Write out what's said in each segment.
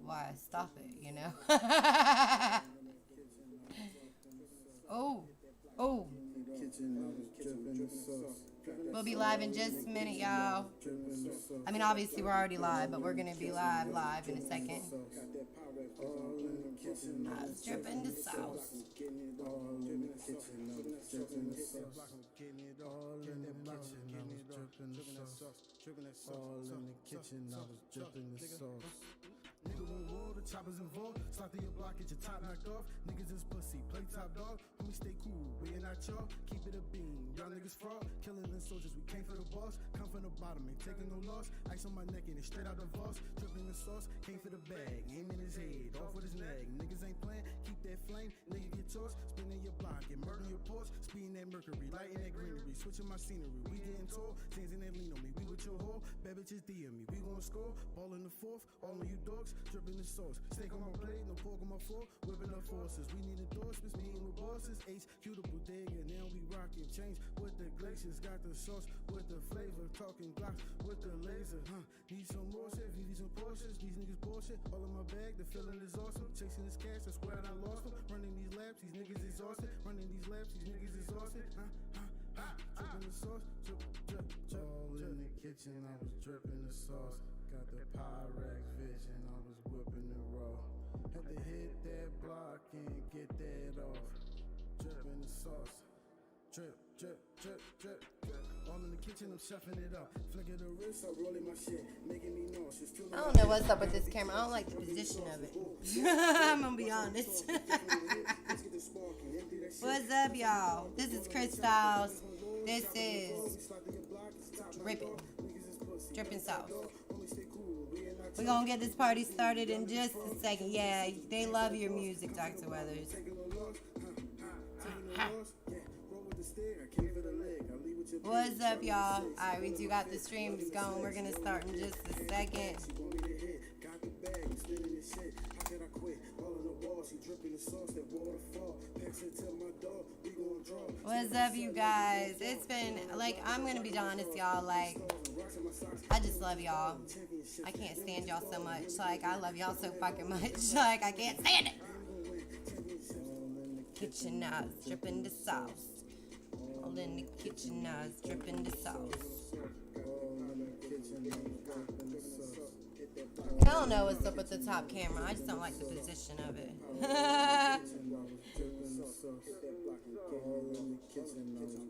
why stop it, you know? Oh, oh. We'll be live in just a minute, y'all. I mean, obviously we're already live, but we're gonna be live in a second. I was dripping the sauce. Nigga won't roll, the choppers involved. Slide through your block, get your top knocked off. Niggas is pussy, play top dog. Homie, stay cool, we ain't out y'all. Keep it a beam, y'all niggas fraud. Killing the soldiers, we came for the boss. Come from the bottom, ain't taking no loss. Ice on my neck and it's straight out the boss. Dripping the sauce, came for the bag. Aim in his head, off with his neck. Niggas ain't playing, keep that flame. Nigga get tossed, spinning your block, get murder your ports. Speeding that mercury, lighting that greenery. Switching my scenery, we getting tall. Things in that lean on me, we with your whore. Bad bitches DM me, we gon' score. Ball in the fourth, all of you dogs. Dripping the sauce, steak on my plate, no pork on my fork. Whipping up forces, we need endorsements, meeting with bosses. HQ the bodega, now we rockin' change with the glaciers. Got the sauce with the flavor, talking Glocks with the laser. Need some more shit, need some Porsches. These niggas bullshit, all in my bag, the feeling is awesome. Chasing this cash, I swear I lost them. Running these laps, these niggas exhausted. Running these laps, these niggas exhausted. Dripping the sauce, all in the kitchen, I was dripping the sauce. Got the Pyrex vision, I was whipping it raw. Had to hit that block and get that off. Dripping the sauce. Drip, drip, drip, drip, drip. All in the kitchen, I'm chefing it up. Flicking the wrist, I'm rolling my shit, making me nauseous. I don't know what's up with this camera. I don't like the position of it. I'm gonna be honest. What's up, y'all? This is Chris Styles. This is Dripping Sauce. We're gonna get this party started in just a second. Yeah, they love your music, Dr. Weathers. What's up, y'all? Alright, we do got the streams going. We're gonna start in just a second. What's up, you guys? It's been, like, I'm gonna be honest, y'all, like, I just love y'all. I can't stand y'all so much. Like, I love y'all so fucking much. Like, I can't stand it. Kitchen now, dripping the sauce. All in the kitchen now, dripping the sauce. I don't know what's up with the top camera. I just don't like the position of it.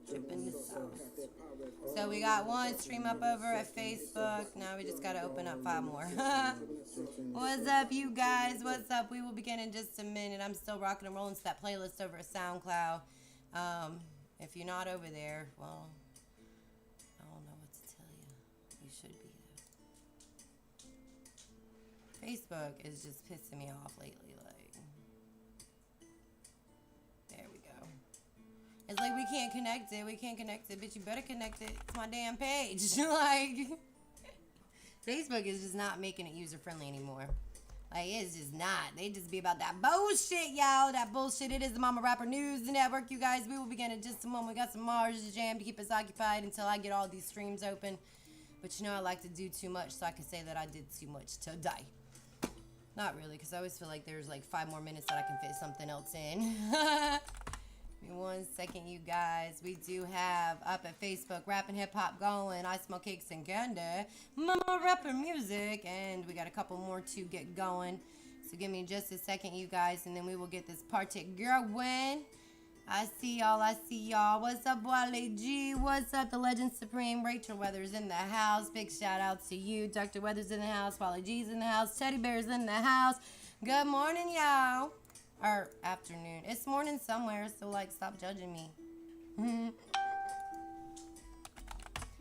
Dripping the sauce. So we got one stream up over at Facebook. Now we just got to open up 5 more. What's up, you guys? What's up? We will begin in just a minute. I'm still rocking and rolling to that playlist over at SoundCloud. If you're not over there, well, I don't know what to tell you. You should be there. Facebook is just pissing me off lately. Like, there we go. It's like we can't connect it. We can't connect it. Bitch, you better connect it to my damn page. Like, Facebook is just not making it user friendly anymore. Like, it's just not. They just be about that bullshit, y'all. That bullshit. It is the Momma Rapper News Network, you guys. We will begin in just a moment. We got some Mars Jam to keep us occupied until I get all these streams open. But you know, I like to do too much, so I can say that I did too much today. Not really, because I always feel like there's like 5 more minutes that I can fit something else in. Give me 1 second, you guys. We do have up at Facebook rap and hip hop going. I smoke cakes and candy. Momma Rapper music, and we got a couple more to get going. So give me just a second, you guys, and then we will get this party going. I see y'all. I see y'all. What's up, Wale G? What's up, the Legend Supreme? Rachel Weathers in the house. Big shout out to you. Dr. Weathers in the house. Wale G's in the house. Teddy Bear's in the house. Good morning, y'all. Or afternoon. It's morning somewhere, so like, stop judging me.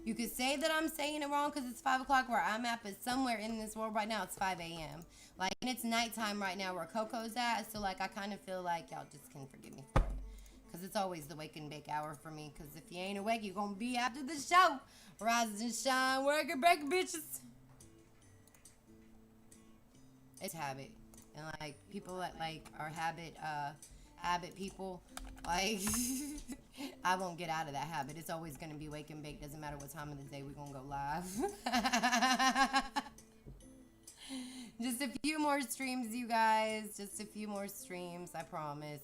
You could say that I'm saying it wrong because it's 5 o'clock where I'm at, but somewhere in this world right now, it's 5 a.m. Like, and it's nighttime right now where Coco's at, so like, I kind of feel like y'all just can forgive me for it. Because it's always the wake and bake hour for me. Because if you ain't awake, you're going to be after the show. Rise and shine, work and break, bitches. It's habit. And, like, people that, like, are habit people, like, I won't get out of that habit. It's always going to be wake and bake. Doesn't matter what time of the day we're going to go live. Just a few more streams, you guys. Just a few more streams, I promise.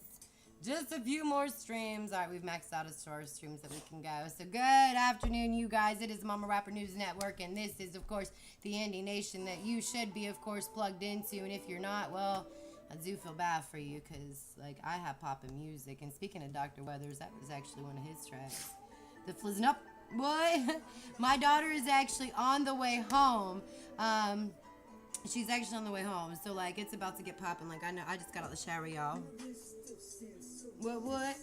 Just a few more streams. All right, we've maxed out as far as streams that we can go. So good afternoon, you guys. It is Momma Rapper News Network, and this is, of course, the Indie Nation that you should be, of course, plugged into. And if you're not, well, I do feel bad for you because, like, I have poppin' music. And speaking of Dr. Weathers, that was actually one of his tracks. The Flizzin' Up. What? My daughter is actually on the way home. She's actually on the way home, so like it's about to get popping. Like I just got out the shower, y'all. What?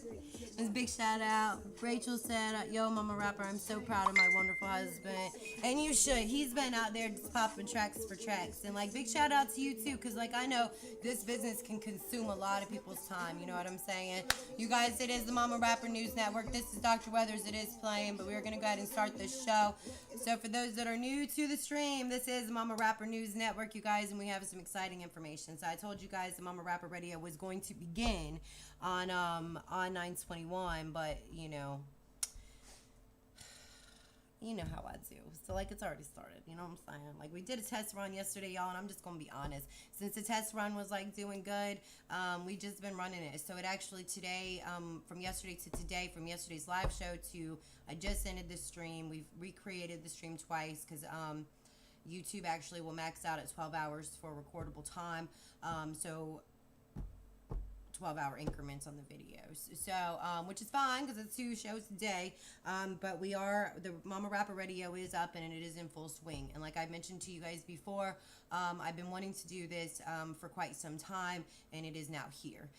This big shout out. Rachel said, "Yo, Momma Rapper, I'm so proud of my wonderful husband, and you should. He's been out there just popping tracks for tracks, and like big shout out to you too, cause like I know this business can consume a lot of people's time. You know what I'm saying? You guys, it is the Momma Rapper News Network. This is Dr. Weathers. It is playing, but we're gonna go ahead and start the show. So for those that are new to the stream, this is the Momma Rapper News Network, you guys, and we have some exciting information. So I told you guys the Momma Rapper Radio was going to begin on 9/21, but you know how I do. So like it's already started, you know what I'm saying? Like we did a test run yesterday, y'all, and I'm just gonna be honest. Since the test run was like doing good, we just been running it. So it actually today, from yesterday to today, from yesterday's live show to I just ended the stream. We've recreated the stream twice because YouTube actually will max out at 12 hours for recordable time. So 12-hour increments on the videos, so which is fine because it's 2 shows a day, but the Momma Rapper Radio is up and it is in full swing. And like I mentioned to you guys before, I've been wanting to do this for quite some time, and it is now here.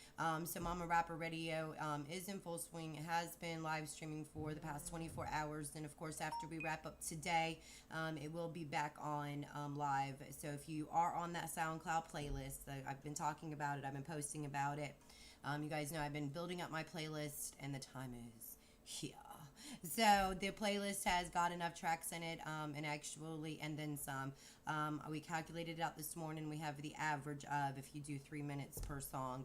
So Momma Rapper Radio is in full swing. It has been live streaming for the past 24 hours, and of course after we wrap up today, it will be back on live. So if you are on that SoundCloud playlist, I've been talking about it, I've been posting about it. You guys know I've been building up my playlist, and the time is here. So the playlist has got enough tracks in it, and then some. We calculated it out this morning. We have the average of, if you do 3 minutes per song,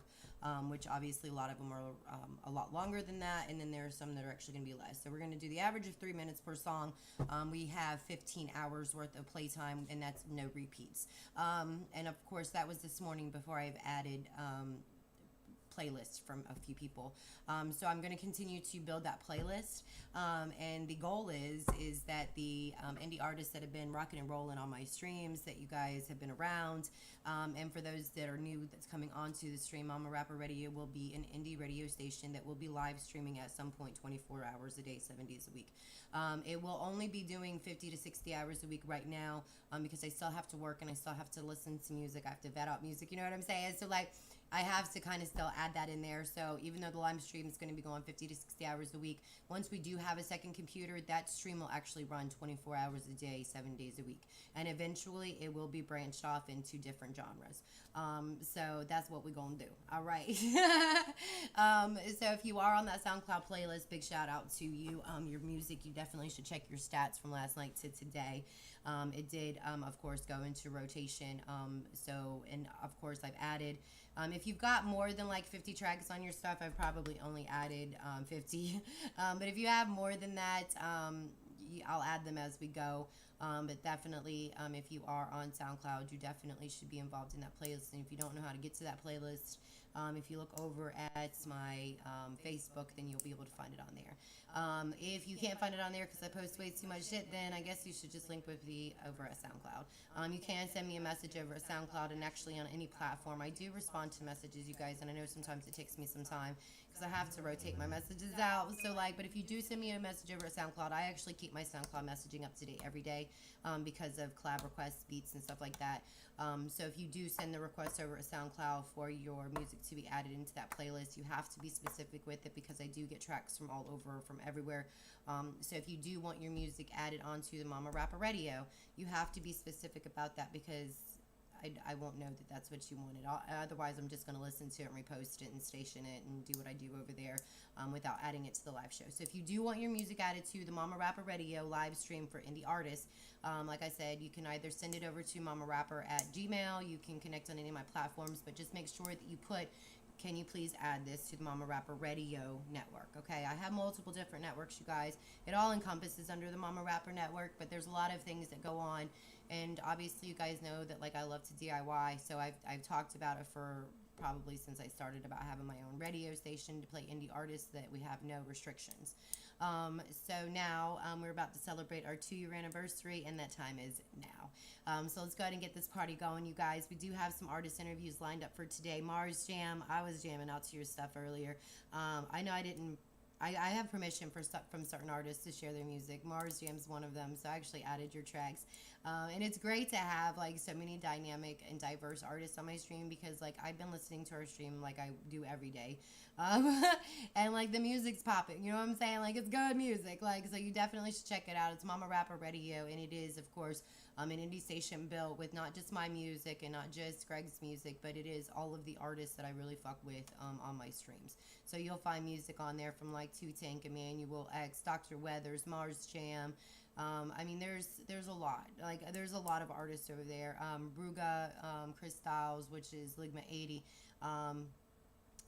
which obviously a lot of them are a lot longer than that, and then there are some that are actually going to be less. So we're going to do the average of 3 minutes per song. We have 15 hours worth of playtime, and that's no repeats. And of course, that was this morning before I've added playlist from a few people. So I'm going to continue to build that playlist, and the goal is that the indie artists that have been rocking and rolling on my streams, that you guys have been around, and for those that are new that's coming onto the stream, Momma Rapper Radio will be an indie radio station that will be live streaming at some point 24 hours a day, 7 days a week. It will only be doing 50 to 60 hours a week right now, because I still have to work and I still have to listen to music. I have to vet out music, you know what I'm saying? So like I have to kind of still add that in there. So even though the live stream is going to be going 50 to 60 hours a week, once we do have a second computer, that stream will actually run 24 hours a day, 7 days a week. And eventually it will be branched off into different genres. So that's what we're going to do. All right. So if you are on that SoundCloud playlist, big shout out to you. Your music, you definitely should check your stats from last night to today. It did, of course, go into rotation. And of course, I've added, if you've got more than like 50 tracks on your stuff, I've probably only added 50. But if you have more than that, I'll add them as we go. But definitely, if you are on SoundCloud, you definitely should be involved in that playlist. And if you don't know how to get to that playlist, if you look over at my Facebook, then you'll be able to find it on there. If you can't find it on there because I post way too much shit, then I guess you should just link with me over at SoundCloud. You can send me a message over at SoundCloud, and actually on any platform. I do respond to messages, you guys, and I know sometimes it takes me some time because I have to rotate my messages out. So but if you do send me a message over at SoundCloud, I actually keep my SoundCloud messaging up to date every day because of collab requests, beats, and stuff like that. So if you do send the request over at SoundCloud for your music to be added into that playlist, you have to be specific with it because I do get tracks from all over, from everywhere. So if you do want your music added onto the Momma Rapper Radio, you have to be specific about that because I won't know that that's what you wanted. Otherwise, I'm just going to listen to it and repost it and station it and do what I do over there without adding it to the live show. So if you do want your music added to the Momma Rapper Radio live stream for indie artists, like I said, you can either send it over to Momma Rapper at Gmail. You can connect on any of my platforms, but just make sure that you put can you please add this to the Mama Rapper Radio Network? Okay, I have multiple different networks, you guys. It all encompasses under the Mama Rapper Network, but there's a lot of things that go on. And obviously, you guys know that like I love to DIY, so I've talked about it for probably since I started about having my own radio station to play indie artists that we have no restrictions. So now we're about to celebrate our 2-year anniversary, and that time is now. So let's go ahead and get this party going, you guys. We do have some artist interviews lined up for today. Mars Jam, I was jamming out to your stuff earlier. I know I didn't. I have permission from certain artists to share their music. Mars Jam's one of them, so I actually added your tracks. And it's great to have like so many dynamic and diverse artists on my stream because like I've been listening to our stream like I do every day. And like the music's popping, you know what I'm saying? Like it's good music. Like so you definitely should check it out. It's Mama Rapper Radio, and it is of course an indie station built with not just my music and not just Greg's music, but it is all of the artists that I really fuck with on my streams. So you'll find music on there from like 2 Tank, Emmanuel X, Dr. Weathers, Mars Jam. I mean, there's a lot. Like, there's a lot of artists over there. Bruga, Chris Styles, which is Ligma 80.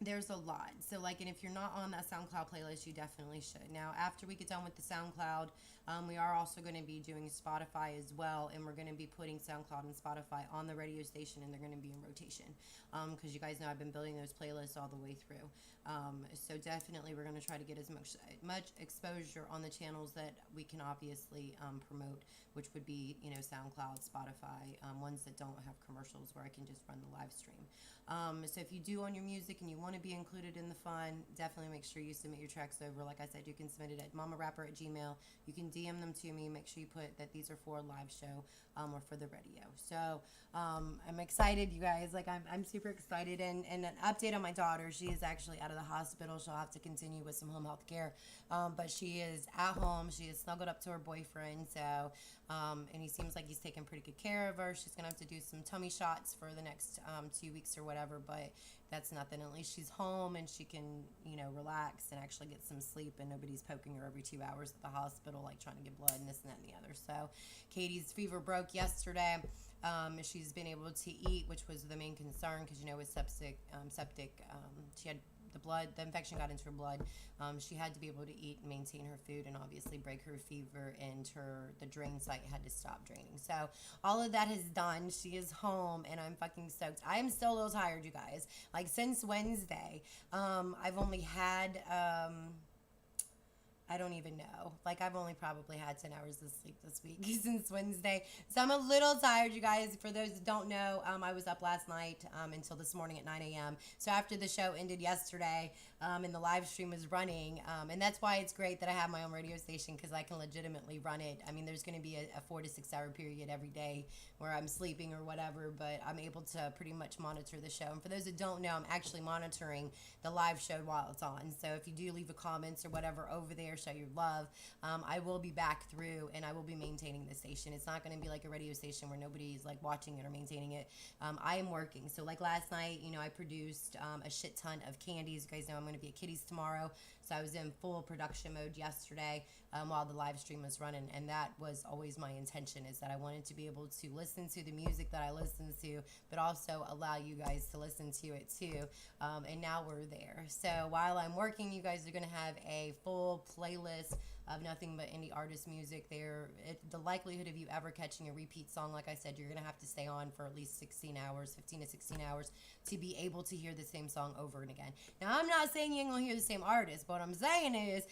There's a lot. So, like, and if you're not on that SoundCloud playlist, you definitely should. Now, after we get done with the SoundCloud, we are also going to be doing Spotify as well, and we're going to be putting SoundCloud and Spotify on the radio station, and they're going to be in rotation. Because you guys know I've been building those playlists all the way through. So definitely we're going to try to get as much exposure on the channels that we can obviously promote, which would be, you know, SoundCloud, Spotify, ones that don't have commercials where I can just run the live stream. So if you do own your music and you want to be included in the fun, definitely make sure you submit your tracks over. Like I said, you can submit it at mamarapper@gmail. You can DM them to me. Make sure you put that these are for a live show or for the radio. So I'm excited, you guys. Like I'm super excited. And an update on my daughter. She is actually out of the hospital. She'll have to continue with some home health care. But she is at home. She is snuggled up to her boyfriend. So, and he seems like he's taking pretty good care of her. She's going to have to do some tummy shots for the next 2 weeks or whatever. But that's nothing. At least she's home and she can, you know, relax and actually get some sleep. And nobody's poking her every 2 hours at the hospital, like trying to get blood and this and that and the other. So Katie's fever broke yesterday. She's been able to eat, which was the main concern because, you know, with septic, she had the infection got into her blood. She had to be able to eat and maintain her food and obviously break her fever, and the drain site had to stop draining. So all of that is done. She is home and I'm fucking stoked. I am still a little tired, you guys. Like since Wednesday, I've only had, I don't even know. Like, I've only probably had 10 hours of sleep this week since Wednesday. So I'm a little tired, you guys. For those that don't know, I was up last night until this morning at 9 a.m. So after the show ended yesterday and the live stream was running, and that's why it's great that I have my own radio station because I can legitimately run it. I mean, there's going to be a 4 to 6 hour period every day where I'm sleeping or whatever, but I'm able to pretty much monitor the show. And for those that don't know, I'm actually monitoring the live show while it's on. So if you do leave a comments or whatever over there, show your love, I will be back through and I will be maintaining the station. It's not going to be like a radio station where nobody's like watching it or maintaining it. I am working. So like last night, you know, I produced a shit ton of candies. You guys know I'm going to be at Kitty's tomorrow. So I was in full production mode yesterday while the live stream was running, and that was always my intention, is that I wanted to be able to listen to the music that I listen to, but also allow you guys to listen to it too. And now we're there. So while I'm working, you guys are going to have a full playlist of nothing but indie artist music there. The likelihood of you ever catching a repeat song, like I said, you're going to have to stay on for at least 16 hours, 15 to 16 hours to be able to hear the same song over and again. Now, I'm not saying you ain't going to hear the same artist, but what I'm saying is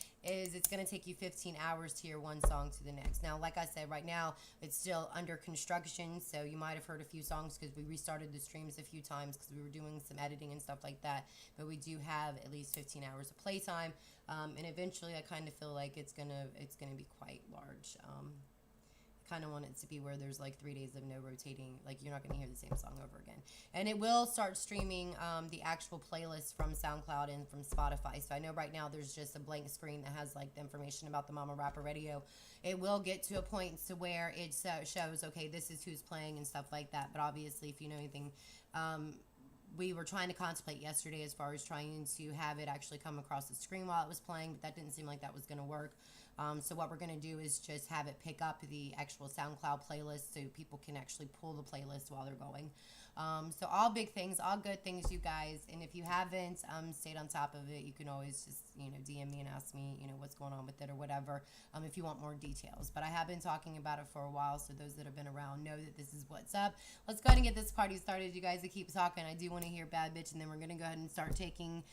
it's going to take you 15 hours to hear one song to the next. Now, like I said, right now, it's still under construction, so you might have heard a few songs because we restarted the streams a few times because we were doing some editing and stuff like that, but we do have at least 15 hours of playtime. And eventually I kind of feel like it's gonna be quite large. I kind of want it to be where there's like 3 days of no rotating, like you're not gonna hear the same song over again. And it will start streaming the actual playlist from SoundCloud and from Spotify. So I know right now there's just a blank screen that has like the information about the Mama Rapper Radio. It will get to a point to where it shows, okay, this is who's playing and stuff like that. But obviously, if you know anything, we were trying to contemplate yesterday as far as trying to have it actually come across the screen while it was playing, but that didn't seem like that was going to work. So what we're going to do is just have it pick up the actual SoundCloud playlist so people can actually pull the playlist while they're going. So all big things, all good things, you guys. And if you haven't stayed on top of it, you can always just, DM me and ask me, what's going on with it or whatever, if you want more details. But I have been talking about it for a while, so those that have been around know that this is what's up. Let's go ahead and get this party started, you guys. To keep talking, I do want to hear Bad Bitch, and then we're going to go ahead and start taking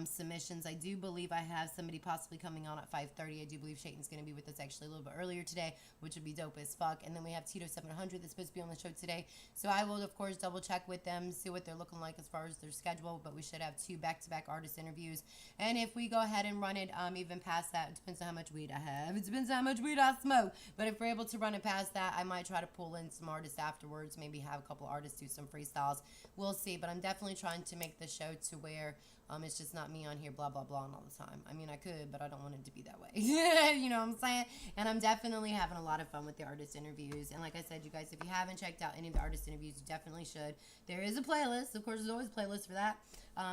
submissions. I do believe I have somebody possibly coming on at 5:30. I do believe Shayton's going to be with us actually a little bit earlier today, which would be dope as fuck. And then we have Tito 700 that's supposed to be on the show today. So I will, of course, double check with them, see what they're looking like as far as their schedule, but we should have 2 back-to-back artist interviews. And if we go ahead and run it even past that, it depends on how much weed I have. It depends on how much weed I smoke. But if we're able to run it past that, I might try to pull in some artists afterwards, maybe have a couple artists do some freestyles. We'll see, but I'm definitely trying to make the show to where it's just not me on here blah blah blah all the time. I mean, I could, but I don't want it to be that way. You know what I'm saying? And I'm definitely having a lot of fun with the artist interviews. And like I said, you guys, if you haven't checked out any of the artist interviews, you definitely should. There is a playlist. Of course, there's always a playlist for that.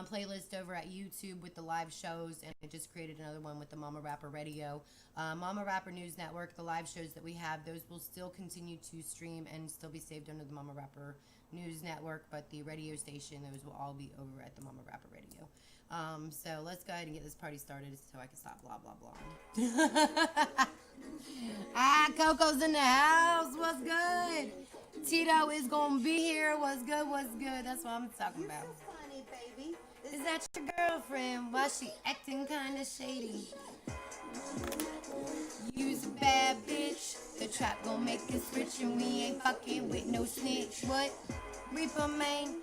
Playlist over at YouTube with the live shows, and I just created another one with the Momma Rapper Radio. Momma Rapper News Network, the live shows that we have, those will still continue to stream and still be saved under the Momma Rapper News Network, but the radio station, those will all be over at the Momma Rapper Radio. So let's go ahead and get this party started so I can stop blah blah blah. Coco's in the house. What's good? Tito is gonna be here. What's good? What's good? That's what I'm talking about. You so funny, baby. Is that your girlfriend? Why she acting kinda shady? You's a bad bitch. The trap gon' make us rich, and we ain't fucking with no snitch. What? Reaper man,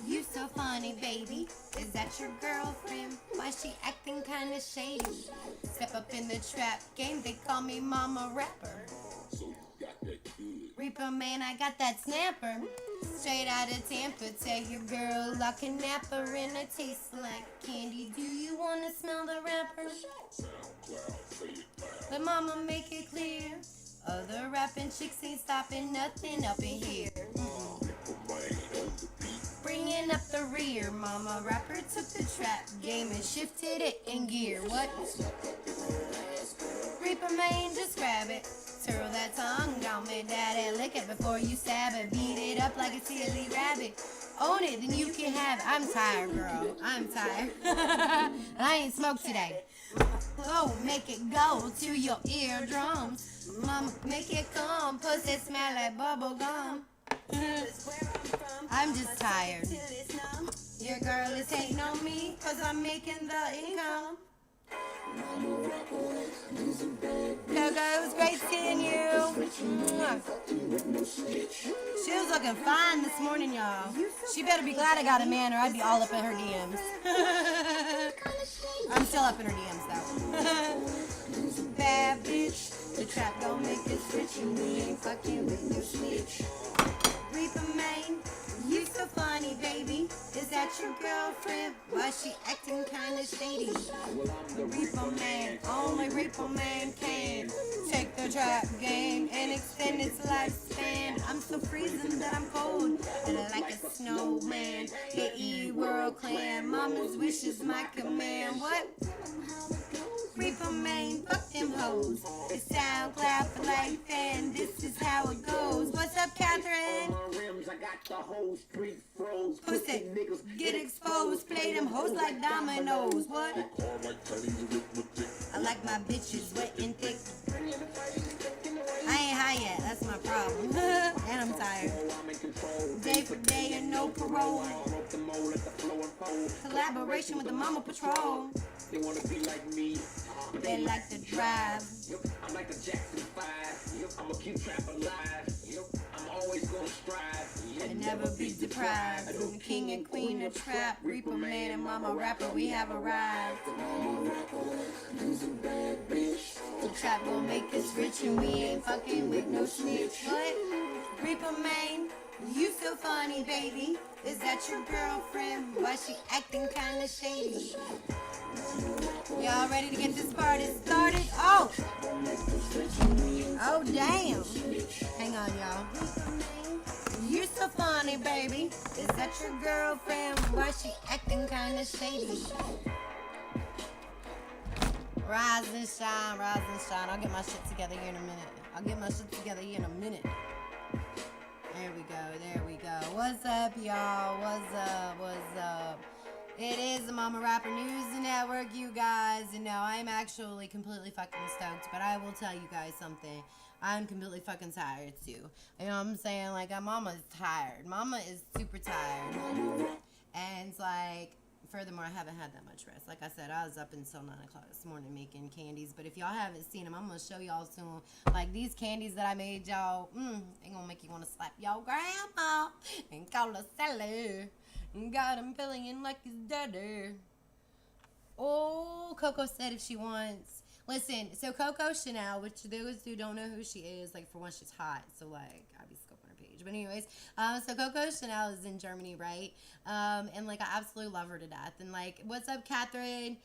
you so funny, baby. Is that your girlfriend? Why she acting kinda shady? Step up in the trap game, they call me Momma Rapper. Reaper man, I got that snapper. Straight out of Tampa, tell your girl I can nap her and it tastes like candy. Do you wanna smell the wrapper? But mama make it clear, other rapping chicks ain't stopping nothing up in here. Bringing up the rear, Momma Rapper took the trap game and shifted it in gear. What? Reaper man, just grab it. Twirl that tongue on me, daddy. Lick it before you stab it. Beat it up like a silly rabbit. Own it, then you can have it. I'm tired, girl. I'm tired. And I ain't smoked today. Oh, make it go to your eardrums. Mama, make it come. Pussy smell like bubble gum. I'm just tired. Your girl is hating on me cause I'm making the income. Coco, it was great seeing you. She was looking fine this morning, y'all. She better be glad I got a man or I'd be all up in her DMs. I'm still up in her DMs though. Bad bitch, the trap don't make us rich and we ain't fucking with no snitch. Reaper man, you so funny, baby. Is that your girlfriend? Why she acting kinda shady? Reaper man, only Reaper man can take the trap game and extend its lifespan. I'm so freezing that I'm cold and like a snowman. The E-World clan, mama's wish is my command. What? Reaper man, fuck them hoes. It's SoundCloud for life and this is how it goes. What's up, Catherine? I got the whole street froze. Pussy, get exposed. Play them hoes like dominoes. What? I like my bitches wet and thick. I ain't high yet, that's my problem. And I'm tired. Day for day and no parole. Collaboration with the Mama Patrol. They wanna be like me. They like to drive. I'm like the Jackson 5. I'm a cute trap alive. I'm always gonna strive. And never be deprived. The king and queen of trap. Reaper man and Momma Rapper, we have arrived. The trap gon' make us rich and we ain't fucking with no snitch. What? Reaper man, you so funny, baby. Is that your girlfriend? Why she acting kinda shady? Y'all ready to get this party started? Oh! Oh, damn. Hang on, y'all. You're so funny, baby. Is that your girlfriend? Why she acting kinda shady? Rise and shine, rise and shine. I'll get my shit together here in a minute. There we go. What's up, y'all? What's up? It is the Momma Rapper News Network, you guys. And no, I'm actually completely fucking stoked, but I will tell you guys something. I'm completely fucking tired, too. You know what I'm saying? Like, Mama is tired. Mama is super tired. And it's like, furthermore, I haven't had that much rest. Like I said, I was up until 9 o'clock this morning making candies. But if y'all haven't seen them, I'm going to show y'all soon. Like, these candies that I made, y'all, they going to make you want to slap y'all grandma and call her Sally. Got him feeling like his daddy. Oh, Coco said if she wants. Listen, so Coco Chanel, which those who don't know who she is, like, for one, she's hot. So, like, I'll be scoping her page. But anyways, so Coco Chanel is in Germany, right? And, like, I absolutely love her to death. And, like, what's up, Catherine?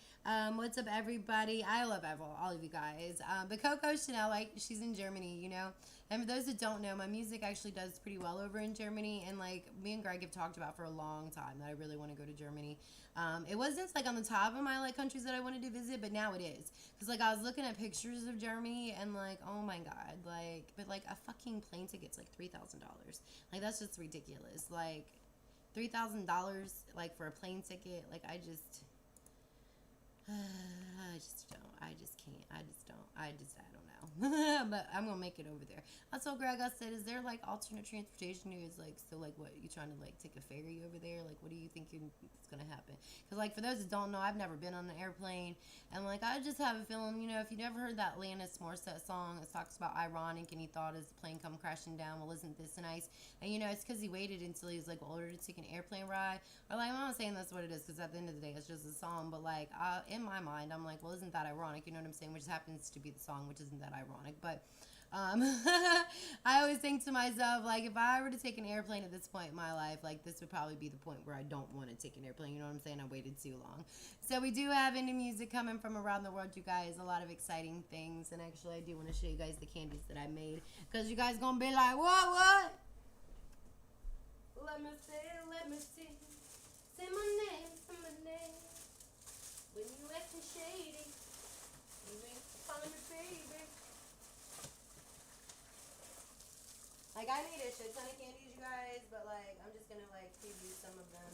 What's up, everybody? I love all of you guys. But Coco Chanel, like, she's in Germany, you know? And for those that don't know, my music actually does pretty well over in Germany. And, like, me and Greg have talked about for a long time that I really want to go to Germany. It wasn't, like, on the top of my, like, countries that I wanted to visit, but now it is. Because, like, I was looking at pictures of Germany and, like, oh, my God. Like, but, like, a fucking plane ticket's, like, $3,000. Like, that's just ridiculous. Like, $3,000, like, for a plane ticket. Like, I just don't. I don't know. But I'm gonna make it over there. I told Greg, I said, is there like alternate transportation? He was like, so like what, you trying to like take a ferry over there? Like, what do you think is gonna happen? Because like for those that don't know, I've never been on an airplane, and like I just have a feeling, you know, if you never heard that Alanis Morissette song that talks about ironic and he thought his plane come crashing down, well, isn't this nice? And you know, it's because he waited until he was like older to take an airplane ride. Or like, I'm not saying that's what it is, because at the end of the day it's just a song, but like in my mind I'm like, well, isn't that ironic? You know what I'm saying? Which happens to be the song, which isn't that ironic, but I always think to myself, like, if I were to take an airplane at this point in my life, like, this would probably be the point where I don't want to take an airplane, you know what I'm saying? I waited too long. So we do have indie music coming from around the world, you guys, a lot of exciting things, and actually I do want to show you guys the candies that I made, because you guys gonna be like, what? Let me see, say my name, when you acting shady, you ain't calling me baby. Like, I made a shit ton of candies, you guys, but, like, I'm just gonna, like, preview some of them.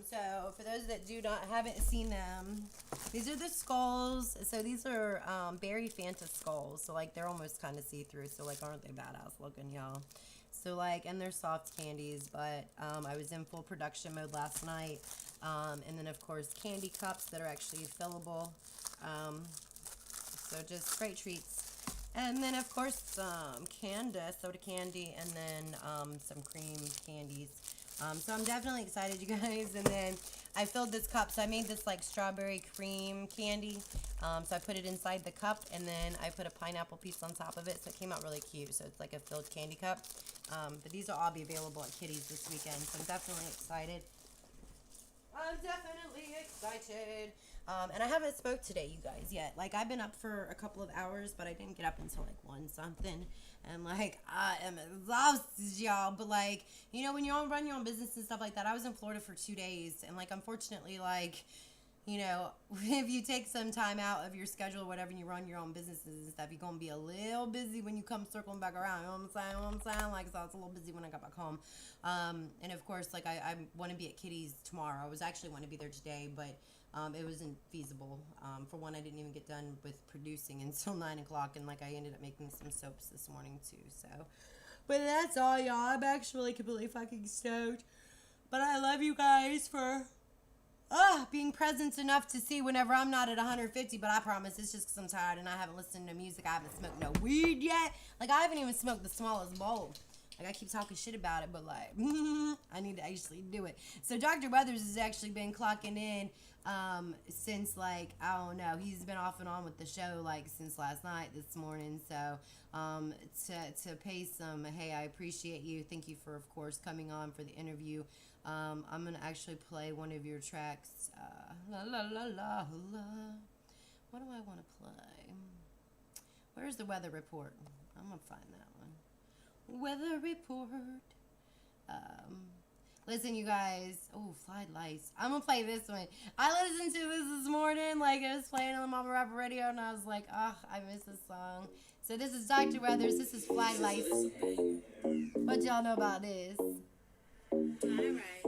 So, for those that haven't seen them, these are the skulls. So, these are, Berry Fanta skulls. So, like, they're almost kind of see-through. So, like, aren't they badass looking, y'all? So, like, and they're soft candies, but, I was in full production mode last night. And then, of course, candy cups that are actually fillable. So, just great treats. And then, of course, some soda candy, and then some cream candies. So I'm definitely excited, you guys. And then I filled this cup. So I made this, like, strawberry cream candy. So I put it inside the cup, and then I put a pineapple piece on top of it. So it came out really cute. So it's like a filled candy cup. But these will all be available at Kitty's this weekend. So I'm definitely excited. And I haven't spoke today, you guys, yet. Like, I've been up for a couple of hours, but I didn't get up until, like, 1 something. And, like, I am exhausted, y'all. But, like, you know, when you run your own business and stuff like that, I was in Florida for 2 days. And, like, unfortunately, like, you know, if you take some time out of your schedule or whatever and you run your own businesses and stuff, you're going to be a little busy when you come circling back around. You know what I'm saying? Like, so I was a little busy when I got back home. And, of course, like, I want to be at Kitty's tomorrow. I was actually want to be there today, but it wasn't feasible. For one, I didn't even get done with producing until 9 o'clock, and, like, I ended up making some soaps this morning, too, so. But that's all, y'all. I'm actually completely fucking stoked. But I love you guys for being present enough to see whenever I'm not at 150, but I promise it's just because I'm tired and I haven't listened to music. I haven't smoked no weed yet. Like, I haven't even smoked the smallest bowl. Like, I keep talking shit about it, but, like, I need to actually do it. So, Dr. Weathers has actually been clocking in since, like, I don't know. He's been off and on with the show, like, since last night, this morning. So, to pay some, hey, I appreciate you. Thank you for, of course, coming on for the interview. I'm going to actually play one of your tracks. La, la, la, la, la. What do I want to play? Where's the weather report? I'm going to find that one. Weather report. Listen, you guys. Oh, Fly Lights. I'm gonna play this one. I listened to this morning, like it was playing on the Momma Rapper radio, and I was like, oh, I miss this song. So this is Dr. Weathers. This is Fly Lights. What y'all know about this? Alright.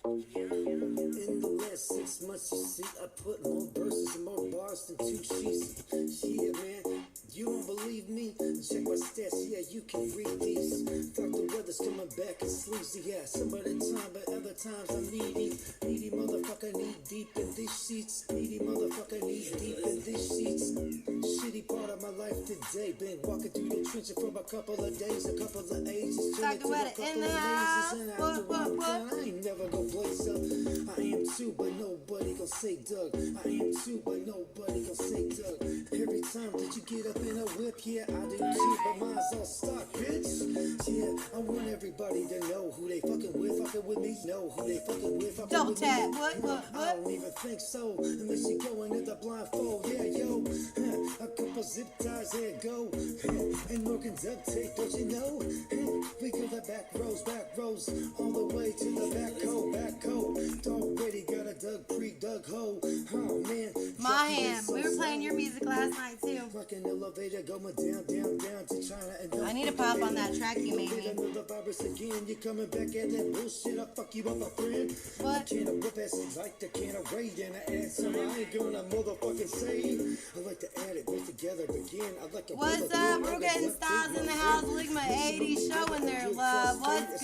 In the last 6 months, you see, I put more verses and more bars than 2 sheets. Yeah, man, you don't believe me? Check my stats, yeah, you can read these. Dr. Weather's coming back and sleazy, yeah. Some of the time, but other times I'm needy. Needy motherfucker, knee deep in these sheets. Needy motherfucker, knee deep in these sheets. Shitty part of my life today. Been walking through the trenches for a couple of days, a couple of ages. Dr. Weather in the house. What? I ain't never gonna blaze up. I am too, but nobody gon' say Doug. I am too, but nobody gon' say Doug. Every time that you get up in a whip, yeah, I do too, but mine's all stock, bitch. Yeah, I want everybody to know who they fucking with me, know who they fucking with Don't tap, me. what? I don't even think so, unless you go into the blindfold, yeah, yo. A couple zip ties, there go. And Morgan duct tape, don't you know? We go the back rows, all the way to the back hole. Already got a pre-dug hole. Oh man. My hand. We were playing your music last night too. Fucking elevator going down to China and I need to pop on that track you made me. Another virus again. You coming back at that bullshit? I fuck you up, my friend. What? I can't whip ass like the can of raid and I add some. I ain't gonna motherfucking say. I like to add it both together again. I like to. What's up? We're getting styles in the house. Ligma 80 showing their love. What's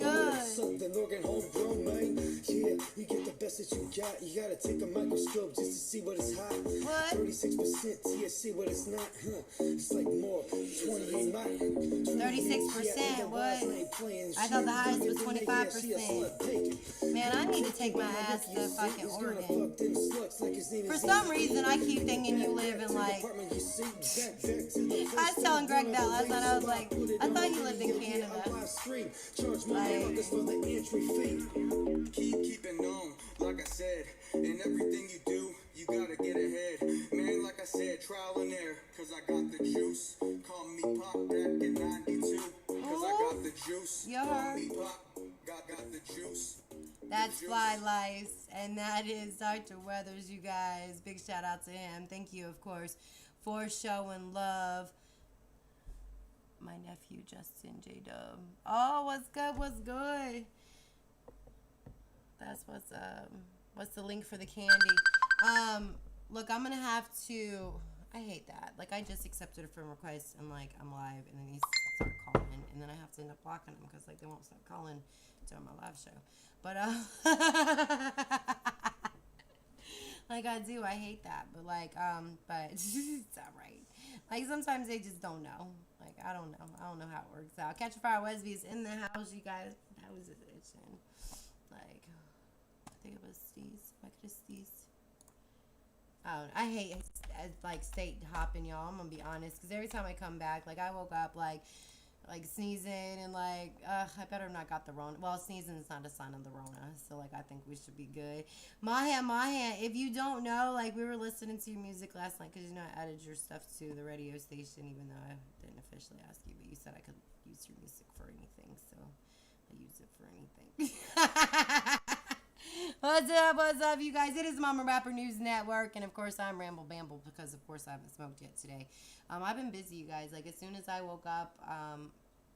good? Something organ homegrown, man. Yeah, you get the best that you got. You gotta take a microscope just to see what it's hot. What? 36% THC, what it's not. It's like more. 28 not. 36%. What? I thought the highest was 25%. Man, I need to take my ass to fucking Oregon. For some reason, I keep thinking you live in like. I was telling Greg that last night. I was like, I thought you lived in Canada. Keep it known, like I said, in everything you do, you gotta get ahead. Man, like I said, trial and error, cause I got the juice. Call me Pop back in 92, cause I got the juice. You Call heard? me Pop, got the juice. That's Fly Lice, and that is Dr. Weathers, you guys. Big shout out to him. Thank you, of course, for showing love. My nephew, Justin J. Dub. Oh, what's good? That's what's the link for the candy? Look, I'm gonna have to. I hate that. Like, I just accepted a friend request and like I'm live, and then he start calling, and then I have to end up blocking them because like they won't stop calling during my live show. But like I do, I hate that. But like but it's all right. Like sometimes they just don't know. Like I don't know how it works out. Catch a Fire Wesby's in the house, you guys. How is it itching? Like. I think it was Steez. I could have Steez. I hate like state hopping, y'all. I'm gonna be honest, because every time I come back, like I woke up like sneezing and like I better not got the Rona. Well, sneezing is not a sign of the Rona, so like I think we should be good. My hand. If you don't know, like we were listening to your music last night, because you know I added your stuff to the radio station, even though I didn't officially ask you, but you said I could use your music for anything, so I use it for anything. What's up, you guys? It is Momma Rapper News Network, and of course I'm Ramble Bamble because of course I haven't smoked yet today. I've been busy, you guys. Like as soon as I woke up,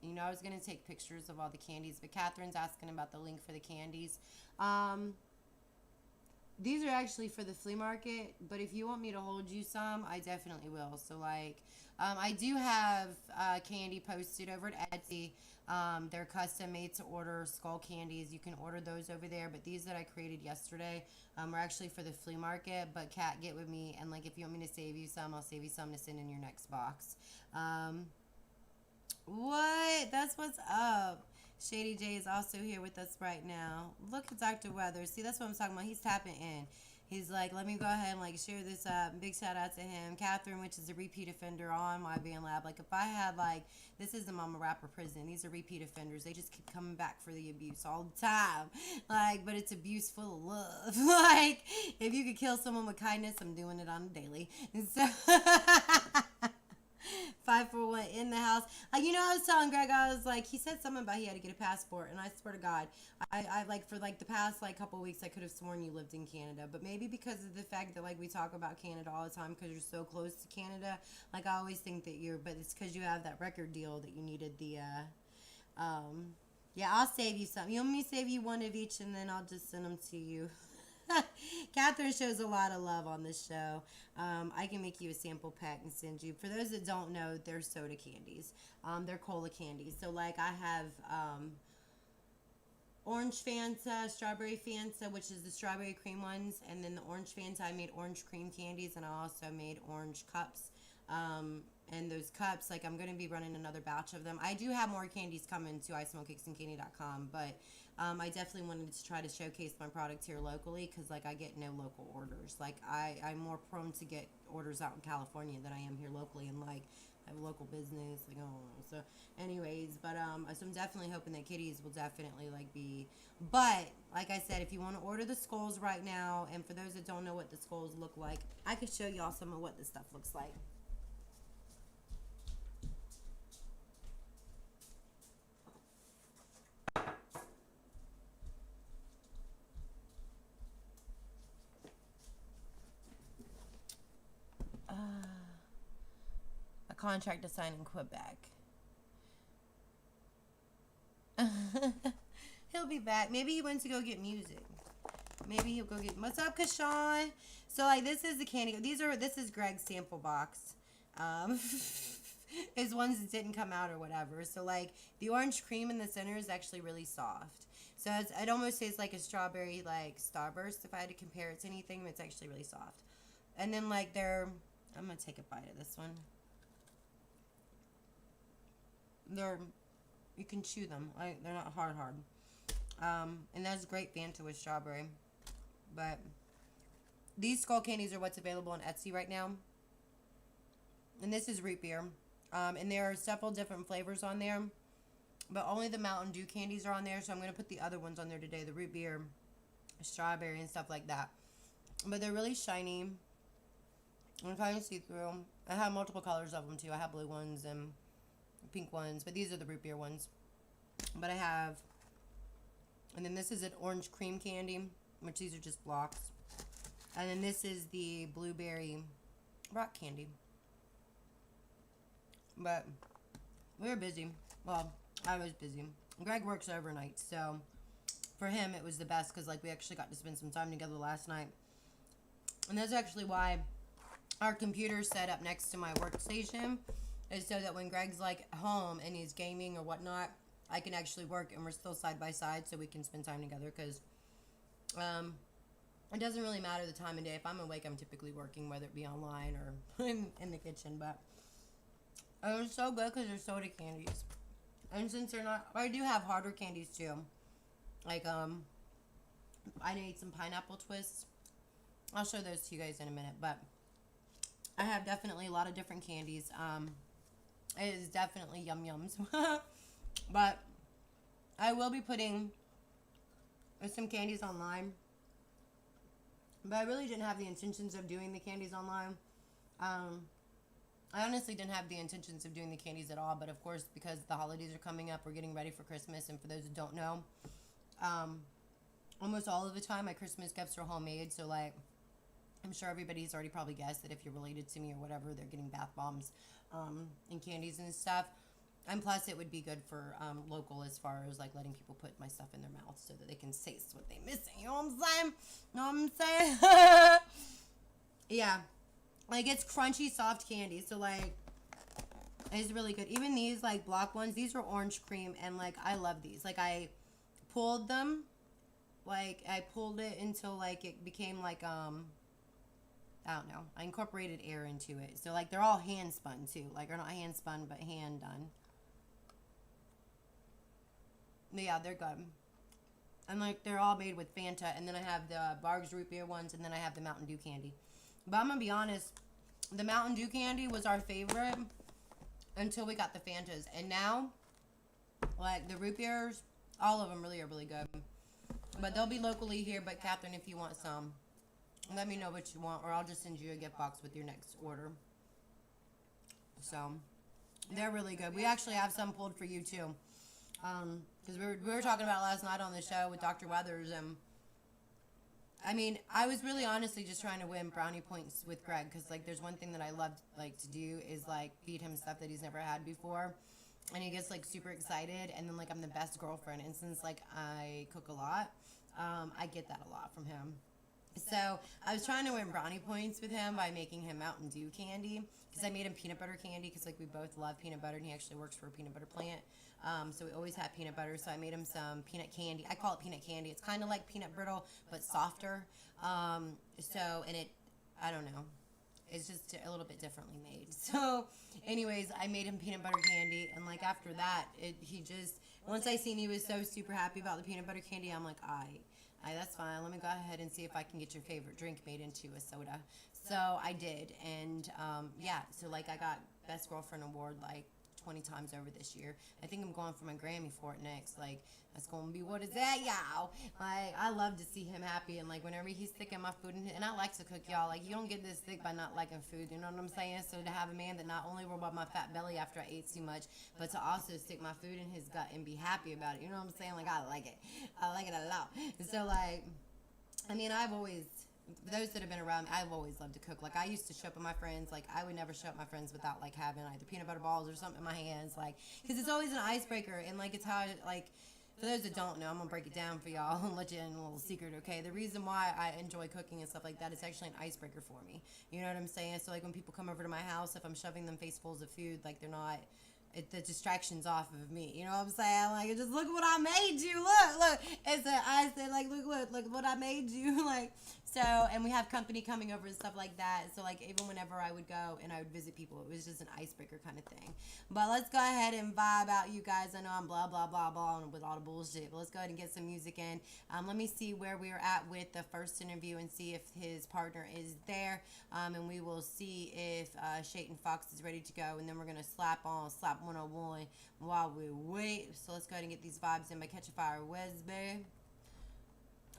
you know I was gonna take pictures of all the candies, but Catherine's asking about the link for the candies. These are actually for the flea market, but if you want me to hold you some, I definitely will. So like, I do have candy posted over at Etsy. They're custom made to order skull candies. You can order those over there, but these that I created yesterday were actually for the flea market. But Kat, get with me, and like if you want me to save you some, I'll save you some to send in your next box. What? That's what's up. Shady J is also here with us right now. Look at Dr. Weathers. See, that's what I'm talking about. He's tapping in. He's like, let me go ahead and like share this up. Big shout out to him. Catherine, which is a repeat offender on my van lab. Like if I had like, this is the Momma Rapper prison. These are repeat offenders. They just keep coming back for the abuse all the time. Like, but it's abuse full of love. Like if you could kill someone with kindness, I'm doing it on a daily. And so 541 in the house. You know, I was telling Greg, I was like, he said something about he had to get a passport, and I swear to God, I like for like the past like couple weeks, I could have sworn you lived in Canada, but maybe because of the fact that like we talk about Canada all the time because you're so close to Canada, like I always think that but it's because you have that record deal that you needed the yeah, I'll save you some. You want me to save you one of each, and then I'll just send them to you. Catherine shows a lot of love on this show. I can make you a sample pack and send you. For those that don't know, they're soda candies. They're cola candies. So, like, I have orange Fanta, strawberry Fanta, which is the strawberry cream ones, and then the orange Fanta, I made orange cream candies, and I also made orange cups. And those cups, like, I'm going to be running another batch of them. I do have more candies coming to ismokecakesandcandy.com, but I definitely wanted to try to showcase my product here locally because, like, I get no local orders. Like, I'm more prone to get orders out in California than I am here locally, and, like, I have a local business, like, I don't know. So, anyways, but, so I'm definitely hoping that kitties will definitely, like, be, but, like I said, if you want to order the skulls right now, and for those that don't know what the skulls look like, I could show y'all some of what this stuff looks like. A contract to sign in Quebec. He'll be back. Maybe he went to go get music. Maybe he'll go get. What's up, Kashawn? So like this is the candy. This is Greg's sample box. His ones that didn't come out or whatever. So like the orange cream in the center is actually really soft. So it almost tastes like a strawberry like Starburst. If I had to compare it to anything, it's actually really soft. And then like I'm gonna take a bite of this one. You can chew them. Like they're not hard. And that's great Fanta with strawberry. But these skull candies are what's available on Etsy right now. And this is root beer. And there are several different flavors on there. But only the Mountain Dew candies are on there. So I'm going to put the other ones on there today. The root beer, strawberry, and stuff like that. But they're really shiny. And kind of see-through. I have multiple colors of them too. I have blue ones and pink ones. But these are the root beer ones. But I have... And then this is an orange cream candy. Which these are just blocks. And then this is the blueberry rock candy. But we were busy. Well, I was busy. Greg works overnight, so for him it was the best because like we actually got to spend some time together last night. And that's actually why our computer's set up next to my workstation, is so that when Greg's like home and he's gaming or whatnot, I can actually work and we're still side by side so we can spend time together because it doesn't really matter the time of day. If I'm awake, I'm typically working, whether it be online or in the kitchen. But it was so good because they're soda candies. And since they're not, I do have harder candies too. Like, I made some pineapple twists. I'll show those to you guys in a minute. But I have definitely a lot of different candies. It is definitely yum yums. But I will be putting some candies online. But I really didn't have the intentions of doing the candies online. I honestly didn't have the intentions of doing the candies at all. But of course, because the holidays are coming up, we're getting ready for Christmas. And for those who don't know, almost all of the time my Christmas gifts are homemade. So like, I'm sure everybody's already probably guessed that if you're related to me or whatever, they're getting bath bombs and candies and stuff. And plus, it would be good for local as far as like letting people put my stuff in their mouth so that they can taste what they're missing. You know what I'm saying? Know what I'm saying? Yeah, like it's crunchy, soft candy. So like, it's really good. Even these like block ones, these are orange cream, and like I love these. Like I pulled them, like I pulled it until like it became like I don't know. I incorporated air into it. So like they're all hand spun too. Like they're not hand spun, but hand done. Yeah, they're good. And like they're all made with Fanta, and then I have the Barg's root beer ones, and then I have the Mountain Dew candy. But I'm gonna be honest, the Mountain Dew candy was our favorite until we got the Fantas, and now like the root beers, all of them really are really good. But they'll be locally here. But Catherine, if you want some, let me know what you want, or I'll just send you a gift box with your next order. So They're really good. We actually have some pulled for you too. Because we were talking about it last night on the show with Dr. Weathers, and I mean, I was really honestly just trying to win brownie points with Greg, because like there's one thing that I love like to do is like feed him stuff that he's never had before, and he gets like super excited, and then like I'm the best girlfriend, and since like I cook a lot, I get that a lot from him. So I was trying to win brownie points with him by making him Mountain Dew candy, because I made him peanut butter candy, because like we both love peanut butter, and he actually works for a peanut butter plant. So we always have peanut butter. So I made him some peanut candy. I call it peanut candy. It's kind of like peanut brittle, but softer. And it, I don't know. It's just a little bit differently made. So anyways, I made him peanut butter candy. And like after that, once I seen he was so super happy about the peanut butter candy, I'm like, that's fine. Let me go ahead and see if I can get your favorite drink made into a soda. So I did. And so like I got Best Girlfriend Award like 20 times over this year. I think I'm going for my Grammy for it next. Like, that's going to be, what is that, y'all? Like, I love to see him happy, and like whenever he's sick in my food, and I like to cook, y'all. Like, you don't get this sick by not liking food, you know what I'm saying? So to have a man that not only will rub my fat belly after I ate too much, but to also stick my food in his gut and be happy about it, you know what I'm saying? Like, I like it. I like it a lot. And so like, I mean, those that have been around me, I've always loved to cook. Like, I used to show up with my friends. Like, I would never show up with my friends without, like, having either peanut butter balls or something in my hands. Like, because it's always an icebreaker. And, like, it's how, like, for those that don't know, I'm going to break it down for y'all and let you in a little secret, okay? The reason why I enjoy cooking and stuff like that, it's actually an icebreaker for me. You know what I'm saying? So, like, when people come over to my house, if I'm shoving them facefuls of food, like, they're not... the distraction's off of me, you know what I'm saying? Like, just look what I made you. Look. I said, like, look what I made you. Like, so, and we have company coming over and stuff like that. So, like, even whenever I would go and I would visit people, it was just an icebreaker kind of thing. But let's go ahead and vibe out, you guys. I know I'm blah, blah, blah, blah with all the bullshit. But let's go ahead and get some music in. Let me see where we're at with the first interview and see if his partner is there. And we will see if Shayton Fox is ready to go. And then we're going to slap 101 while we wait. So let's go ahead and get these vibes in by Catch a Fire Wesby.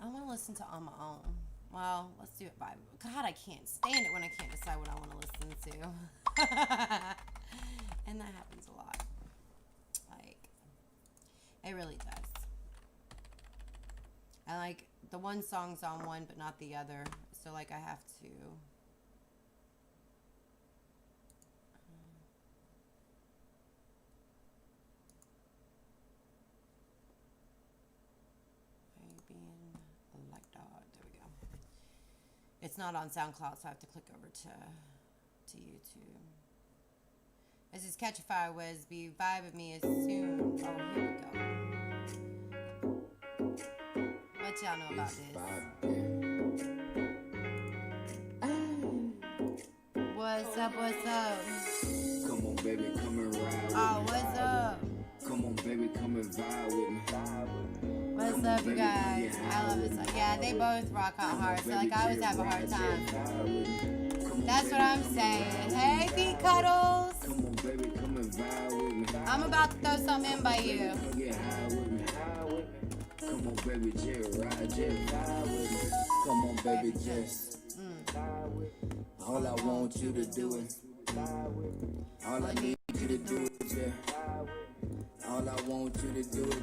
I want to listen to On My Own. Well, let's do it by... God, I can't stand it when I can't decide what I want to listen to. And that happens a lot. Like, it really does. I like, the one song's on one, but not the other. So, like, I have to... It's not on SoundCloud, so I have to click over to YouTube. This is Catch a Fire Wesby. Vibe with me as soon. Oh, here we go. What y'all know about this? What's up? Come on, baby, come and ride with me. Oh, what's up? Come on, baby, come and vibe with me. What's up, you guys? I love this song. Yeah, they both rock out hard, so like I always have a hard time. That's what I'm saying. Hey, Beat Cuddles. Come on, baby, come and vibe with me. I'm about to throw something in by you. Get high with me. Come on, baby, just ride, just vibe with me. Come on, baby, just. All I want you to do is. All I need you to do is just. All I want you to do is.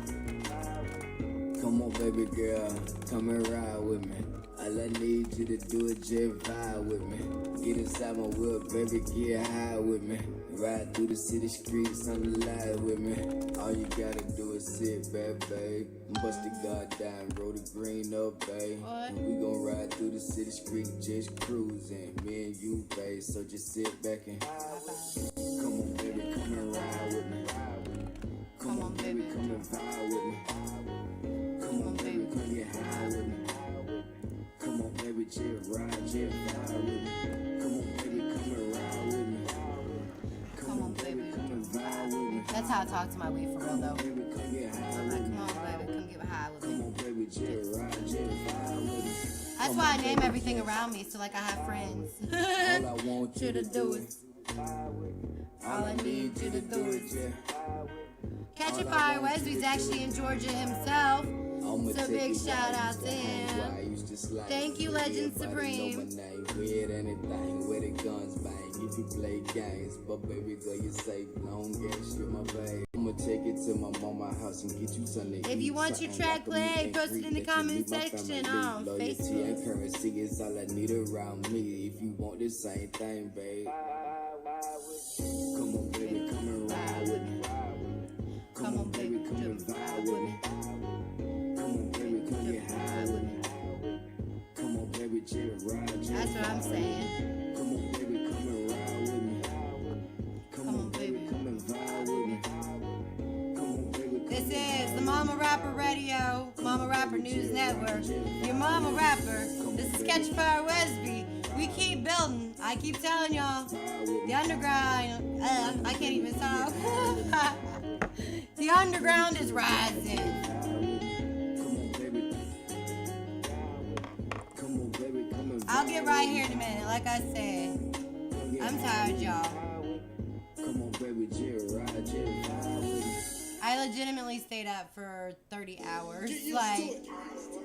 Come on, baby girl, come and ride with me. All I need you to do is just vibe with me. Get inside my wheel, baby, get high with me. Ride through the city streets on the line with me. All you gotta do is sit back, babe. Bust the goddamn road of green up, babe. And we gon' ride through the city streets just cruising. Me and you, babe, so just sit back and come on, baby, come and ride with me. Come on, baby, come and vibe with me. Come on, baby, come get high with me. Come on, baby, just ride, just vibe with me. Come on, baby, come and ride with me. Come on, baby, come and vibe with me. That's how I talk to my weed for real, though. Baby, come get high I'm with like, me. come on, baby, come get high with Come me. on, baby, just ride, just vibe with me. That's why I name everything around me, so like I have friends. All I want you to do is. All I need you to do is. Catch a Fire Wesby's actually in Georgia himself. I'ma So take big you shout where I out used to hang, him. where I used to slide. Thank you, Legend Everybody know Supreme. my name, weird anything, where the guns bang. If you play games, but baby girl, you safe, long as you're my babe. I'ma take it to my mama house and get you something to If eat. you want your Something track like a meet played, and post it greet. in the Let you comment meet my section family. on Loyalty Facebook. and currency is all I need around me. If you want the same thing, babe. Come on, baby, come and ride with me. Come on, baby, come and vibe with me. Come on, baby, come get high with me. Come on, baby, just ride, just That's what I'm saying. Come on, baby, come and ride with me. Come on, baby, come and vibe with me. Come on, baby, come This get is the Momma Rapper Radio, Momma Rapper News Network. Your Momma Rapper. This is Sketchfire Wesby. We keep building. I keep telling y'all, the underground. I can't even talk. The underground is rising. Come on, baby. Come on, baby, come and I'll get right here in a minute. Like I said, I'm tired, y'all. Come on, baby, just ride, just vibe with me. I legitimately stayed up for 30 hours.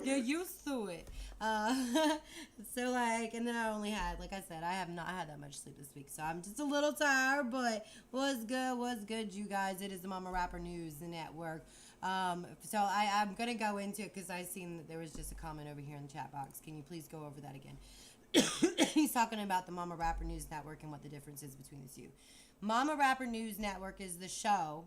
Get used to it. So like, and then I only had, like I said, I have not had that much sleep this week, so I'm just a little tired, but what's good, you guys? It is the Momma Rapper News Network. So I'm gonna go into it because I seen that there was just a comment over here in the chat box. Can you please go over that again? He's talking about the Momma Rapper News Network and what the difference is between the two. Momma Rapper News Network is the show.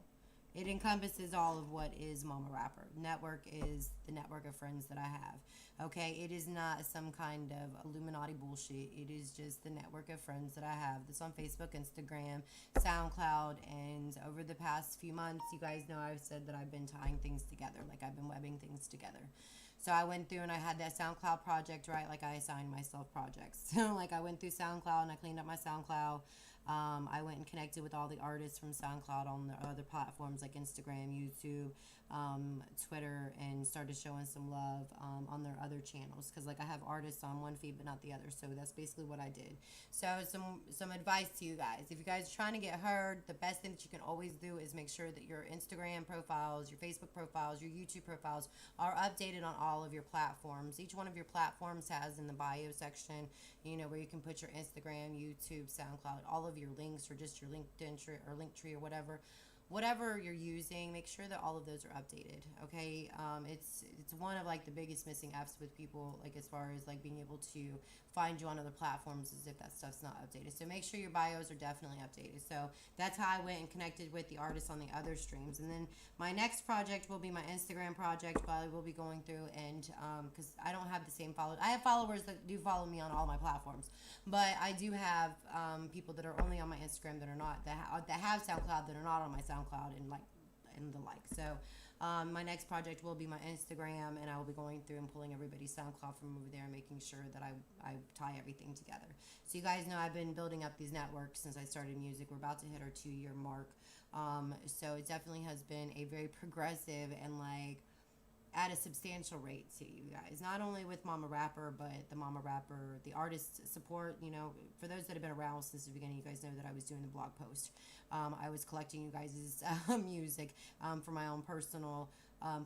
It encompasses all of what is Momma Rapper. Network is the network of friends that I have. Okay, it is not some kind of Illuminati bullshit. It is just the network of friends that I have. That's on Facebook, Instagram, SoundCloud, and over the past few months, you guys know I've said that I've been tying things together, like I've been webbing things together. So I went through and I had that SoundCloud project, right? Like I assigned myself projects. So like I went through SoundCloud and I cleaned up my SoundCloud. I went and connected with all the artists from SoundCloud on the other platforms like Instagram, YouTube, Twitter, and started showing some love on their other channels because like I have artists on one feed but not the other, so that's basically what I did. So some advice to you guys: if you guys are trying to get heard, the best thing that you can always do is make sure that your Instagram profiles, your Facebook profiles, your YouTube profiles are updated on all of your platforms. Each one of your platforms has in the bio section, you know, where you can put your Instagram, YouTube, SoundCloud, all of your links, or just your LinkedIn tree or Linktree or whatever you're using. Make sure that all of those are updated. Okay, it's one of like the biggest missing apps with people, like as far as like being able to find you on other platforms, is if that stuff's not updated. So make sure your bios are definitely updated. So that's how I went and connected with the artists on the other streams. And then my next project will be my Instagram project, but I will be going through and because I don't have the same followers. I have followers that do follow me on all my platforms, but I do have people that are only on my Instagram that are not that have SoundCloud that are not on my SoundCloud and the like. So my next project will be my Instagram, and I will be going through and pulling everybody's SoundCloud from over there and making sure that I tie everything together. So you guys know I've been building up these networks since I started music. We're about to hit our 2-year mark. So it definitely has been a very progressive and like at a substantial rate to you guys, not only with Momma Rapper, but the Momma Rapper, the artist support. You know, for those that have been around since the beginning, you guys know that I was doing the blog post. I was collecting you guys' music for my own personal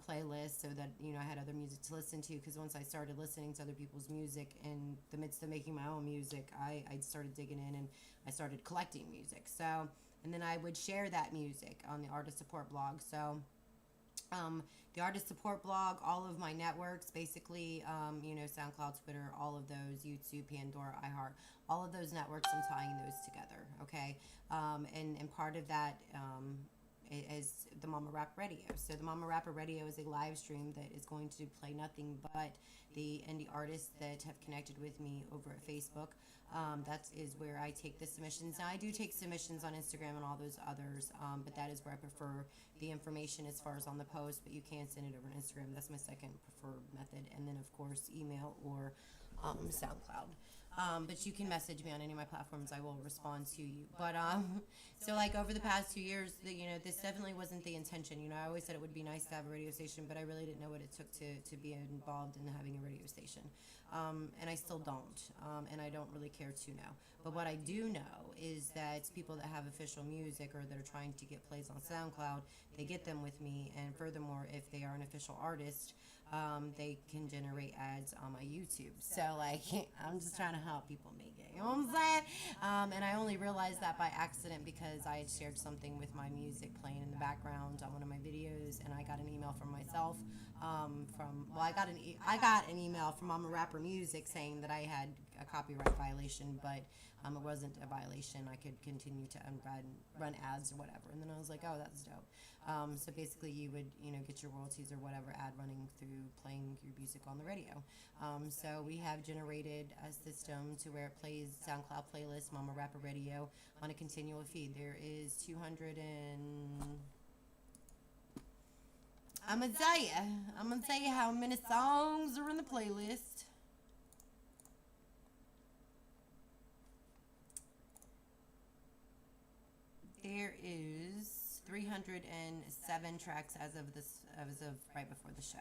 playlist, so that, you know, I had other music to listen to, because once I started listening to other people's music in the midst of making my own music, I started digging in and I started collecting music. So, and then I would share that music on the artist support blog. So the artist support blog, all of my networks, basically, you know, SoundCloud, Twitter, all of those, YouTube, Pandora, iHeart, all of those networks, I'm tying those together, okay? And part of that is the Momma Rap Radio. So the Momma Rapper Radio is a live stream that is going to play nothing but the indie artists that have connected with me over at Facebook. That is where I take the submissions. Now, I do take submissions on Instagram and all those others, but that is where I prefer the information as far as on the post, but you can send it over on Instagram. That's my second preferred method. And then, of course, email or SoundCloud. But you can message me on any of my platforms. I will respond to you. But so like over the past 2 years, you know, this definitely wasn't the intention. You know, I always said it would be nice to have a radio station, but I really didn't know what it took to be involved in having a radio station. And I still don't, and I don't really care to now. But what I do know is that people that have official music or that are trying to get plays on SoundCloud, they get them with me. And furthermore, if they are an official artist, they can generate ads on my YouTube. So like, I'm just trying to help people make it. You know what I'm saying? And I only realized that by accident because I had shared something with my music playing in the background on one of my videos, and I got an email from myself. I got an email from Momma Rapper Music saying that I had a copyright violation, but it wasn't a violation. I could continue to run ads or whatever. And then I was like, oh, that's dope. So basically, you would get your royalties or whatever ad running through playing your music on the radio. So we have generated a system to where it plays SoundCloud playlist Momma Rapper Radio on a continual feed. There is 200 and I'm gonna tell you how many songs are in the playlist. There is 307 tracks as of right before the show,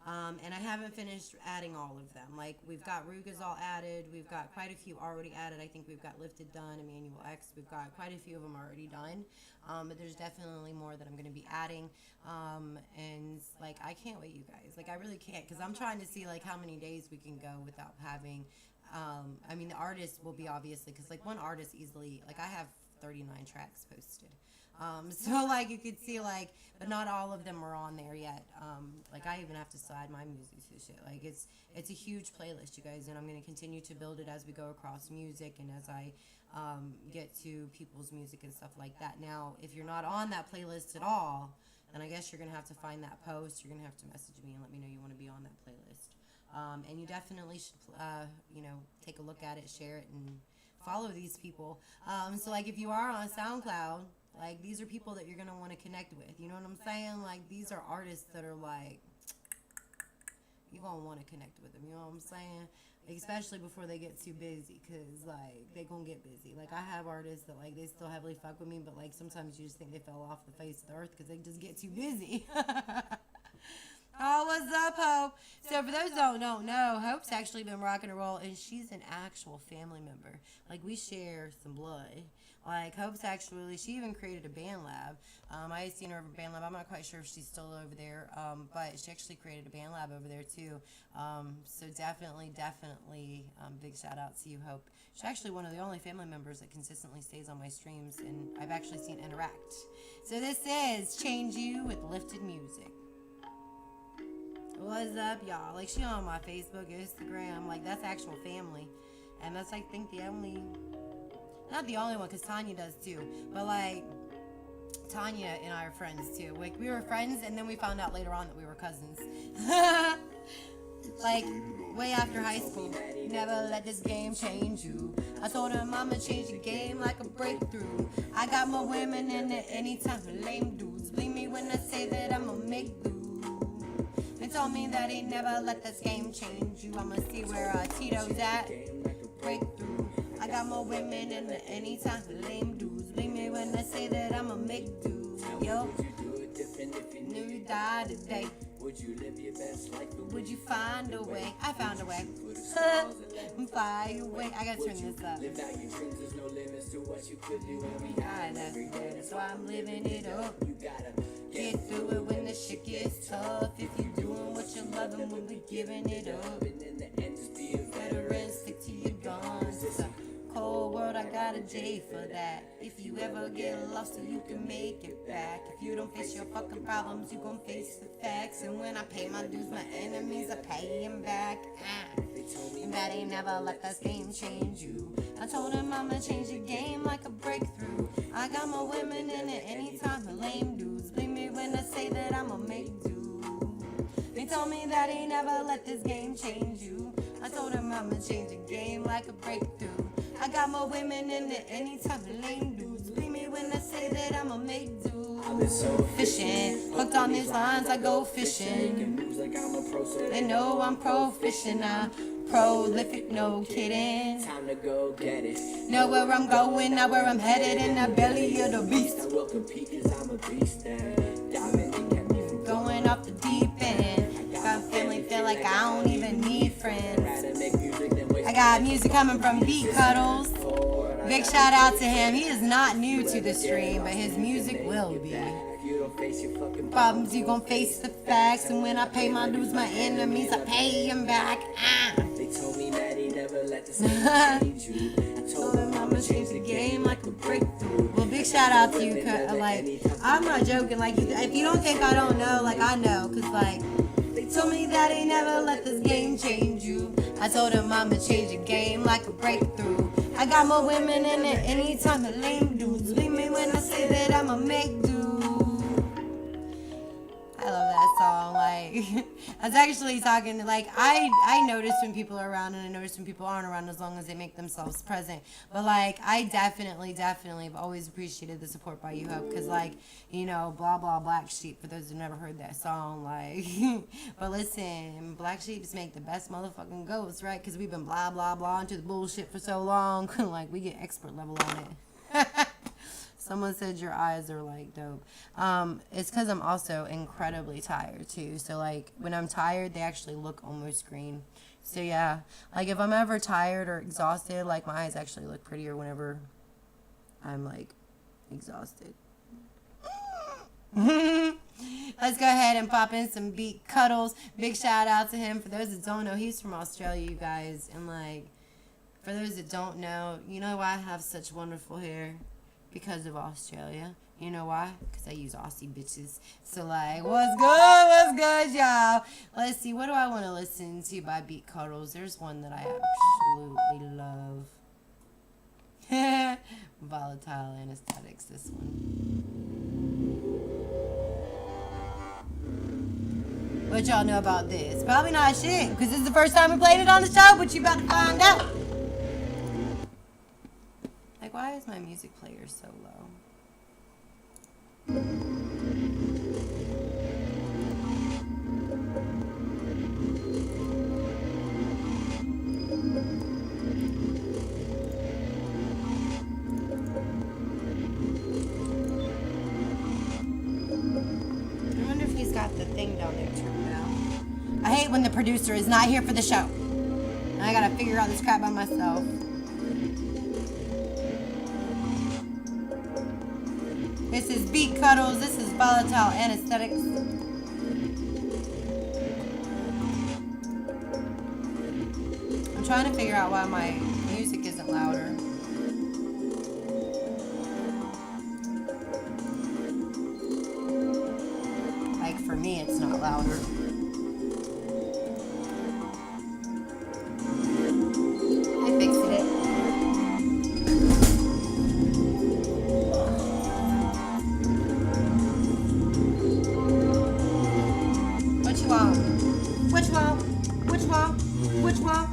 and I haven't finished adding all of them. Like, we've got Rugas all added, we've got quite a few already added. I think we've got Lifted done, Emmanuel X, we've got quite a few of them already done, but there's definitely more that I'm going to be adding, and like, I can't wait, you guys. Like, I really can't, because I'm trying to see like how many days we can go without having I mean, the artists will be obviously, because like one artist easily, like, I have 39 tracks posted. So like, you could see, like, but not all of them are on there yet. Like, I even have to slide my music to shit. Like, it's a huge playlist, you guys, and I'm going to continue to build it as we go across music and as I get to people's music and stuff like that. Now, if you're not on that playlist at all, then I guess you're going to have to find that post. You're going to have to message me and let me know you want to be on that playlist. And you definitely should, take a look at it, share it, and follow these people. So like, if you are on SoundCloud, like, these are people that you're going to want to connect with. You know what I'm saying? Like, these are artists that are like, you're going to want to connect with them. You know what I'm saying? Especially before they get too busy, because, like, they going to get busy. Like, I have artists that, like, they still heavily fuck with me, but, like, sometimes you just think they fell off the face of the earth because they just get too busy. Oh, what's up, Hope? So for those who don't know, Hope's actually been rocking and roll, and she's an actual family member. Like, we share some blood. Like, Hope's actually, she even created a band lab. I had seen her over band lab. I'm not quite sure if she's still over there, but she actually created a band lab over there too. So definitely, big shout out to you, Hope. She's actually one of the only family members that consistently stays on my streams, and I've actually seen interact. So this is Change You with Lifted Music. What's up, y'all? Like, she on my Facebook, Instagram. Like, that's actual family. And that's, I think, the only... Not the only one, because Tanya does too. But, like, Tanya and I are friends too. Like, we were friends, and then we found out later on that we were cousins. Like, way after high school. Never let this game change you. I told her, Mama, change the game like a breakthrough. I got more women in it anytime for lame dudes. Believe me when I say that I'ma make do. They told me that he never let this game change you. I'ma see where Tito's at. Breakthrough. I got more women than anytime for lame dudes. Believe me when I say that I'ma make do. Yo, knew you died today. Would you live your best life? Would you find a way? I found a way. Fly away. I gotta turn this up. Live out your dreams. There's no limits to what you could do. And we hide every day. That's why I'm living it up. You gotta get through it when the shit gets tough. If you doing what you loving, we'll be giving it up. And in the end, just be a Veteran, stick to your guns. It's a cold world, I got a J for that. If you ever get lost, so you can make it back. If you don't face your fucking problems, you gon' face the facts. And when I pay my dues, my enemies, I pay them back. And that ain't never let this game change you. I told him I'ma change the game like a breakthrough. I got more women in it anytime for lame dudes. Believe me when I say that I'ma make do. They told me that he never let this game change you. I told him I'ma change the game like a breakthrough. I got more women in it anytime for lame dudes. Believe me when I say that I'ma make do. I've been so Fishing, hooked on these lines, I go fishing. moves like I'm a pro, so They know I'm proficient, I'm prolific, no kidding. time to go get it. Know where I'm going, not where I'm headed, in the belly of the beast. I will compete cause I'm a beast and diamond and kept me from Going off the deep end. Got family, feel like I don't even need friends. rather make music than waste I got music coming from Beat Cuddles. Big shout out to him. He is not new to the stream, but his music will be. gon' face your fucking Problems, you gon' face the facts. And when I pay my dues, my enemies, I pay them back. They told me that he never let this game change you. I told him I'ma change the game like a breakthrough. Well, big shout out to you, like, I'm not joking, like, if you don't think I don't know, like, I know, cause, like, they told me that he never let this game change you. I told him I'ma change the game like a breakthrough. I got more women in it anytime the lame dudes. Believe me when I say that I'ma make do. I love that song. Like, I was actually talking to, like, I notice when people are around, and I notice when people aren't around as long as they make themselves present. But, like, I definitely have always appreciated the support by You Hope, because, like, you know, blah blah Black Sheep, for those who never heard that song, like, but listen, Black Sheeps make the best motherfucking ghosts, right? Because we've been blah blah blah into the bullshit for so long. Like, we get expert level on it. Someone said your eyes are, like, dope. It's because I'm also incredibly tired, too. So, like, when I'm tired, they actually look almost green. So, yeah. Like, if I'm ever tired or exhausted, like, my eyes actually look prettier whenever I'm, like, exhausted. Let's go ahead and pop in some Beat Cuddles. Big shout out to him. For those that don't know, he's from Australia, you guys. And, like, for those that don't know, you know why I have such wonderful hair? Because of Australia. You know why? Because I use Aussie bitches. So, like, what's good, y'all? Let's see, what do I want to listen to by Beat Cuddles? There's one that I absolutely love. Volatile Anesthetics, this one. What y'all know about this? Probably not shit, because this is the first time we played it on the show, but you about to find out. Like, why is my music player so low? I wonder if he's got the thing down there turned down. I hate when the producer is not here for the show. And I gotta figure out this crap by myself. This is Beat Cuddles. This is Volatile Anesthetics. I'm trying to figure out why my music isn't louder. Like, for me, it's not louder. I fixed it. Which one?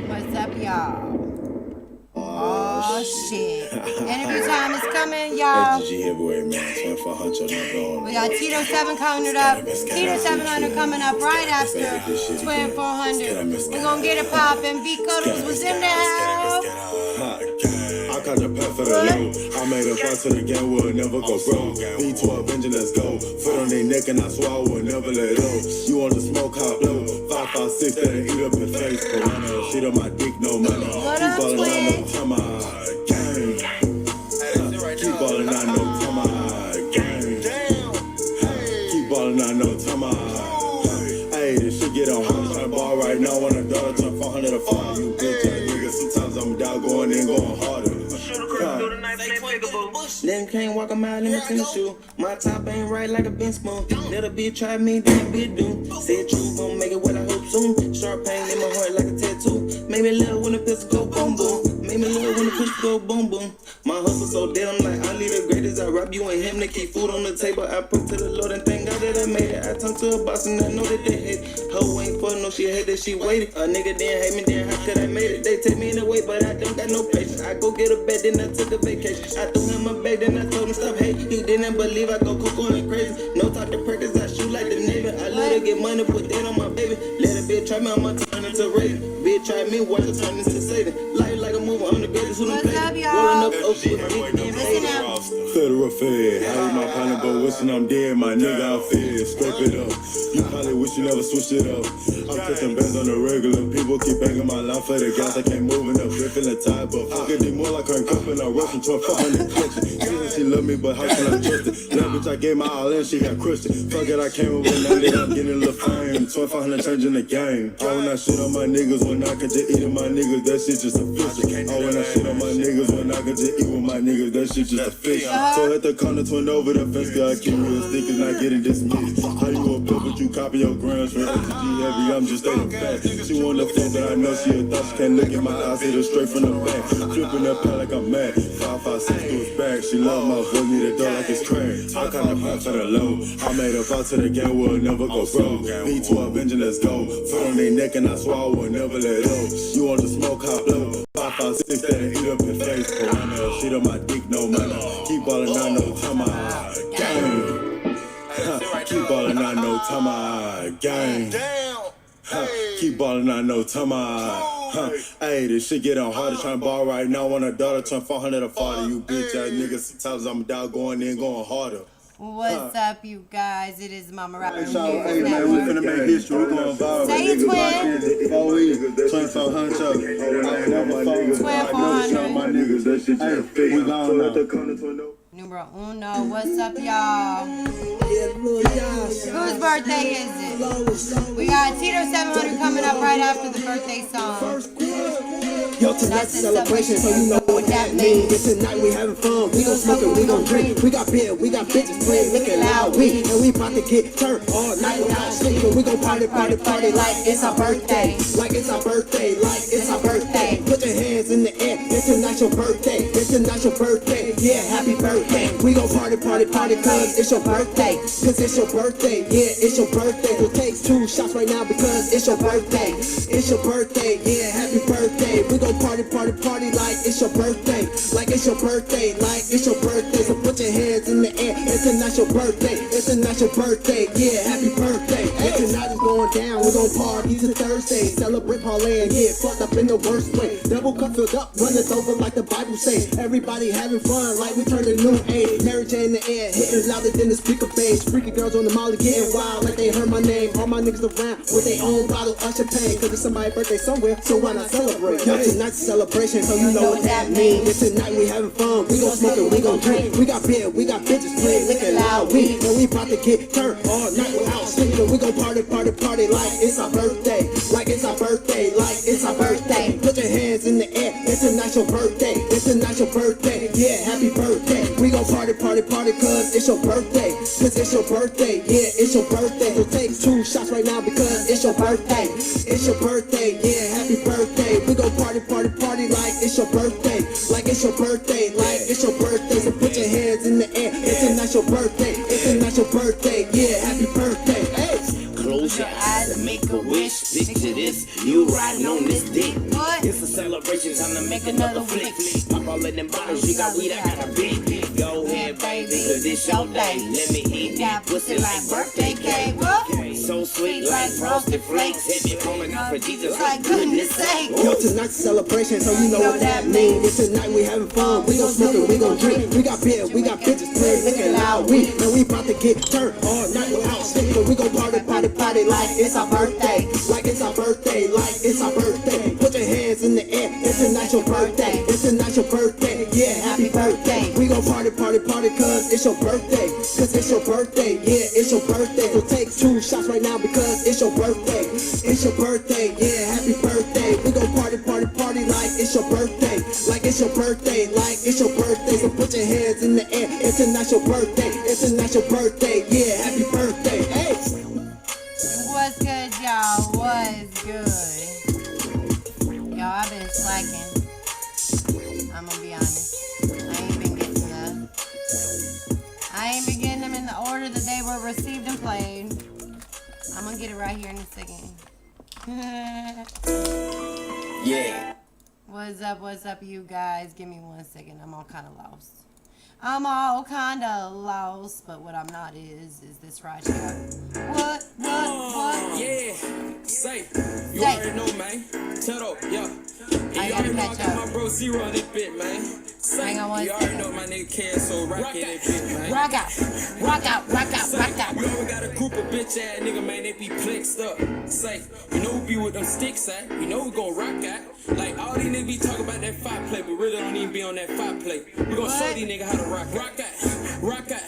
What's up, y'all? Oh, shit. Interview time is coming, y'all. We got Tito 7 counted up. Tito 700 coming up right after Twin 400. We're gonna get it poppin'. B Cuddles was in the house. I caught the path for the low. I made a fight to the game, will never go broke. B12 engine, let's go. Foot on their neck and I swear I will never let go. You want to smoke, hot blow. 556 that'll eat up your face. Piranha, shit on my dick, no money. Keep ballin', I know time I gang. Keep ballin', I know time I gang. Keep ballin', I know time I. Hey, this shit get on hard. Tryna ball right now on a dollar, turn 400 to 40. You bitch ass nigga. Sometimes I'm down going in, going harder. Then can't walk a mile in a tennis shoe. My top ain't right like a bench spoon. Little bitch try me, then bitch do. Said you gon' make it what I hope soon. Sharp pain in my heart like a tattoo. Made me love when the pistol go boom boom. Made me love when the pistol go boom boom. My hustle so dead, I'm like, I leave the greatest. I rob you and him to keep food on the table. I pray to the Lord and thank God that I made it. I turn to a boss and I know that they hate it. Hoe ain't for no, she hate that she waited. A nigga didn't hate me, then how could I made it? They take me in the way, but I don't got no patience. I go get a bed, then I took a vacation. I threw him a bag, then I told him stop hate. He didn't believe I go cuckoo and crazy. No talk to practice, I shoot like the Navy. I love to get money, put that on my baby. Let a bitch try me, I'ma turn into Raven. Bitch try me, watch her turn into Satan. Life like a movie, I'm the greatest who done played it. Rolling up ocean with my dick, Listen up. Federal Fed, I eat my partner, but wishing I'm dead. My nigga, I'm fed, scrape it up. You probably wish you never switched it up. I'm taking bands on the regular. People keep banging my line for the gas. I can't move enough, ripping the tide, but fuck it, they more like I'm cuffing. I'm rushing to 400 clutches. She said she love me, but how can I trust it? That bitch, I gave my all in, she got crushed. Fuck it, I came over now that I'm getting a little fame. 2500 changing the game. Oh, when I shit on my niggas, when I can just eat on my niggas, that shit just official. Oh, when I shit on my niggas, when I can just eat with my niggas, that shit just official. So hit the corner, twin over the fence, girl, I keep real stick is not getting dismissed. How you a pimp, but you copy your grams from FG heavy, I'm just stating fact. She want the fuck, but I know she a thought. She can't look in my eyes, hit her straight from the back. Flipping that pad like I'm mad. 556 to his back. She love my voice, need a door like it's crack. I kinda hot for the low. I made a vow to the game, we'll never go broke. B12 engine, let's go. Foot on their neck and I swear I will never let go. You want to smoke, hot blow. 556 that'll eat up your face. Piranha, shit on my dick, no money. Keep ballin', I know time I gang. Keep ballin', I know time I gang. Keep ballin', I know time I. Hey, this shit get on harder. Tryna ball right now on a dollar, turn 400 to 40. You bitch ass niggas, sometimes I'm down going in, going harder. What's up, you guys? It is Mama Rapper News Hey, man, we Network. finna make history. We're going viral. Say it, twin. 2400 show. I ain't never phone. Twin 400. My niggas, that shit just hey, we gone now. Numero uno. What's up, y'all? Yeah, little Yas. Whose birthday is it? We got Tito 700 coming up right after the birthday song. Yo, tonight's a celebration, so you know what that means. It's tonight we having fun, we gon' smoke and we gon' drink. We got beer, we got bitches playing, looking loud, we and we about to get turned all night without sleep. So we gon' party like it's our birthday, like it's our birthday, like it's our birthday. Put your hands in the air, it's tonight's your birthday, it's tonight's your birthday. Yeah, happy birthday. We gon' party, cause it's your birthday, cause it's your birthday. Yeah, it's your birthday. We'll take 2 shots right now because it's your birthday, it's your birthday. Yeah, happy birthday. We gon' party like it's your birthday, like it's your birthday, like it's your birthday. So put your hands in the air, it's tonight's your birthday, it's tonight's your birthday. Yeah, happy birthday. And tonight is going down, we're gon' party till Thursday. Celebrate, parlay, and get fucked up in the worst way. Double cup filled up, run it over like the Bible say. Everybody having fun like we turn a new age. Mary J in the air, hitting louder than the speaker bass. Freaky girls on the molly getting wild like they heard my name. All my niggas around with their own bottle of champagne, cause it's somebody's birthday somewhere, so why not celebrate? Yo, tonight's a celebration, so you know what that means. It's tonight we having fun, we gon' smoke and we gon' drink. We got beer, we got bitches playing, looking loud. We about to get turned all night without sleeping. We gon' party like it's our birthday. Like it's our birthday, like it's our birthday. Put your hands in the air, it's tonight's your birthday. It's tonight's your birthday, yeah, happy birthday. We gon' party cause it's your birthday. Cause it's your birthday, yeah, it's your birthday. So take 2 shots right now because it's your birthday. It's your birthday, yeah, happy birthday. We gon' party like it's your birthday. Like it's your birthday, like it's your birthday. So put your hands in the air, it's tonight's your birthday. It's tonight's your birthday, yeah, happy birthday. Hey. Close your eyes and make a wish. Picture this, you riding on this dick. It's a celebration, time to make another flick. Pop all of them bottles, you got weed, I got a big. Go ahead, baby, cause it's your day. Let me eat that pussy like birthday cake. So sweet like frosted flakes. If you're calling out for Jesus, like goodness sake. Yo, tonight's a celebration, so you know what that means. It's tonight we having fun, we gon' smoke it, we gon' drink. We got beer, we got bitches playing, looking loud. We about to get turned all night without sleeping. We gon' party like it's our birthday. Like it's our birthday, like it's our birthday. Put your hands in the air, it's tonight's your birthday. It's tonight's your birthday, yeah, happy birthday. We gon' party cause it's your birthday. Cause it's your birthday, yeah, it's your birthday. So take 2 shots right now because it's your birthday. It's your birthday, yeah, happy birthday. We gon' party like it's your birthday. Like it's your birthday, like it's your birthday. So put your hands in the air, it's tonight's your birthday. It's tonight's your birthday, yeah, happy birthday. Hey. What's good, y'all? What's good? Y'all, I've been slacking. I'm gonna be honest. I ain't been getting them in the order that they were received and played. I'm gonna get it right here in a second. Yeah. What's up, you guys? Give me 1 second. I'm all kind of lost. But what I'm not is this right here. What? Yeah. Say. You already know, man. Shut up, yeah. I already know I catch got up. my bro Zero on this bit, man. Say. Hang on 1 You already second. know my nigga Can so rock in that bit, man. Rock out. You always got a group of bitch ass nigga, man, they be flexed up. Say, you know who be with them sticks at? You know who gon' rock out? Like all these niggas be talking about that 5 play, but really don't even be on that 5 play. We gon' show these niggas how to rock out. Rock out.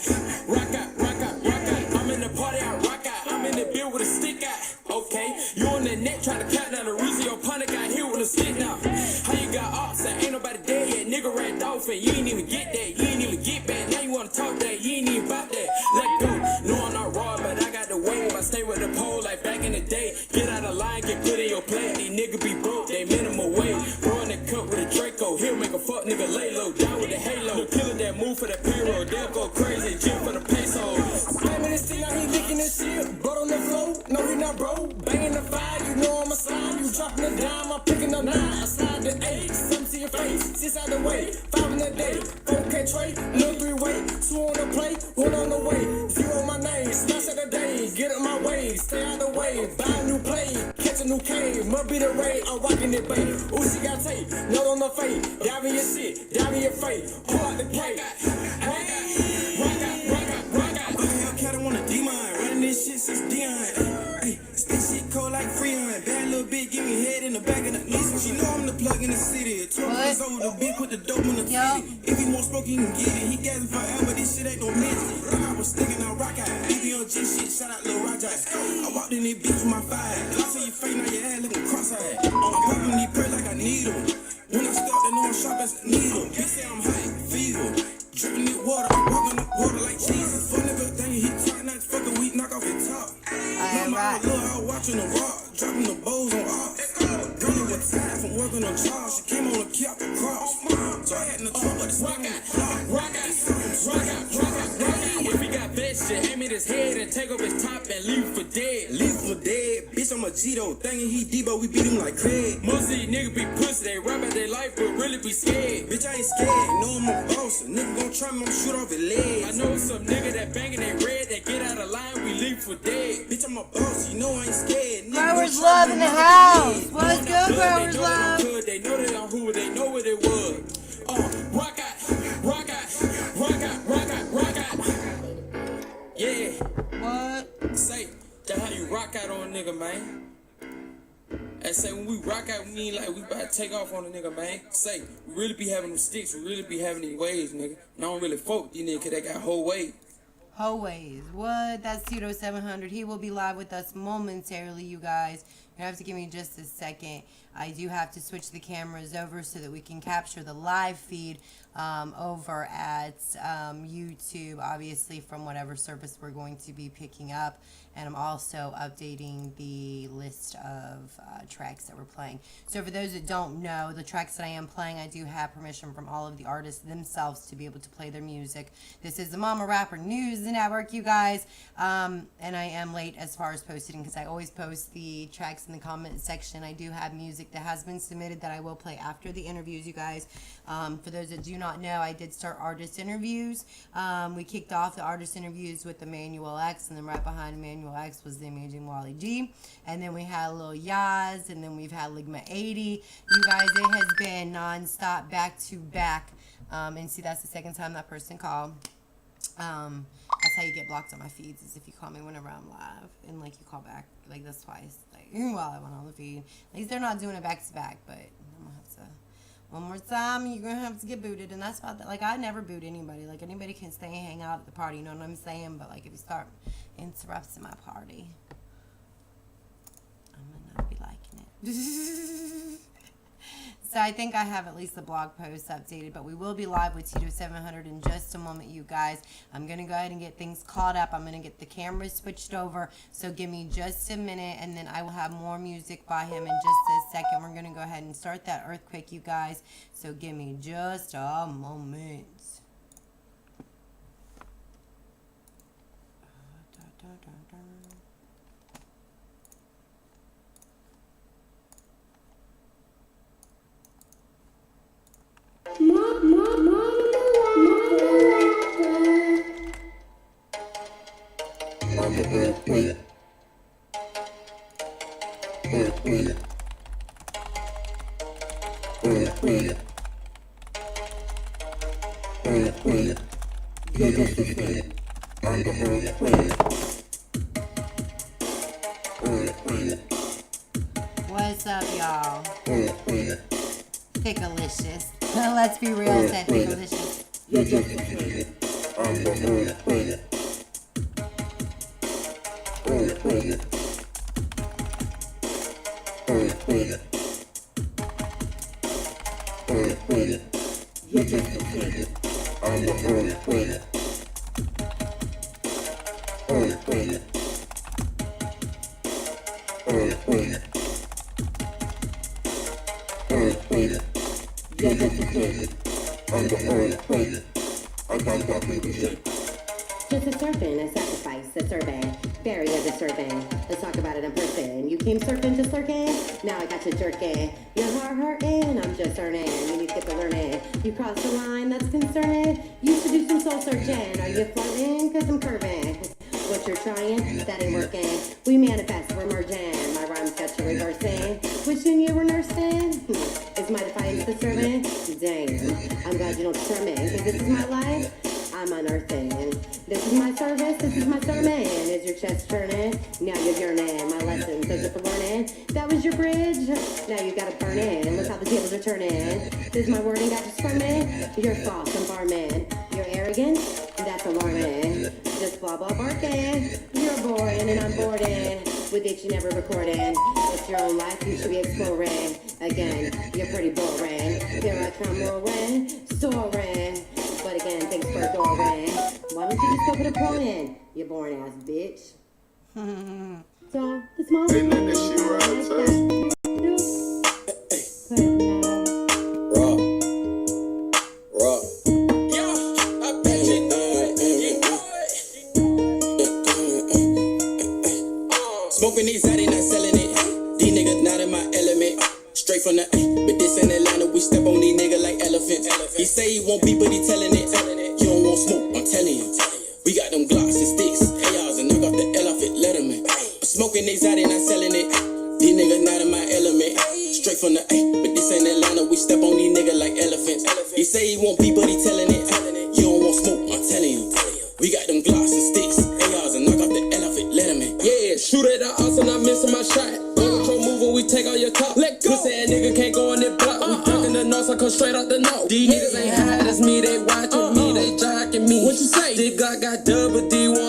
I'm in the party, I rock out. I'm in the bill with a stick out. Okay, you on the net trying to count down the reason your partner got hit with a stick now. How you got ops and ain't nobody dead yet? Nigga ran off and you ain't even get that. You ain't even get back. Now you wanna talk that? You ain't even about that. Let go. No, I'm not raw, but I got the wave. I stay with the pole like back in the day. Get out of line, get put in your plate. These niggas be broke, they minimum wage. Throwing the cup with a Draco. He'll make a fuck nigga lay low. Down with the halo. The killer that move for the payroll. They'll go crazy. Jim for the pesos. Blaming this thing, now he licking this shit. Blood on the floor. No, he not bro. Banging the fire, you know I'm a slide. You dropping the dime, I'm picking up 9. I slide the 8. Something to your face. 6 out the way. 5 in the day. 4K trade. No 3-way. 2 on the plate. 1 on the way. 0 my name. Smash at the day. Get up my way. Stay out the way. Buy a new play. Catch a new cave. Must be the raid. I'm rocking it, babe. Ooh, she got tape. Note on the face. Dive in your shit. Dive in your face. Pull out the cake. Rock out. Hellcat, I want a D-mine. Running this shit since Dion. Hey, spit shit cold like Freon. Bad little bitch, give me head in the back of the Nissan. She know I'm the plug in the city. 12 years old, the bitch put the dope on the titty. If he want smoke, he can get it. He got it forever, this shit ain't no midget. I was sticking out rock out. BB on G shit, shout out Lil Roger. I walked in this bitch with my 5. Glass on your face, now your ass looking cross-eyed. I'm popping these pills like I need them. When I start, they know I'm sharp as a needle. Bitch say I'm high, fever. Dripping this water, walking the water like Jesus. Fuck nigga, thing he talk, not fucking weak, knock off his top. Mama, I was watching the rock, dropping the bows on off. Girl was tired from working on Charles, she came on a key off the cross. So I had to talk, but it's rock out. If he got bad shit, aim at his head and take off his top and leave for dead. Bitch, I'm a G-Do, thinking he Debo, we beat him like Craig. Most of these niggas be pussy, they rap about their life, but really be scared. Bitch, I ain't scared, know I'm a boss. A nigga gon' try me, I'ma shoot off his legs. I know some nigga that banging they red, they get out of line, we leave for dead. Bitch, I'm a boss, you know I ain't scared. Growers Love in the house. What's good, Growers Love? They know they on who, they know what it was. Rock out. Yeah. What? Say, that's how you rock out on a nigga, man. And say, when we rock out, we mean like we about to take off on a nigga, man. Say, we really be having them sticks, we really be having these waves, nigga. And I don't really fuck with these niggas, cause they got whole weight. Always. What? That's Tito 700. He will be live with us momentarily, you guys. You have to give me just a second. I do have to switch the cameras over so that we can capture the live feed over at YouTube, obviously from whatever service we're going to be picking up. And I'm also updating the list of tracks that we're playing. So for those that don't know, the tracks that I am playing, I do have permission from all of the artists themselves to be able to play their music. This is the Momma Rapper News Network, you guys. And I am late as far as posting because I always post the tracks in the comment section. I do have music that has been submitted that I will play after the interviews, you guys. For those that do not know, I did start artist interviews. We kicked off the artist interviews with Emmanuel X, and then right behind Emmanuel X was the Amazing Wally G. And then we had Lil Yaz, and then we've had Ligma 80. You guys, it has been non-stop, back to back. And see, that's the second time that person called. That's how you get blocked on my feeds, is if you call me whenever I'm live and like you call back. Like that's twice, like while I went on the feed. At least they're not doing it back to back, but I'm gonna have to one more time. You're gonna have to get booted, and that's about that. Like I never boot anybody. Like anybody can stay and hang out at the party. You know what I'm saying? But like if you start interrupting my party, I'm gonna not be liking it. So I think I have at least the blog post updated, but we will be live with Tito 700 in just a moment, you guys. I'm going to go ahead and get things caught up. I'm going to get the cameras switched over, so give me just a minute, and then I will have more music by him in just a second. We're going to go ahead and start that earthquake, you guys, so give me just a moment. What's up, y'all? Thickalicious. Let's be real, said Thickalicious. Just a serpent, a sacrifice, a servant, very disturbing. Let's talk about it in person. You came surfing, just lurking. Now I got you jerking. Your heart hurting, I'm just earning. You need to get to learning. You crossed the line, that's concerning. You should do some soul searching. Are you flirting? Cause I'm curving. What you're trying, that ain't working. We manifest, we're merging. My rhymes got you reversing. Wishing you were nursing. Is my defiance disturbing? Damn, I'm glad you don't determine. Cause this is my life, I'm unearthing. This is my service, this is my sermon. Is your chest turning? Now you're yearning. My lessons, those are for learning. That was your bridge, now you gotta burn it. Look how the tables are turning. This is my wording, got you squirming. You're false, I'm barman. You're arrogant, that's alarming. Just blah blah barking. You're boring and I'm boarding. With it you never recording. It's your own life, you should be exploring. Again, you're pretty boring. Here I come roaring, soaring. But again, thanks for adoring. Why don't you just go put a pro in, you boring ass bitch? So, it's my Hey, let that shit ride, son. Smoking these out, they not selling it. These niggas not in my element. Straight from the but this ain't Atlanta. We step on these niggas like elephants. He say he won't be, but he telling it. You don't want smoke, I'm telling you. We got them Glocks and sticks, ARs, and knock off the L off it, Letterman. I'm smoking these out, they not selling it. These niggas not in my element. Straight from the but this ain't Atlanta. We step on these niggas like elephants. He say he won't be, but he telling it. You don't want smoke, I'm telling you. We got them Glocks and sticks, ARs, and knock off the L off it, Letterman. Yeah, shoot at the arse and I'm missing my shot. Control move when we take all your top. Let go. Pussy ass nigga can't go in that block. We ducking the north, so come straight out the north. These niggas ain't high, that's me, they watching me, they jocking me. What you say? This Glock got double D1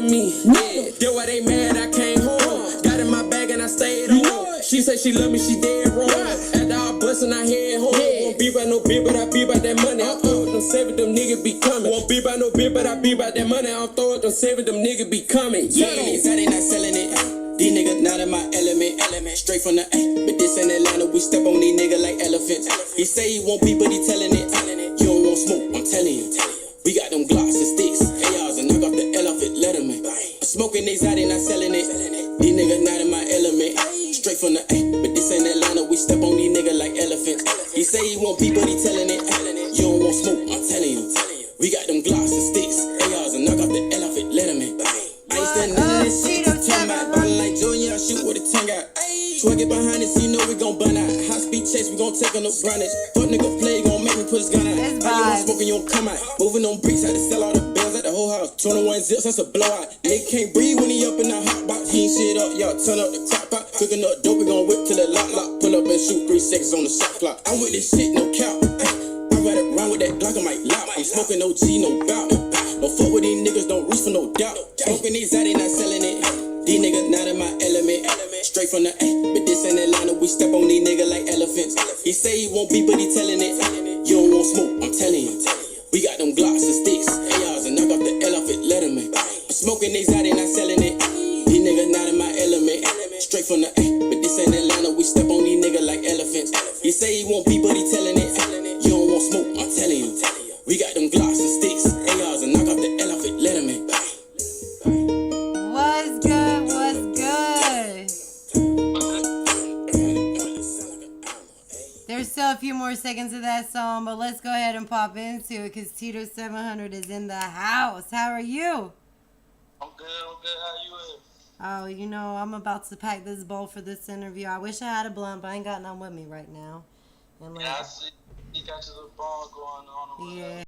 to me. Yeah, that's why they mad I came home. Got in my bag and I stayed home. She said she love me, she dead wrong. After I bustin', I head home. Won't be by no bitch, but I be by that money. I'm throwing them saving, them niggas be coming. Won't be by no bitch, but I be by that money. I'm throwing them saving, them niggas be coming. Yeah, niggas out, they not selling it. These niggas not in my element. Straight from the A. But this in Atlanta, we step on these niggas like elephants. He say he want people, but he telling it. You don't want smoke, I'm telling you. We got them Glocks and sticks, ARs, and knock off the elephant, letterman. I'm smoking these out, they not selling it. These niggas not in my element. Straight from the A. But this ain't Atlanta, we step on these niggas like elephants. He say he want people, but he telling it. You don't want smoke, I'm telling you. We got them Glocks and sticks, ARs, and knock off the elephant, letterman. I ain't standing none of this shit. Talking about ballin' like Junior, shoot with a tongue out. Twerk it behind us, you know we gon' burn out. High speed chase, we gon' take on the brownish. Fuck nigga play, gon' make me put his gun out. How you want smoking, you don't come out. Moving on bricks, had to sell all the bells at the whole house. 21 zips, that's a blowout. Nigga can't breathe when he up in the hot box. He ain't shit up, y'all turn up the crop pot. Cooking up dope, we gon' whip till the lock. Pull up and shoot 3 seconds on the shot clock. I'm with this shit, no count. I ride around with that Glock, I might lock. I'm smoking no G, no bout. Don't fuck with these niggas, don't reach for no doubt. Smoking these out, they not selling it. These niggas not in my element. Straight from the A. But this ain't Atlanta, we step on these niggas like elephants. He say he want beef, but he telling it. You don't want smoke, I'm telling you. We got them Glocks and sticks, ARs, and knock off the elephant, letterman. I'm smoking these out, they not selling it. These niggas not in my element. Straight from the A. But this ain't Atlanta, we step on these niggas like elephants. He say he want beef, but he telling it. You don't want smoke, I'm telling you. We got them Glocks and sticks, ARs, and knock off the elephant, letterman. What's good? What's good? There's still a few more seconds of that song, but let's go ahead and pop into it because Tito 700 is in the house. How are you? I'm good. How you is? Oh, you know, I'm about to pack this bowl for this interview. I wish I had a blunt, but I ain't got none with me right now. And Yeah, I see. You got your little ball going on. Yeah.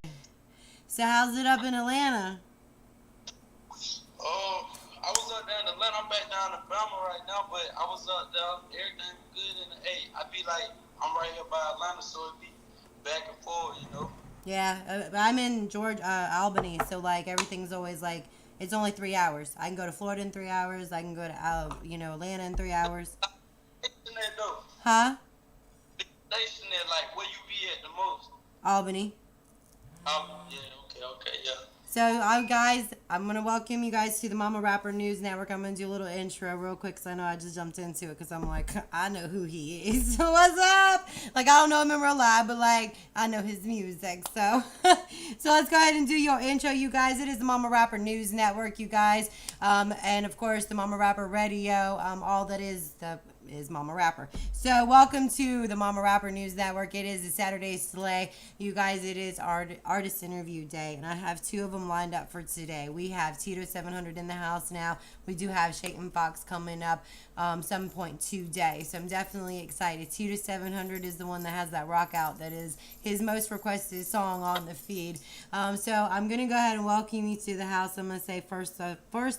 So how's it up in Atlanta? Oh, I was up there in Atlanta. I'm back down in Alabama right now, but I was up there. Everything good in the A. I be like, I'm right here by Atlanta, so it be back and forth, you know? Yeah, I'm in Albany, so like everything's always like, it's only 3 hours. I can go to Florida in 3 hours. I can go to, Atlanta in 3 hours. Station there, though. Huh? Station there, like, where you be at the most? Albany. Yeah, okay, yeah. So, guys, I'm going to welcome you guys to the Momma Rapper News Network. I'm going to do a little intro real quick because I know I just jumped into it because I'm like, I know who he is. What's up? Like, I don't know him in real life, but, like, I know his music. So, let's go ahead and do your intro, you guys. It is the Momma Rapper News Network, you guys. And, of course, the Momma Rapper Radio. All that is Momma Rapper. So welcome to the Momma Rapper News Network. It is a Saturday Slay. You guys, it is artist interview day, and I have 2 of them lined up for today. We have Tito 700 in the house now. We do have Shaken Fox coming up some point today, so I'm definitely excited. Tito 700 is the one that has that rock out that is his most requested song on the feed. So I'm going to go ahead and welcome you to the house. I'm going to say first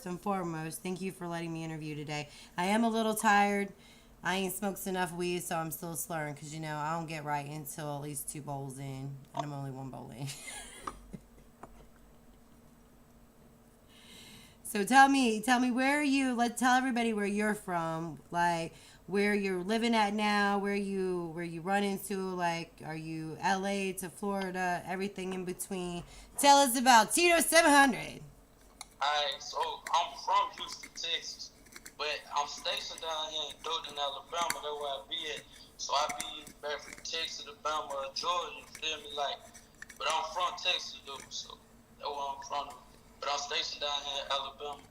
and foremost, thank you for letting me interview today. I am a little tired. I ain't smoked enough weed, so I'm still slurring because, I don't get right until at least 2 bowls in, and I'm only 1 bowl in. So tell me where are you? Let's tell everybody where you're from, like where you're living at now, where you run into, like are you LA to Florida, everything in between. Tell us about Tito 700. Alright, so I'm from Houston, Texas. But I'm stationed down here in Dothan, Alabama. That's where I be at. So I be back from Texas, Alabama, Georgia. You feel me? Like, but I'm from Texas, though. So that's where I'm from. But I'm stationed down here in Alabama.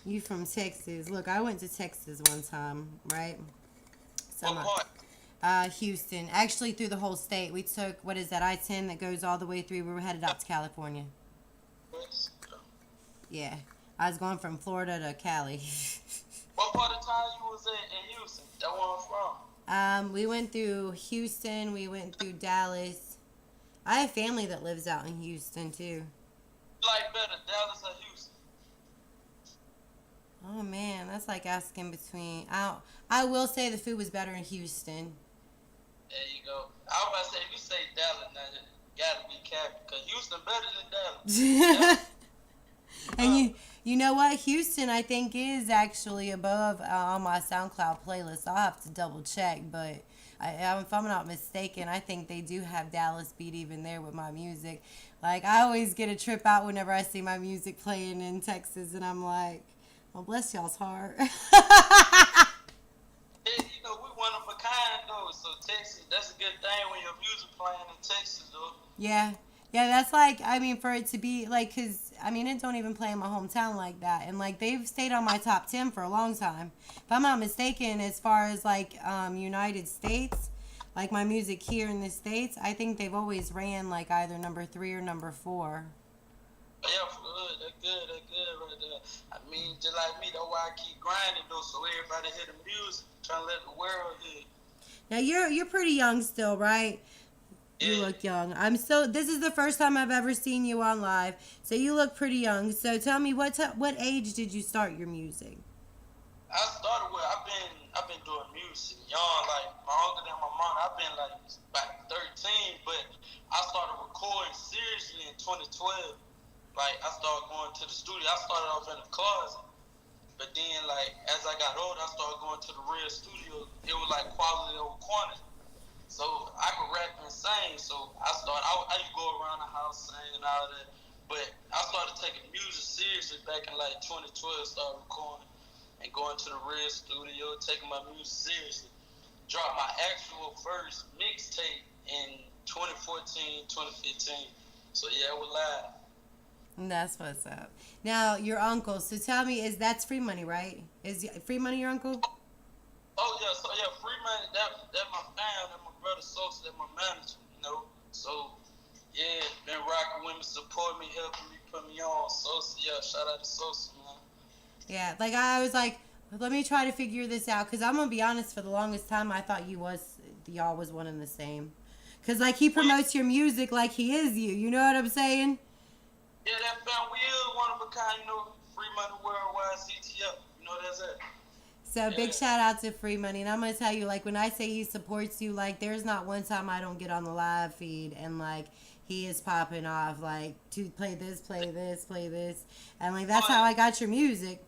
You from Texas? Look, I went to Texas one time, right? So what part? Houston. Actually, through the whole state. We took I-10 that goes all the way through. We were headed out to California. Yeah, I was going from Florida to Cali. What part of town you was in Houston? That's where I'm from. We went through Houston. We went through Dallas. I have family that lives out in Houston, too. You like better, Dallas or Houston? Oh, man. That's like asking between... I will say the food was better in Houston. There you go. I was about to say, if you say Dallas, now you gotta be careful. Because Houston better than Dallas. And You know what? Houston, I think, is actually above on my SoundCloud playlist. I'll have to double check, but if I'm not mistaken, I think they do have Dallas beat even there with my music. Like, I always get a trip out whenever I see my music playing in Texas, and I'm like, well, bless y'all's heart. Yeah, you know, we one of a kind though. So Texas, that's a good thing when your music playing in Texas though. Yeah. Yeah, that's like, I mean, for it to be like, because, I mean, it don't even play in my hometown like that. And, like, they've stayed on my top 10 for a long time. If I'm not mistaken, as far as, like, United States, like, my music here in the States, I think they've always ran, like, either number 3 or number 4. Yeah, good. That's good. That's good right there. I mean, just like me, that's why I keep grinding though, so everybody hear the music, trying to let the world hear. Now, you're pretty young still, right? You look young. This is the first time I've ever seen you on live, so you look pretty young. So tell me, what age did you start your music? I started with, I've been doing music young, like my uncle and my mom. I've been like about 13, but I started recording seriously in 2012. Like I started going to the studio. I started off in the closet, but then like as I got older, I started going to the real studio. It was like quality over quantity. So I could rap and sing. So I used to go around the house singing and all that. But I started taking music seriously back in like 2012. Started recording and going to the real studio, taking my music seriously. Dropped my actual first mixtape in 2014, 2015. So yeah, it was live. That's what's up. Now, your uncle. So tell me, that's Free Money, right? Is Free Money your uncle? Oh yeah, so yeah, Free Money. That my fam, that my brother Sosa, that my manager. You know, so yeah, been rocking with me, support me, helping me, put me on. Sosa, yeah, shout out to Sosa, man. Yeah, like I was like, let me try to figure this out, because I'm gonna be honest, for the longest time I thought y'all was one and the same, because like he promotes your music like he is you know what I'm saying? Yeah, that fam, we is one of a kind, you know, Free Money Worldwide, CTF, you know that's it. So big shout out to Free Money, and I'm gonna tell you, like, when I say he supports you, like, there's not one time I don't get on the live feed and like he is popping off, like, to play this, and like that's how I got your music.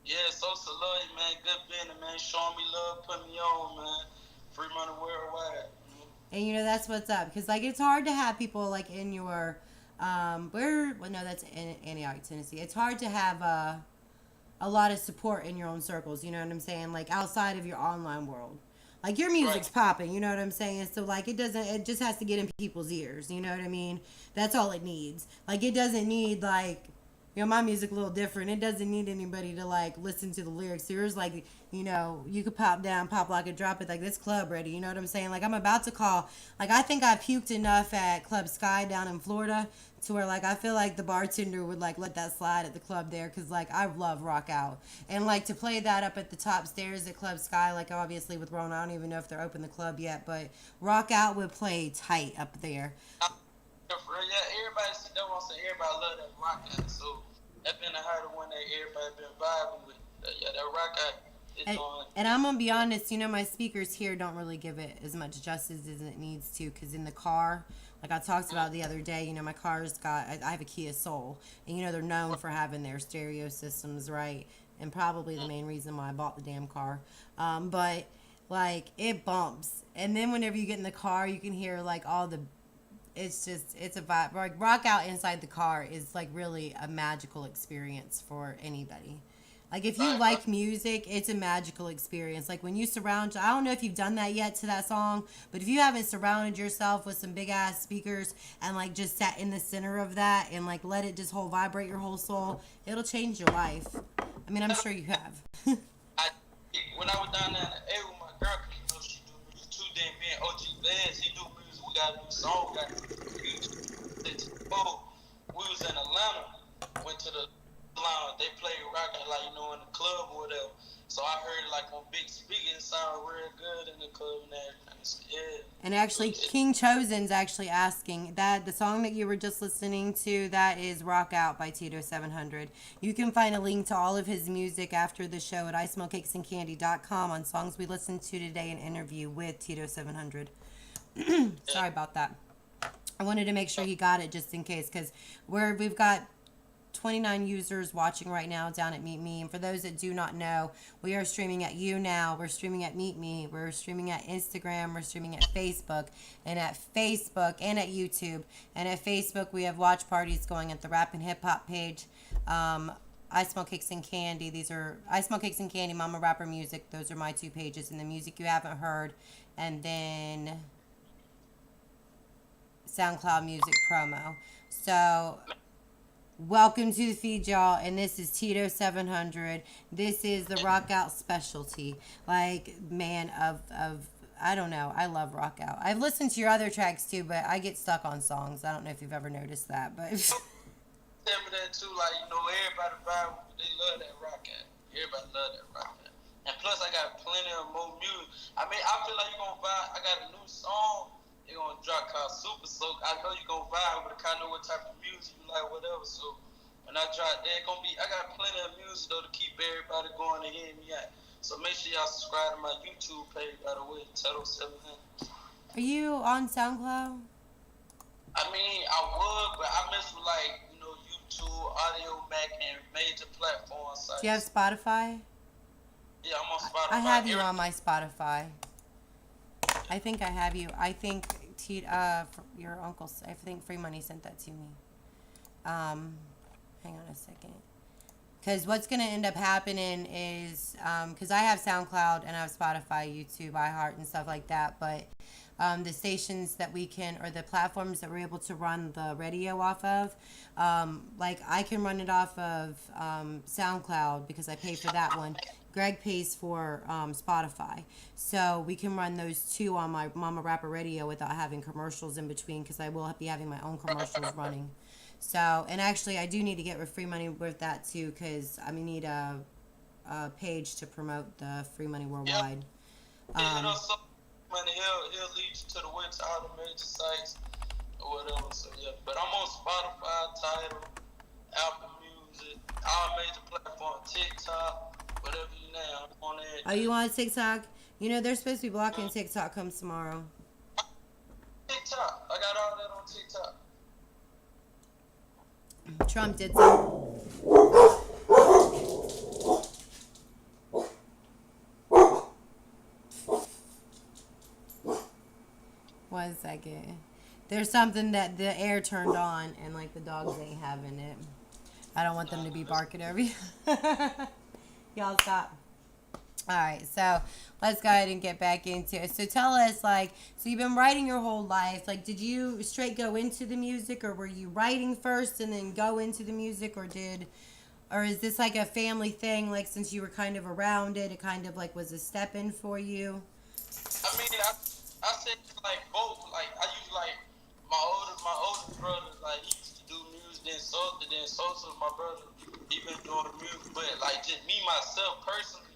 Yeah, Sosa love you, man. Good business, man. Showing me love, putting me on, man. Free Money Worldwide. And you know that's what's up, because like it's hard to have people like in your that's in Antioch, Tennessee. It's hard to have a lot of support in your own circles, you know what I'm saying? Like outside of your online world. Like your music's popping, you know what I'm saying? So like it just has to get in people's ears, you know what I mean? That's all it needs. Like it doesn't need like, you know, my music a little different. It doesn't need anybody to like listen to the lyrics. There's like, you know, you could pop down, pop like it, drop it, like this club ready, you know what I'm saying? Like I'm about to call, like I think I puked enough at Club Sky down in Florida to where like I feel like the bartender would like let that slide at the club there, because like I love Rock Out, and like to play that up at the top stairs at Club Sky, like obviously with Rona, I don't even know if they're open the club yet, but Rock Out would play tight up there. Yeah, everybody see that one, say everybody love that Rock Out, so that been the harder one that everybody been vibing with. Yeah, that Rock Out. And I'm gonna be honest, you know, my speakers here don't really give it as much justice as it needs to, because in the car, like I talked about the other day, you know, my car's I have a Kia Soul, and you know they're known for having their stereo systems right, and probably the main reason why I bought the damn car. But like it bumps, and then whenever you get in the car, you can hear like all the. It's a vibe. Like Rock Out inside the car is like really a magical experience for anybody. Like if you like music, it's a magical experience. Like when you surround, I don't know if you've done that yet to that song, but if you haven't surrounded yourself with some big ass speakers and like just sat in the center of that and like let it just whole vibrate your whole soul, it'll change your life. I mean, I'm sure you have. When I was down there in the A with my girl, you know, she do music too. Then me and OG Vance, he do music. We got a new song, we got music. We was in Atlanta, went to the lounge. They played rock out, like, you know, in the club or whatever. So I heard like on big speakers, it sounded real good in the club and everything. Yeah. And actually, King Chosen's actually asking that the song that you were just listening to, that is Rock Out by Tito 700. You can find a link to all of his music after the show at ismokecakesandcandy.com on songs we listened to today, an interview with Tito 700. Sorry about that. I wanted to make sure he got it just in case, because we've got 29 users watching right now down at Meet Me. And for those that do not know, we are streaming at YouNow. We're streaming at Meet Me. We're streaming at Instagram. We're streaming at Facebook. And at Facebook and at YouTube. And at Facebook, we have watch parties going at the Rap and Hip Hop page. I Smell Cakes and Candy. These are I Smell Cakes and Candy, Mama Rapper Music. Those are my 2 pages. And the music you haven't heard. And then SoundCloud Music Promo. So, welcome to the feed, y'all. And this is Tito 700. This is the Rock Out specialty. Like, man, of I don't know. I love Rock Out. I've listened to your other tracks too, but I get stuck on songs. I don't know if you've ever noticed that, but Tell me that too, like, you know, everybody vibe, they love that Rock Out. Everybody love that Rock Out. And plus, I got plenty of more music. I mean, I feel like you're gonna vibe. I got a new song they're gonna drop called Super Soak. I know you're gonna vibe with it, kind of know what type of music you like, whatever. So when I drop that, I got plenty of music though to keep everybody going and hearing me out. So make sure y'all subscribe to my YouTube page, by the way, Tito 700. Are you on SoundCloud? I mean, I would, but I mess with, like, you know, YouTube, Audio Mac, and major platform sites. Do you have Spotify? Yeah, I'm on Spotify. I have you on my Spotify. I think I have you. I think your uncle, I think Free Money sent that to me. Hang on a second. Because what's going to end up happening is, because I have SoundCloud and I have Spotify, YouTube, iHeart, and stuff like that, but the stations that we can, or the platforms that we're able to run the radio off of, like I can run it off of SoundCloud because I pay for that one. Greg pays for Spotify. So we can run those 2 on my Momma Rapper Radio without having commercials in between, because I will be having my own commercials running. So, and actually I do need to get with Free Money with that too, because I need a page to promote the Free Money Worldwide. Yeah, money, he'll lead you to the way to all the major sites or whatever. So yeah, but I'm on Spotify, Tidal, Apple Music, all major platforms, TikTok, whatever you now. I'm on there. Are you on TikTok? You know they're supposed to be blocking TikTok comes tomorrow. TikTok, I got all that on TikTok. Trump did something. 1 second. There's something that the air turned on and like the dogs ain't having it. I don't want them to be barking over you. Y'all stop. Alright, so let's go ahead and get back into it. So tell us, like, so you've been writing your whole life. Like, did you straight go into the music, or were you writing first and then go into the music, or is this like a family thing? Like, since you were kind of around it, it kind of like was a step in for you? I mean, I said like both. Like, I used like my older brother, like he used to do music, then Sosa, my brother, he been doing the music. But like just me myself personally,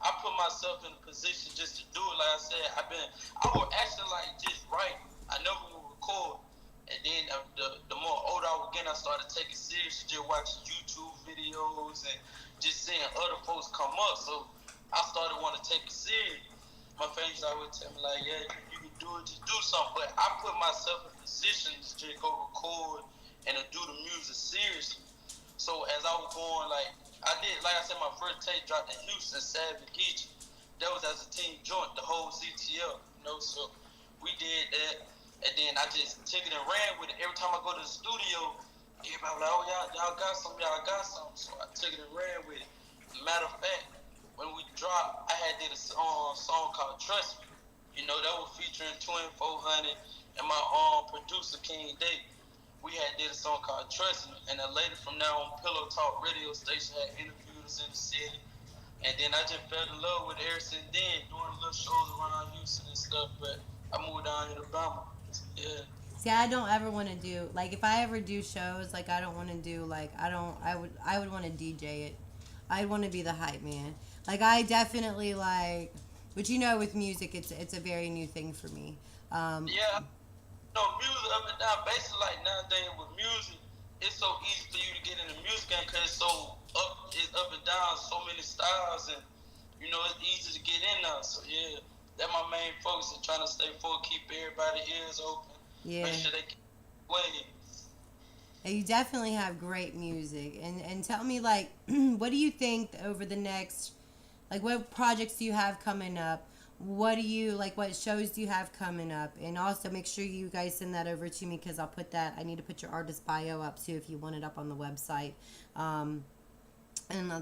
I put myself in a position just to do it. Like I said, I would actually like just write. I never would record. And then the more older I would get, I started taking serious, just watching YouTube videos and just seeing other folks come up. So I started wanting to take it serious. My friends always tell me like, yeah, you can do it, just do something. But I put myself in positions to just go record and to do the music seriously. So as I was going, like I did, like I said, my first tape dropped in Houston, Savage Geechee. That was as a team joint, the whole ZTL, you know. So we did that, and then I just took it and ran with it. Every time I go to the studio, everybody was like, oh, y'all got something. So I took it and ran with it. Matter of fact, when we dropped, I had did a song called Trust Me. You know, that was featuring Twin 400 and my producer, King Day. We had did a song called Trust Me, and a lady from now on Pillow Talk radio station had interviewed us in the city. And then I just fell in love with it ever since then, doing little shows around Houston and stuff. But I moved down here to Bama. Yeah. See, I don't ever want to do, like, if I ever do shows, like, I don't want to do, like, I would want to DJ it. I'd want to be the hype man. Like, I definitely, like, but you know, with music, it's a very new thing for me. Yeah. No, music up and down. Basically, like nowadays with music, it's so easy for you to get in the music game because it's up and down, so many styles, and you know it's easy to get in now. So yeah, that's my main focus, is trying to stay full, keep everybody's ears open, yeah. Make sure they keep waiting. You definitely have great music. And tell me, like, what do you think over the next, like, what projects do you have coming up? What do you, like, what shows do you have coming up? And also make sure you guys send that over to me because I'll put that, I need to put your artist bio up too if you want it up on the website. And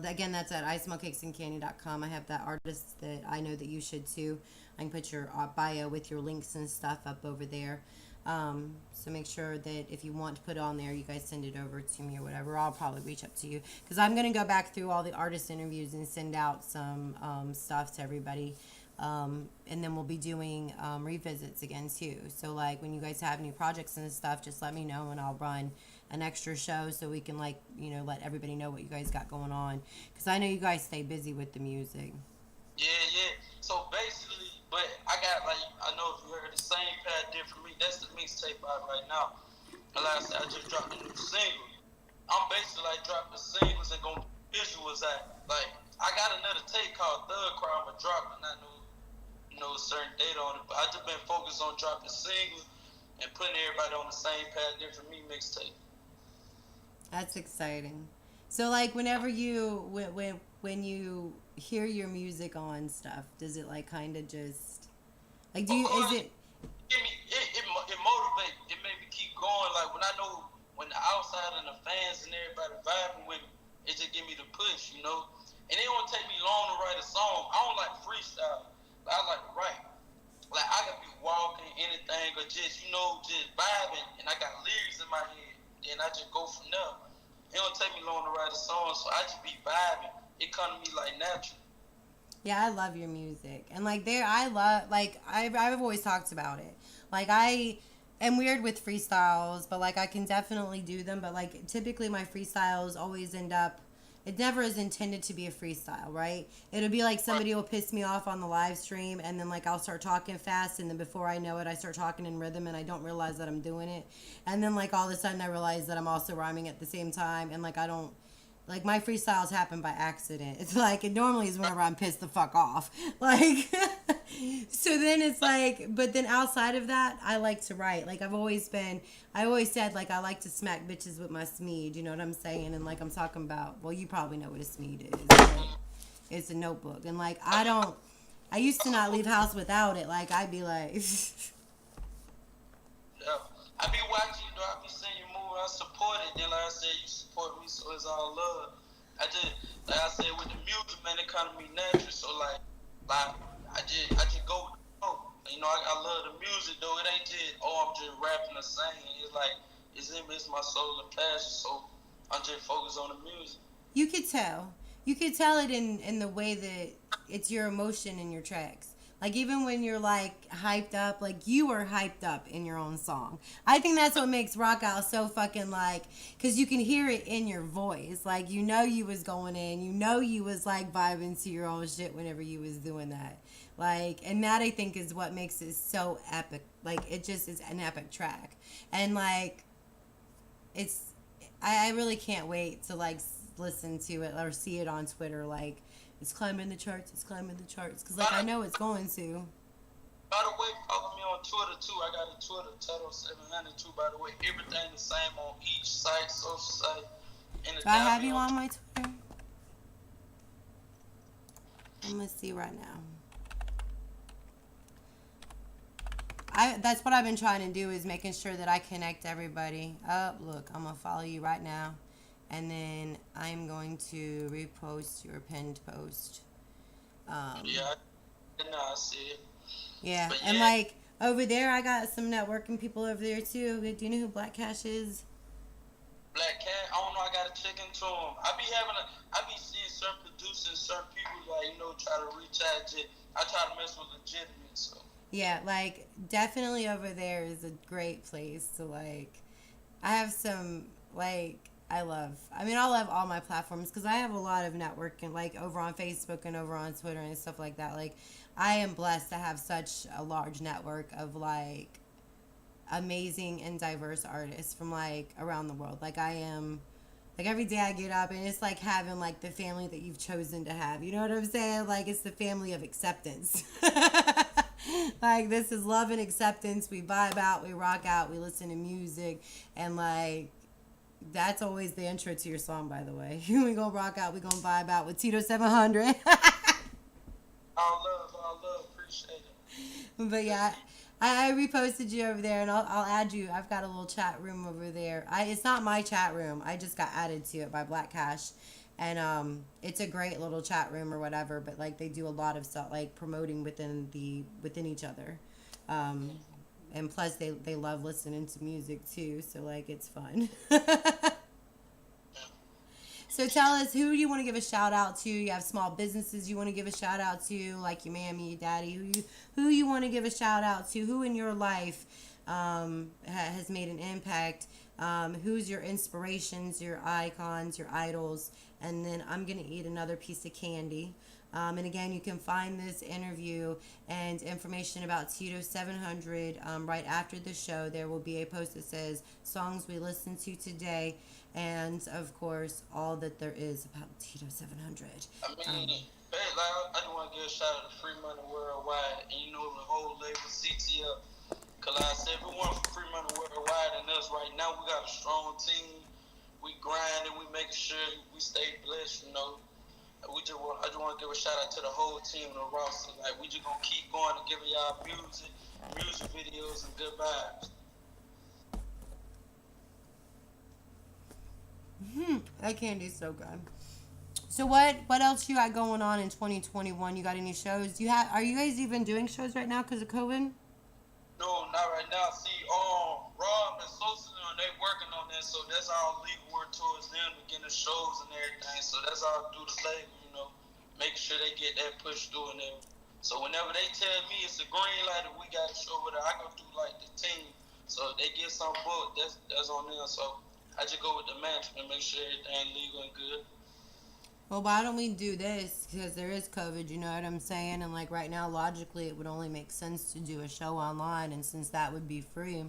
again, that's at ismellcakesandcandy.com. I have that artist that I know that you should too. I can put your bio with your links and stuff up over there. So make sure that if you want to put it on there, you guys send it over to me or whatever. I'll probably reach up to you because I'm going to go back through all the artist interviews and send out some stuff to everybody. And then we'll be doing revisits again too. So like when you guys have new projects and stuff, just let me know and I'll run an extra show so we can, like, you know, let everybody know what you guys got going on because I know you guys stay busy with the music. Yeah. So basically, but I got, like, I know if you heard the same pad did for me, that's the mixtape out right now. And like I said, I just dropped a new single. I'm basically like dropping singles and going visuals out. Like, I got another tape called Thug Cry I'm gonna drop, and I know a certain date on it, but I just been focused on dropping singles and putting everybody on the same pad did for me mixtape. That's exciting. So like whenever you when you hear your music on stuff, does it like kind of just like do you is it it motivate, it made me keep going. Like when I know when the outside and the fans and everybody vibing with me, it just give me the push, you know. And it don't take me long to write a song. I don't like freestyle. I like to write. Like I could be walking anything or just, you know, just vibing and I got lyrics in my head. Then I just go from there. It don't take me long to write a song, so I just be vibing. It come to me like natural. Yeah, I love your music. And like I've always talked about it. Like I am weird with freestyles, but like I can definitely do them, but like typically my freestyles always end up, it never is intended to be a freestyle, right? It'll be like somebody will piss me off on the live stream and then like I'll start talking fast and then before I know it I start talking in rhythm and I don't realize that I'm doing it. And then like all of a sudden I realize that I'm also rhyming at the same time and like I don't, like my freestyles happen by accident. It's like it normally is whenever I'm pissed the fuck off. Like so then it's like, but then outside of that, I like to write. Like I always said like I like to smack bitches with my smeed, you know what I'm saying? And like I'm talking about, well you probably know what a smeed is. Right? It's a notebook. And like I used to not leave house without it. Like I'd be like yeah. I be watching you, though. I be seeing you move. I support it. Then like I said, you support me, so it's all love. I just, like I said, with the music, man, it come to me natural. So like I just go with the flow. You know, I love the music though. It ain't just I'm just rapping or singing. It's like it's my soul and passion. So I'm just focused on the music. You could tell. You could tell it in the way that it's your emotion in your tracks. Like even when you're like hyped up, like you are hyped up in your own song. I think that's what makes Rock Out so fucking like, cause you can hear it in your voice. Like you know you was going in, you know you was like vibing to your own shit whenever you was doing that. Like, and that I think is what makes it so epic. Like it just is an epic track. And like, I really can't wait to like listen to it or see it on Twitter. Like, it's climbing the charts. Because, like, I know it's going to. By the way, follow me on Twitter, too. I got a Twitter, Tato700, too, by the way. Everything the same on each site, social site. Do I have you on my Twitter? I'm going to see right now. That's what I've been trying to do is making sure that I connect everybody. Oh, look, I'm going to follow you right now. And then I'm going to repost your pinned post. I see it. Yeah, and like over there, I got some networking people over there too. Do you know who Black Cash is? Black Cat, I don't know. I gotta check into him. I be seeing certain producers, certain people like try to reach out. I try to mess with legitimate. So yeah, like definitely over there is a great place to like. I have some like. I love all my platforms because I have a lot of networking, like over on Facebook and over on Twitter and stuff like that. Like, I am blessed to have such a large network of like amazing and diverse artists from like around the world. Like, I am, like every day I get up and it's like having like the family that you've chosen to have. You know what I'm saying? Like, it's the family of acceptance. Like, this is love and acceptance. We vibe out, we rock out, we listen to music, and like, That's always the intro to your song, by the way. We gonna rock out. We gonna vibe out with Tito 700. All love, appreciate it. But yeah, I reposted you over there, and I'll add you. I've got a little chat room over there. It's not my chat room. I just got added to it by Black Cash, and it's a great little chat room or whatever. But like they do a lot of stuff like promoting within each other, and plus they love listening to music too. So like it's fun. So tell us, who you want to give a shout out to? You have small businesses you want to give a shout out to, like your mammy, your daddy. Who you want to give a shout out to? Who in your life has made an impact? Who's your inspirations, your icons, your idols? And then I'm gonna eat another piece of candy. And again, you can find this interview and information about Tito 700 right after the show. There will be a post that says songs we listened to today, and of course, all that there is about Tito 700. I mean, I just want to give a shout out to Free Money Worldwide, and you know the whole label CTL. Cause like I said, everyone from Free Money Worldwide and us right now, we got a strong team. We grinding, we making sure we stay blessed, you know. I just want to give a shout out to the whole team, the roster. Like, we just gonna keep going and giving y'all music videos, and good vibes. That candy's so good. So what else you got going on in 2021? You got any shows? Are you guys even doing shows right now because of COVID? No, not right now. See, Rob and Sosa, they working on that, so that's all legal work towards them to get the shows and everything. So that's all through the label, you know, making sure they get that pushed through and everything. So whenever they tell me it's a green light and we got a show with it, I go through like the team. So if they get some book, that's on them. So I just go with the management, make sure everything legal and good. Well, why don't we do this? Because there is COVID, you know what I'm saying? And like right now, logically, it would only make sense to do a show online, and since that would be free,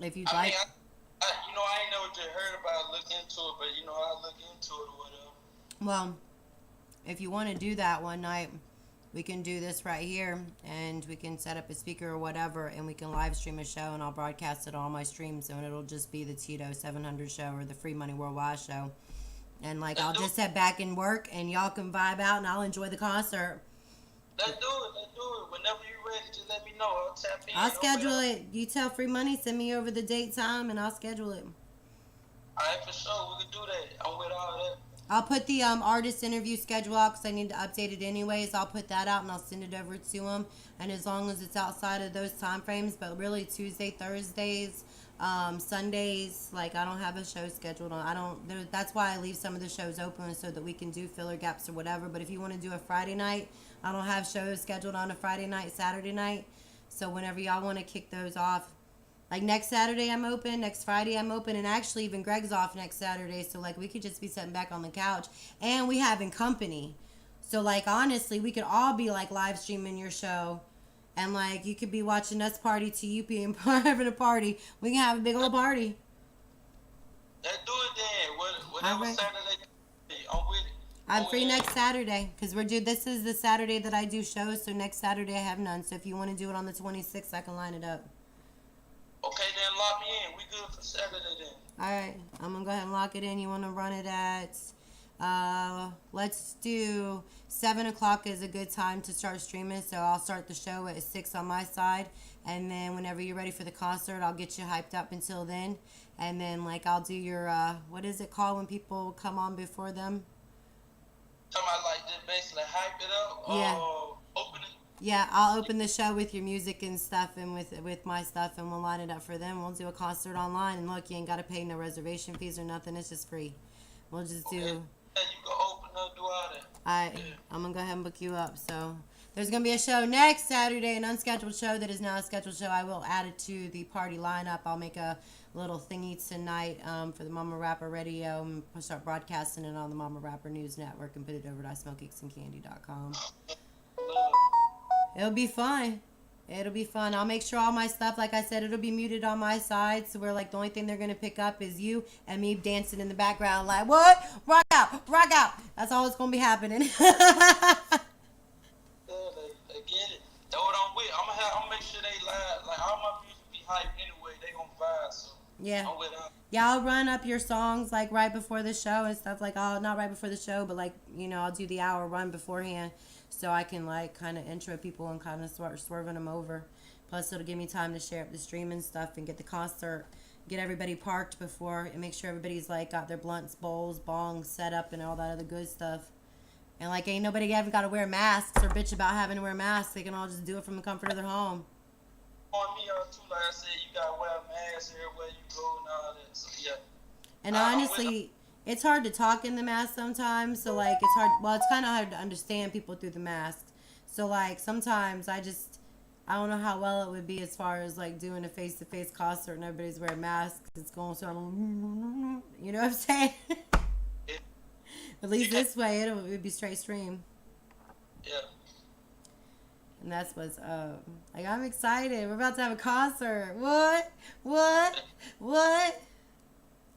if you'd like. I ain't never just heard about it, look into it, but I'll look into it or whatever. Well, if you want to do that one night, we can do this right here, and we can set up a speaker or whatever, and we can live stream a show, and I'll broadcast it on all my streams, and it'll just be the Tito 700 show or the Free Money Worldwide show. And like I'll just sit back and work, and y'all can vibe out, and I'll enjoy the concert. Let's do it. Whenever you're ready, just let me know. I'll tap in. I'll schedule it. You tell Free Money, send me over the date, time, and I'll schedule it. Alright, for sure. We can do that. I'm with all that. I'll put the artist interview schedule out because I need to update it anyways. I'll put that out and I'll send it over to them. And as long as it's outside of those time frames, but really Tuesday, Thursdays, Sundays, like I don't have a show scheduled on. That's why I leave some of the shows open so that we can do filler gaps or whatever. But if you want to do a Friday night, I don't have shows scheduled on a Friday night, Saturday night. So whenever y'all want to kick those off, like next Saturday I'm open, next Friday I'm open, and actually even Greg's off next Saturday. So like we could just be sitting back on the couch, and we having company. So like honestly, we could all be like live streaming your show. And, like, you could be watching us party to you being having a party. We can have a big old party. Let's do it then. Whatever right. Saturday, I'm with it. I'm free next Saturday. Because this is the Saturday that I do shows. So, next Saturday I have none. So, if you want to do it on the 26th, I can line it up. Okay, then lock me in. We good for Saturday then. All right. I'm going to go ahead and lock it in. You want to run it at... let's do 7 o'clock is a good time to start streaming, so I'll start the show at 6 on my side, and then whenever you're ready for the concert, I'll get you hyped up until then, and then like I'll do your what is it called when people come on before them? Talking about like just basically hype it up. Yeah. Open it. Yeah, I'll open the show with your music and stuff, and with my stuff, and we'll line it up for them. We'll do a concert online, and look, you ain't gotta pay no reservation fees or nothing. It's just free. We'll just do. Yeah, you can open up, do all that. Alright, I'm gonna go ahead and book you up. So there's gonna be a show next Saturday, an unscheduled show that is now a scheduled show. I will add it to the party lineup. I'll make a little thingy tonight for the Momma Rapper Radio and start broadcasting it on the Momma Rapper News Network and put it over to ISmokeCakesandCandy.com. It'll be fun. It'll be fun. I'll make sure all my stuff, like I said, it'll be muted on my side. So we're like, the only thing they're going to pick up is you and me dancing in the background. Like, what? Rock out. Rock out. That's all that's going to be happening. They get it. That's what I'm with. I'm gonna make sure they live. Like, all my music be hype anyway. They gonna vibe. So yeah. I'm with Yeah, I'll run up your songs like right before the show and stuff. Like, I'll not right before the show, but like, you know, I'll do the hour run beforehand so I can like kind of intro people and kind of start swerving them over. Plus, it'll give me time to share up the stream and stuff and get the concert, get everybody parked before, and make sure everybody's like got their blunts, bowls, bongs set up and all that other good stuff. And like, ain't nobody ever got to wear masks or bitch about having to wear masks. They can all just do it from the comfort of their home. On me, too, like I said, you gotta wear a mask everywhere you go and all that. So yeah. And honestly, it's hard to talk in the mask sometimes. So like, it's hard. Well, it's kind of hard to understand people through the mask. So like, sometimes I don't know how well it would be as far as like doing a face-to-face concert and everybody's wearing masks. It's going to sound, you know what I'm saying? At least this way, it would be straight stream. Yeah. And that's what's up. Like, I'm excited. We're about to have a concert. What? What? What?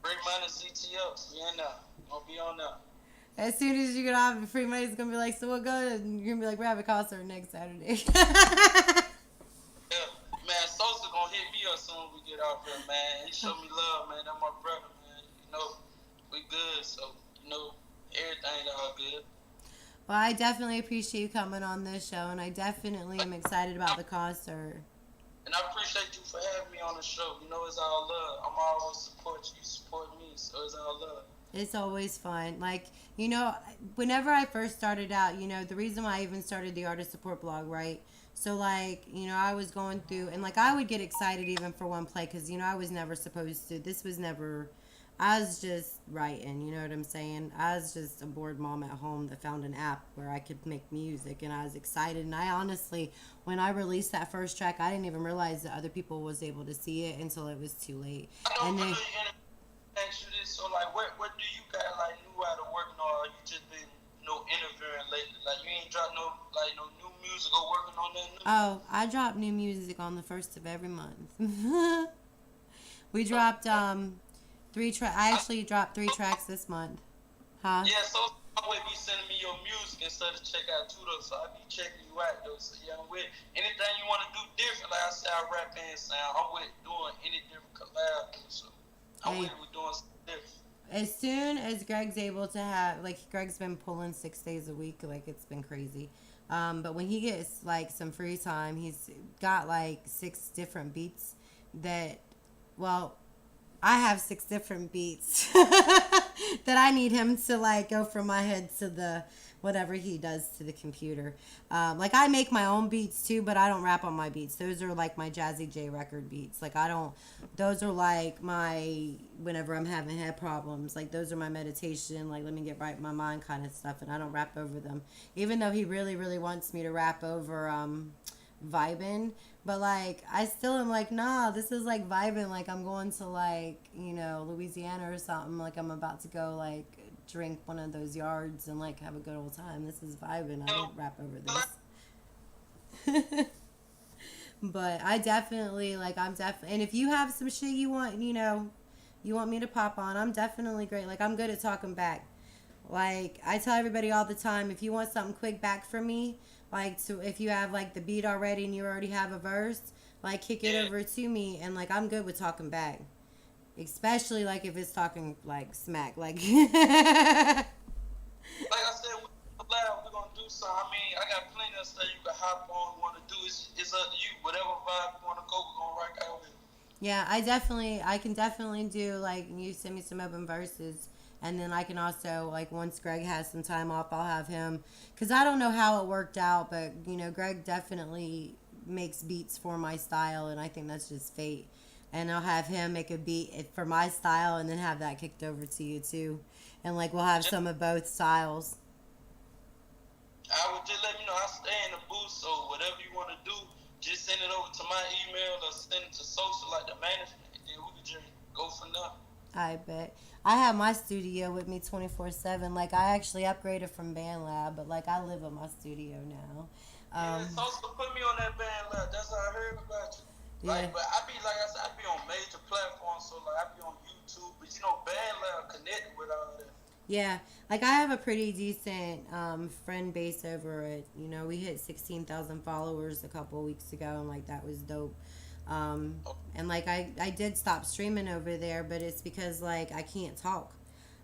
Bring money CTO. We in there. Gonna be on there. As soon as you get off, free money is gonna be like, so what good? And you're gonna be like, we're having a concert next Saturday. Yeah, man, Sosa gonna hit me up soon when we get off here, man. He showed me love, man. That's my brother, man. You know, we good, so, you know, everything all good. Well, I definitely appreciate you coming on this show, and I definitely am excited about the concert. And I appreciate you for having me on the show. You know, it's all love. I'm always support you, support me, so it's all love. It's always fun. Like, you know, whenever I first started out, you know, the reason why I even started the artist support blog, right? So, like, you know, I was going through, and, like, I would get excited even for one play because, you know, I was never supposed to. This was never, I was just writing, you know what I'm saying? I was just a bored mom at home that found an app where I could make music, and I was excited. And I honestly, when I released that first track, I didn't even realize that other people was able to see it until it was too late. And then, ask you this, so like, what do you guys like knew how to work on? Or you just been interviewing lately? Like, you ain't dropped no new music or working on that new? Oh, I drop new music on the 1st of every month. We dropped 3 tracks. I actually dropped 3 tracks this month. Huh? Yeah, so always be sending me your music instead of check out too though. So I be checking you out though. So yeah, I'm with anything you want to do different. Like I said, I rap and sound. I'm with doing any different collab. So I'm with doing something different. As soon as Greg's able to have, like, Greg's been pulling 6 days a week, like, it's been crazy. But when he gets, like, some free time, he's got, like, 6 different beats that, well, I have 6 different beats that I need him to, like, go from my head to the whatever he does to the computer. Like, I make my own beats too, but I don't rap on my beats. Those are like my Jazzy J record beats. Like, those are like my, whenever I'm having head problems, like, those are my meditation, like, let me get right in my mind kind of stuff, and I don't rap over them. Even though he really, really wants me to rap over vibin', but like, I still am like, nah, this is like vibing, like I'm going to, like, you know, Louisiana or something, like I'm about to go, like, drink one of those yards and, like, have a good old time. This is vibing. I don't rap over this. But I definitely, like, and if you have some shit you want, you know, you want me to pop on, I'm definitely great. Like, I'm good at talking back. Like, I tell everybody all the time, if you want something quick back from me, like, so if you have, like, the beat already and you already have a verse, like, kick it over to me, and, like, I'm good with talking back. Especially, like, if it's talking, like, smack. Like, like I said, we're going to do something. I mean, I got plenty of stuff you can hop on, want to do. It's up to you. Whatever vibe you want to go, we're going to rock out with. Yeah, I can definitely do, like, you send me some open verses. And then I can also, like, once Greg has some time off, I'll have him. Because I don't know how it worked out, but, you know, Greg definitely makes beats for my style, and I think that's just fate. And I'll have him make a beat for my style and then have that kicked over to you, too. And, like, we'll have some of both styles. I would just let you know I stay in the booth, so whatever you want to do, just send it over to my email or send it to social, like the management, and then we can just go from there. I bet. I have my studio with me 24/7. Like, I actually upgraded from BandLab, but, like, I live in my studio now. Yeah, social put me on that BandLab. That's how I heard about you. Like, Yeah. but I be, like I said, I be on major platforms, so, like, I be on YouTube, but, you know, BandLab connected with all that. Yeah, like, I have a pretty decent friend base over it. You know, we hit 16,000 followers a couple weeks ago, and, like, that was dope. And like I did stop streaming over there, but it's because like I can't talk.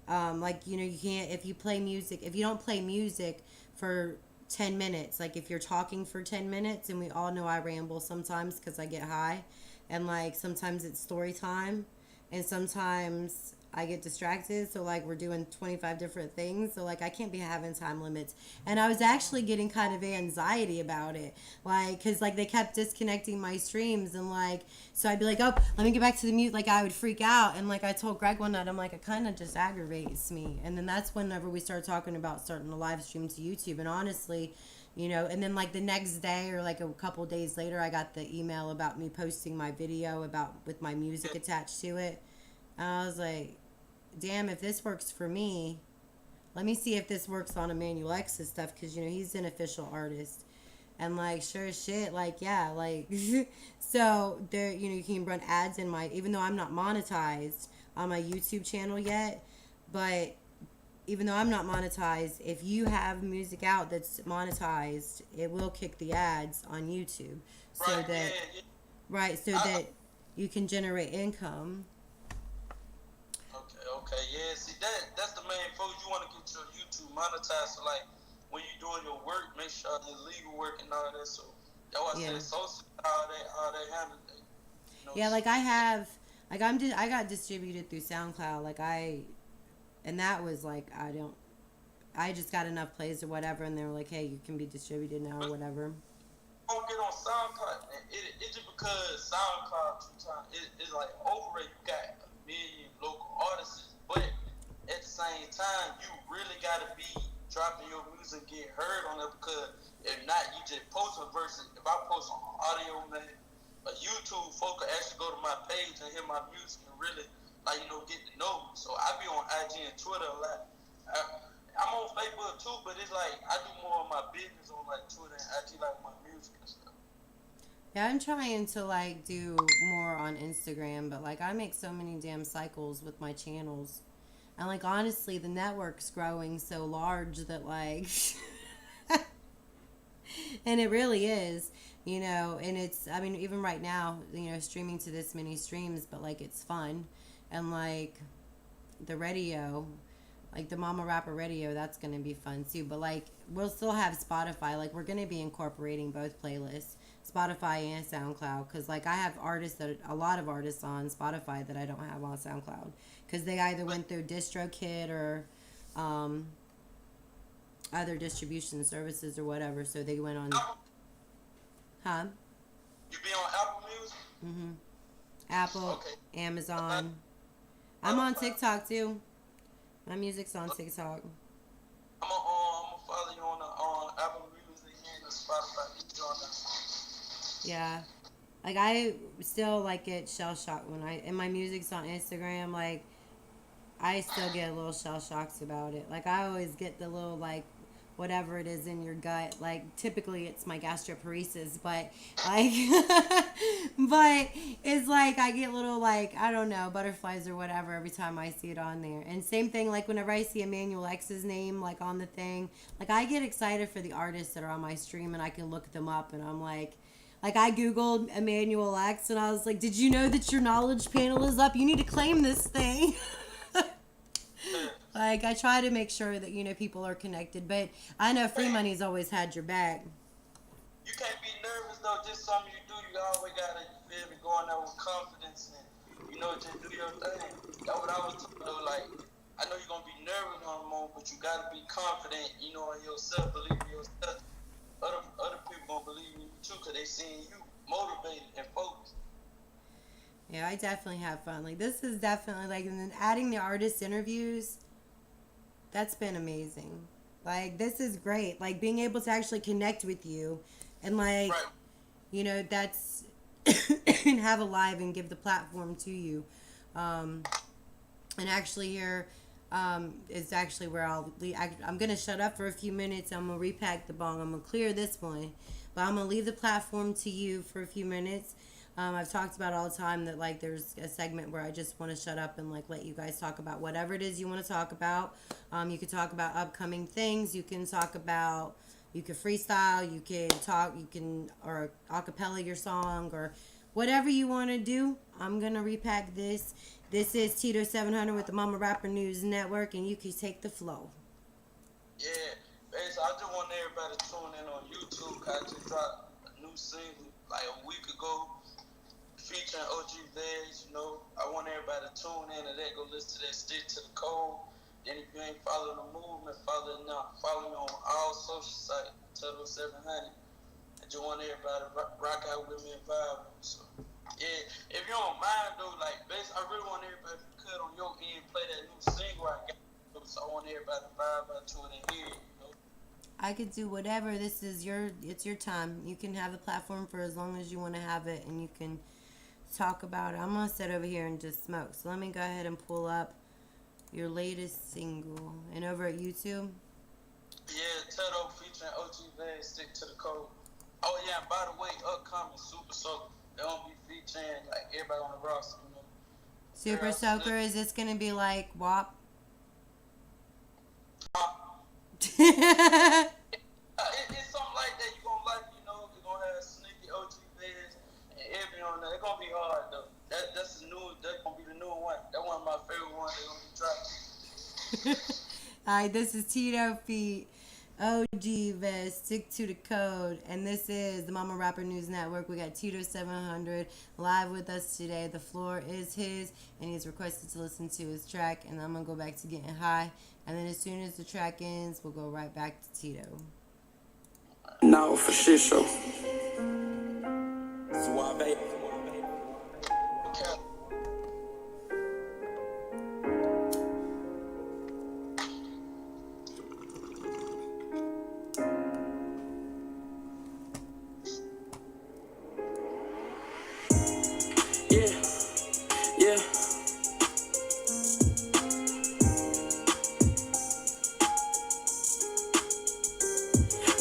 Like you know you can't if you play music if you don't play music for 10 minutes, like if you're talking for 10 minutes, and we all know I ramble sometimes because I get high, and like sometimes it's story time, and sometimes I get distracted, so like we're doing 25 different things, so like I can't be having time limits. And I was actually getting kind of anxiety about it, like because like they kept disconnecting my streams, and like so I'd be like, oh, let me get back to the mute, like I would freak out. And like I told Greg one night, I'm like, it kind of just aggravates me. And then that's whenever we started talking about starting a live stream to YouTube. And honestly, you know, and then like the next day or like a couple days later, I got the email about me posting my video about with my music attached to it. And I was like, damn, if this works for me, let me see if this works on Emmanuel X's stuff, because you know he's an official artist. And like sure as shit, like yeah, like so there, you know, you can run ads in my, even though I'm not monetized on my YouTube channel yet, but even though I'm not monetized, if you have music out that's monetized, it will kick the ads on YouTube, so Right, that yeah. right, so that you can generate income. Okay, yeah. See, that's the main focus. You want to get your YouTube monetized. So, like, when you're doing your work, make sure it's legal work and all that. So, that's why I said social, all that handle that. You know? Yeah, like I got distributed through SoundCloud. And that was like, I just got enough plays or whatever, and they were like, hey, you can be distributed now or whatever. Don't get on SoundCloud. It's just because SoundCloud sometimes it's like overrated. You got a million local artists, but at the same time, you really gotta be dropping your music, get heard on it, because if not, you just post a verse. If I post on audio, man, a YouTube folk will actually go to my page and hear my music and really, like, you know, get to know me. So I be on IG and Twitter a lot. I'm on Facebook too, but it's like I do more of my business on like Twitter and IG, like my music and stuff. Yeah, I'm trying to like do more on Instagram, but like I make so many damn cycles with my channels. And like honestly, the network's growing so large that like and it really is, you know, and it's, I mean, even right now, you know, streaming to this many streams, but like it's fun. And like the radio, like the Momma Rapper radio, that's going to be fun too. But like we'll still have Spotify. Like we're going to be incorporating both playlists, Spotify and SoundCloud, because like I have a lot of artists on Spotify that I don't have on SoundCloud, because they either went through DistroKid or other distribution services or whatever, so they went on. Huh? You be on Apple Music? Mm-hmm. Apple, okay. Amazon. I'm on TikTok too. My music's on TikTok. I'm gonna follow you on Apple Music and Spotify. Yeah, like I still like get shell shocked when and my music's on Instagram. Like I still get a little shell shocked about it. Like I always get the little like whatever it is in your gut. Like typically it's my gastroparesis, but like but it's like I get little like, I don't know, butterflies or whatever every time I see it on there. And same thing like whenever I see Emmanuel X's name like on the thing, like I get excited for the artists that are on my stream, and I can look them up, and I'm like I googled Emmanuel X, and I was like, did you know that your knowledge panel is up? You need to claim this thing. Like, I try to make sure that, you know, people are connected. But I know Free Money's always had your back. You can't be nervous, though. Just something you do. You always got to be able to go in there with confidence and, you know, just do your thing. That's what I was talking about. Like, I know you're going to be nervous on the moment, but you got to be confident, you know, in yourself, believe in yourself. Other people going to believe in you, too, because they seeing you motivated and focused. Yeah, I definitely have fun. Like, this is definitely, like, and then adding the artist interviews, that's been amazing. Like, this is great. Like, being able to actually connect with you and, like, right. You know, that's, and have a live and give the platform to you. And actually here is actually where I'm going to shut up for a few minutes. I'm going to repack the bong. I'm going to clear this one. But I'm going to leave the platform to you for a few minutes. I've talked about all the time that, like, there's a segment where I just want to shut up and, like, let you guys talk about whatever it is you want to talk about. You can talk about upcoming things. You can talk about, you can freestyle. You can talk, or acapella your song or whatever you want to do, I'm going to repack this. This is Tito 700 with the Momma Rapper News Network, and you can take the flow. Yeah, basically, I just want everybody to tune in on YouTube. I just dropped a new single like a week ago featuring OG Vez, you know. I want everybody to tune in to that, go listen to that, stick to the code. Then if you ain't following the movement, follow me on all social sites, Tito 700. I just want everybody to rock out with me and vibe with me. So, yeah, if you don't mind though, like, I really want everybody to cut on your end, play that new single I got. So I want everybody to vibe out to it and hear it, you know. I could do whatever. It's your time. You can have the platform for as long as you want to have it, and you can talk about it. I'm gonna sit over here and just smoke. So let me go ahead and pull up your latest single. And over at YouTube? Yeah, Teto featuring OG Vez, Stick to the Code. Oh yeah, and by the way, upcoming Super Soaker. They're gonna be featuring like everybody on the roster, you know. Super Soaker, is this gonna be like WAP? It's something like that. You gonna like, you know. You're gonna have Sneaky, OG Vez, and every on there. It's gonna be hard though. That's gonna be the new one. That's one of my favorite ones. They're gonna be dropping. Alright, this is Tito Feet, OG Vest, Stick to the Code, and this is the Momma Rapper News Network. We got Tito 700 live with us today. The floor is his, and he's requested to listen to his track, and I'm gonna go back to getting high, and then as soon as the track ends, we'll go right back to Tito. Now for shit show. Suave. Okay. Yeah.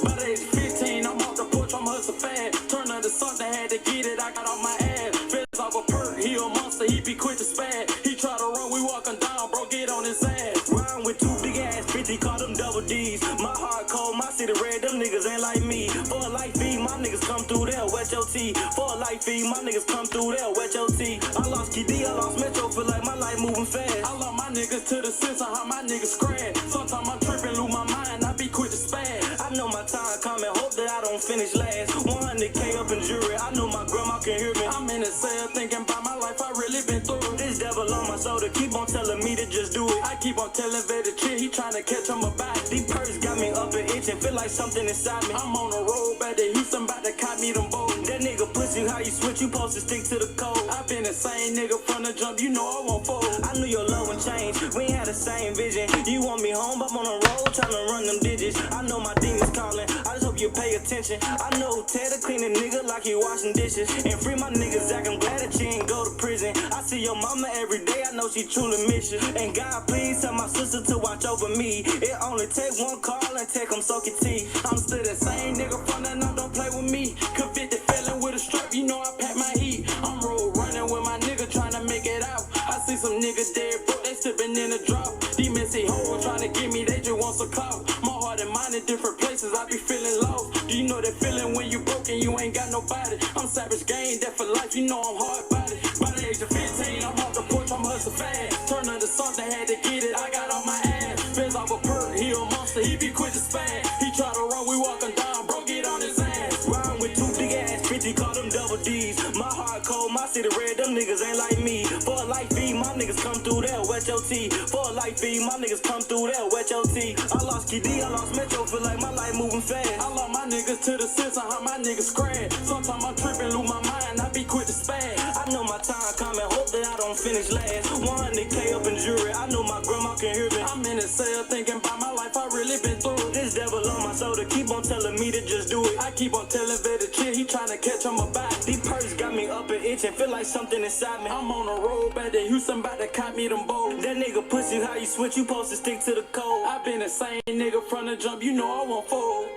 By the age of 15, I'm off the porch, I'm hustling fast. Turn under something, had to get it, I got off my ass. Fizz off a perk, he a monster, he be quick to spaz. He try to run, we walking down, bro, get on his ass. Rhyme with two big ass 50, call them double D's. My heart cold, my city red, them niggas ain't like me. For a life feed, my niggas come through there, wet your tea. For a life feed, my niggas come through there, wet your tea. I lost KD, I lost Metro, feel like my life moving fast. I lost my niggas to the sense of how my niggas scratch. Sometimes I'm tripping, lose my mind, I be quick to spaz. I know my time coming, hope that I don't finish last. 100K up in jury, I know my grandma can hear me. I'm in a cell thinking about my life, I really been through. This devil on my shoulder, keep on telling me to just do it. I keep on telling Vet the chick, he trying to catch on my back. These purse got me up and itching, feel like something inside me. I'm on the road back to Houston, about to cop me them boats. That nigga pussy, how you switch, you supposed to stick to the code. I been the same nigga from the jump, you know I won't fold. I knew your love would change, we ain't had the same vision. You want me home, I'm on the road, trying to run them digits. I know my demons calling, I just hope you pay attention. I know Ted to clean a nigga like he washing dishes. And free my nigga Zach, I'm glad that you ain't go to prison. I see your mama every day, I know she truly miss you. And God, please tell my sister to watch over me. It only take one call and take him soak your tea. I'm still the same nigga from that night, don't play with me. Convicted felon with a strap, you know I pack my heat. I'm road running with my nigga trying to make it out. I see some niggas dead, bro, they sipping in the drop. These messy hoes trying to get me, they just want some clout. My heart and mind in different places, I be feeling lost. Do you know that feeling when you broken, you ain't got nobody? I'm savage game, that for life, you know I'm hard body. By the age of 15, I'm off the porch, I'm hustling fast. Turn into something, had to get it, I got on my ass. Fizz off a perk, he a monster, he be quick to spaz. He try to run, we walking down, bro, get on his ass. Rhyme with two big ass 50, call them double D's. My heart cold, my city red, them niggas ain't like me. For a life feed, my niggas come through there, wet your tea. For a life feed, my niggas come through there, wet your tea. I lost KD, I lost Metro, feel like my life moving fast. I lost my niggas to the sense of how my niggas scratch. Sometimes I'm tripping, lose my mind, I be quick to spaz. I know my time coming, hope that I don't finish last. 100K up in jury, I know my grandma can hear me. I'm in a cell thinking about my life, I really been through. This devil on my shoulder, keep on telling me to just do it. I keep on telling Vet the chick, he trying to catch on my back. These purse got me up and itching, feel like something inside me. I'm on the road back to Houston, about to cop me them bows. That nigga pussy, how you switch, you supposed to stick to the code. I been the same nigga from the jump, you know I won't fold.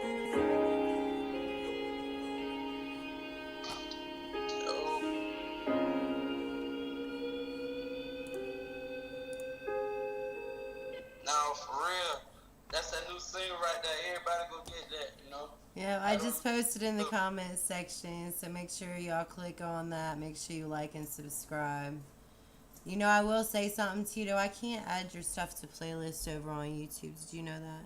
Now, for real, that's that new single right there. Everybody go get that, you know? Yeah, I just posted in the comments section, so make sure y'all click on that. Make sure you like and subscribe. You know, I will say something, Tito. I can't add your stuff to playlists over on YouTube. Did you know that?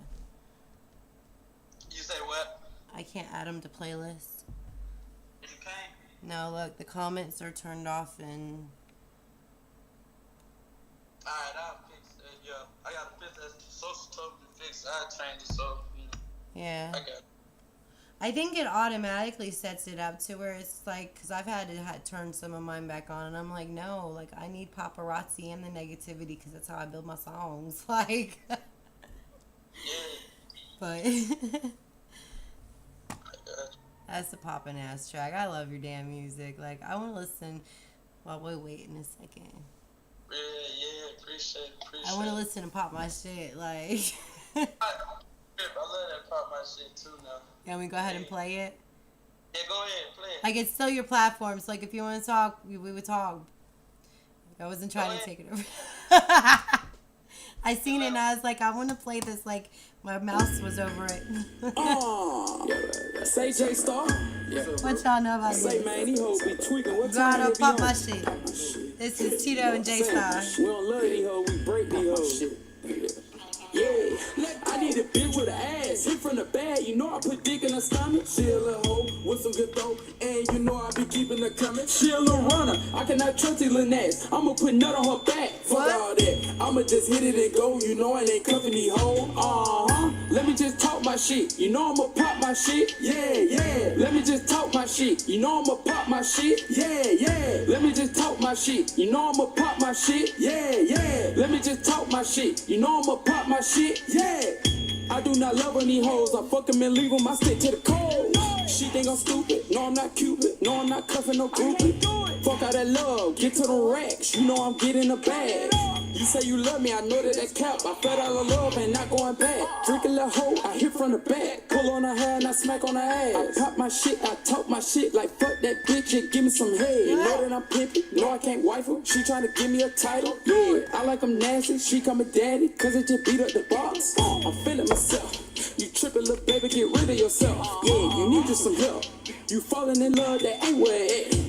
You say what? I can't add them to playlists. You can't? No, look, the comments are turned off and... Alright, I'll fix that, yeah. I gotta fix that social token fix. I'll change it so, you know. Yeah. I got it. I think it automatically sets it up to where it's like, because I've had to turn some of mine back on, and I'm like, no, like, I need paparazzi and the negativity because that's how I build my songs. Like, but that's a poppin' ass track. I love your damn music. Like, I want to listen while we wait in a second. Yeah, appreciate it. I want to listen and pop my shit. Like, I love that part of my shit too now. can we go ahead and play it? Yeah, go ahead, play it. Like, it's still your platform, so like if you want to talk, we would talk. I wasn't trying to take it over. I seen it and I was like, I want to play this. Like, my mouse was over it. Say J Star. What y'all know about Say this? man, these hoes be tweaking. What time God, I'll they be pop on? my shit. This is Tito and J Star. We don't love these hoes, we break these hoes. Yeah, I need a bitch with an ass, hit from the bag, you know I put dick in her stomach. She a little hoe with some good throat, and you know I be keeping her coming. She a little runner, I cannot trust these little ass. I'ma put nut on her back, fuck all that. I'ma just hit it and go, you know I ain't cuffing these hoes. Let me just talk my shit, you know I'ma pop my shit. Yeah. Let me just talk my shit, you know I'ma pop my shit. Yeah. Let me just talk my shit, you know I'ma pop my shit. Yeah. Let me just talk my shit, you know I'ma pop my shit. Yeah. I do not love any hoes, I fuck them and leave them, I stick to the code. She think I'm stupid, no I'm not Cupid, no I'm not cuffing no groupie. Fuck all that love, get to the racks, you know I'm getting a bag. You say you love me, I know that cap. I fed all the love and not going back. Freak a little hoe, I hit from the back. Pull on her hair and I smack on her ass. I pop my shit, I talk my shit like fuck that bitch and give me some head. You know that I'm pimping, no I can't wife her. She trying to give me a title, yeah. I like them nasty, she call me daddy, cause it just beat up the box. I'm feeling myself. You trippin', little baby, get rid of yourself. Yeah, you need just some help. You falling in love, that ain't where it at.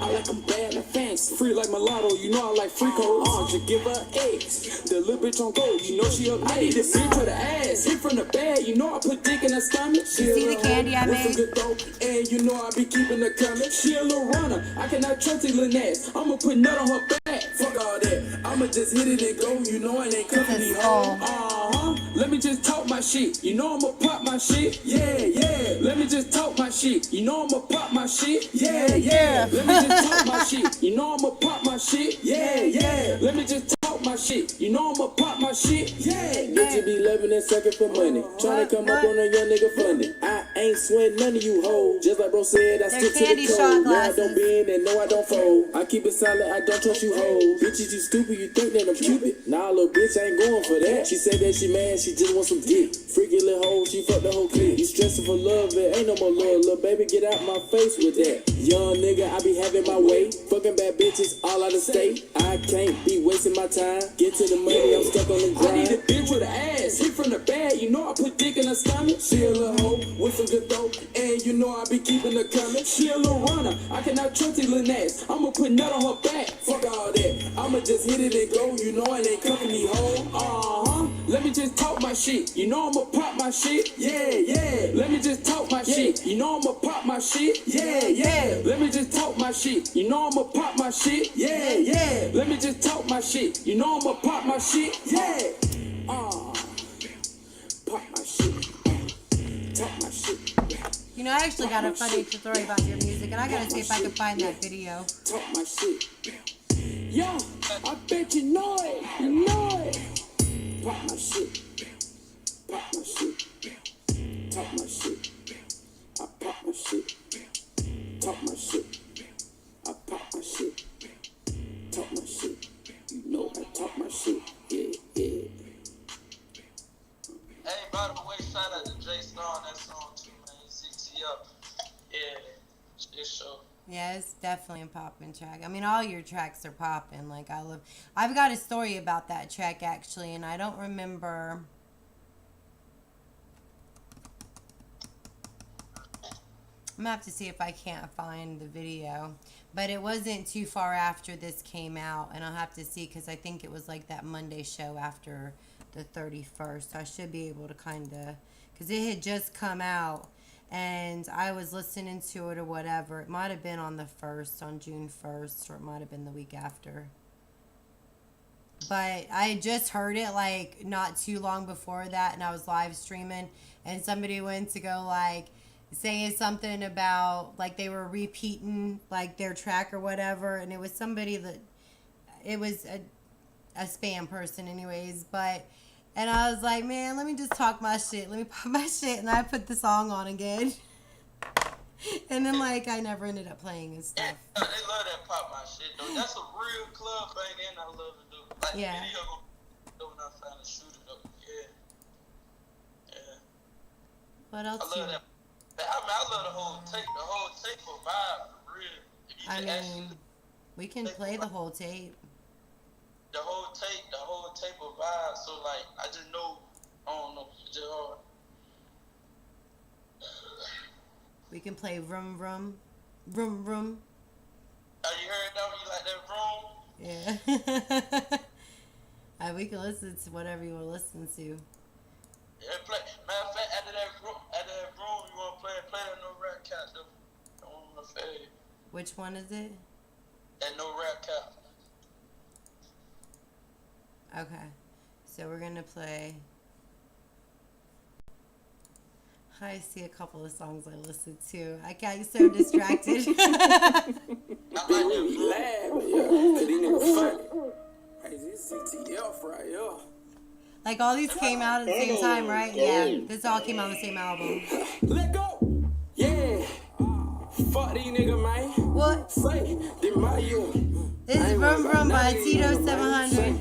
I like them bad and fancy. Free like mulatto, you know I like free codes. Just give her eggs. The little bitch on gold, you know she up. I need a bitch with the ass. Hit from the bag, you know I put dick in her stomach. She You see the candy I made? Good throat, and you know I be keeping her coming. She a little runner, I cannot trust these little ass. I'ma put nut on her back. Fuck all that, I'ma just hit it and go. You know I ain't cuffing these hoes. Let me just talk my shit. You know I'ma pop my shit. Yeah. Let me just talk my shit. You know I'ma pop my shit. Yeah. Let me just talk my shit. You know I'ma pop my shit. Yeah. Let me just talk my shit. You know I'ma pop my shit. Yeah. Bitch, be loving and sucking for money. Trying to come up on a young nigga funding. I ain't sweating none of you hoes. Just like bro said, I stick to the code. No, I don't bend and no, I don't fold. I keep it solid, I don't trust you hoes. Bitches, you stupid, you think that I'm Cupid. Nah, little bitch, I ain't going for that. She said that she mad, she just want some dick. Freaky little hoe, she fucked the whole clique. You stressing for love, it ain't no more love. Little baby, get out my face with that. Young nigga, I be having my way. Fucking bad bitches all out of state. I can't be wasting my time. Get to the money, I'm stuck on the grind. I need a bitch with an ass, hit from the bag. You know I put dick in her stomach. She a little hoe with some good throat, and you know I be keeping her coming. She a little runner, I cannot trust these little ass. I'ma put nut on her back. Fuck all that, I'ma just hit it and go. You know I ain't cuffing these hoes. Let me just talk my shit. You know I'ma pop my shit. Yeah. Let me just talk my shit. You know I'ma pop my shit. Yeah. Let me just talk my shit. You know I'ma pop my shit. Yeah. Let me just talk my shit. You know I'ma pop my shit. Yeah. Pop my shit. Talk my shit. You know, I actually got a funny story about your music, and I gotta see if I can find that video. Talk my shit. Yo, I bet you know it. You know it. Pop my shit. Pop my shit. Talk my shit. I pop my shit. Talk my shit. I pop my shit. Talk my shit. You know I talk my shit. Yeah. Hey, by the way, shout out to J Star on that song too, man. CTO. Yeah, it's show. Yeah, it's definitely a poppin' track. I mean, all your tracks are poppin'. Like, I've got a story about that track, actually, and I don't remember. I'm gonna have to see if I can't find the video. But it wasn't too far after this came out, and I'll have to see because I think it was like that Monday show after the 31st. So I should be able to kind of, because it had just come out, and I was listening to it or whatever. It might have been on the 1st, on June 1st, or it might have been the week after. But I had just heard it like not too long before that, and I was live streaming, and somebody went to go like saying something about like they were repeating like their track or whatever, and it was somebody that it was a spam person anyways, but and I was like, man, let me just talk my shit, let me pop my shit, and I put the song on again. And then like I never ended up playing and stuff. Yeah, they love that pop my shit though. That's a real club bang, and I love to do. Like Yeah. video when I'm trying to shoot it up. Yeah. What else? I love that. I love the whole tape for vibe for real. If you I can mean, actually we can play the whole tape. the whole tape of vibe. So like I just know, I don't know, it's just hard. We can play Vroom Vroom. Vroom Vroom. Oh, you heard that? You like that vroom? Yeah. We can listen to whatever you want to listen to. Yeah, play. Matter of fact, after that vroom, you want to play that No Rap Cat though. That one of my favorite. Which one is it? That No Rap Cat. Okay. So we're going to play. I see a couple of songs I listen to. I got so distracted. Laugh, yeah. Cause these niggas funny. Hey, this CTF right here. Like all these came out at the same time, right? Yeah. This all came out on the same album. Let go. Yeah. Fuck these niggas, man. What? Say, this my year. This is Vroom Vroom by Tito 700.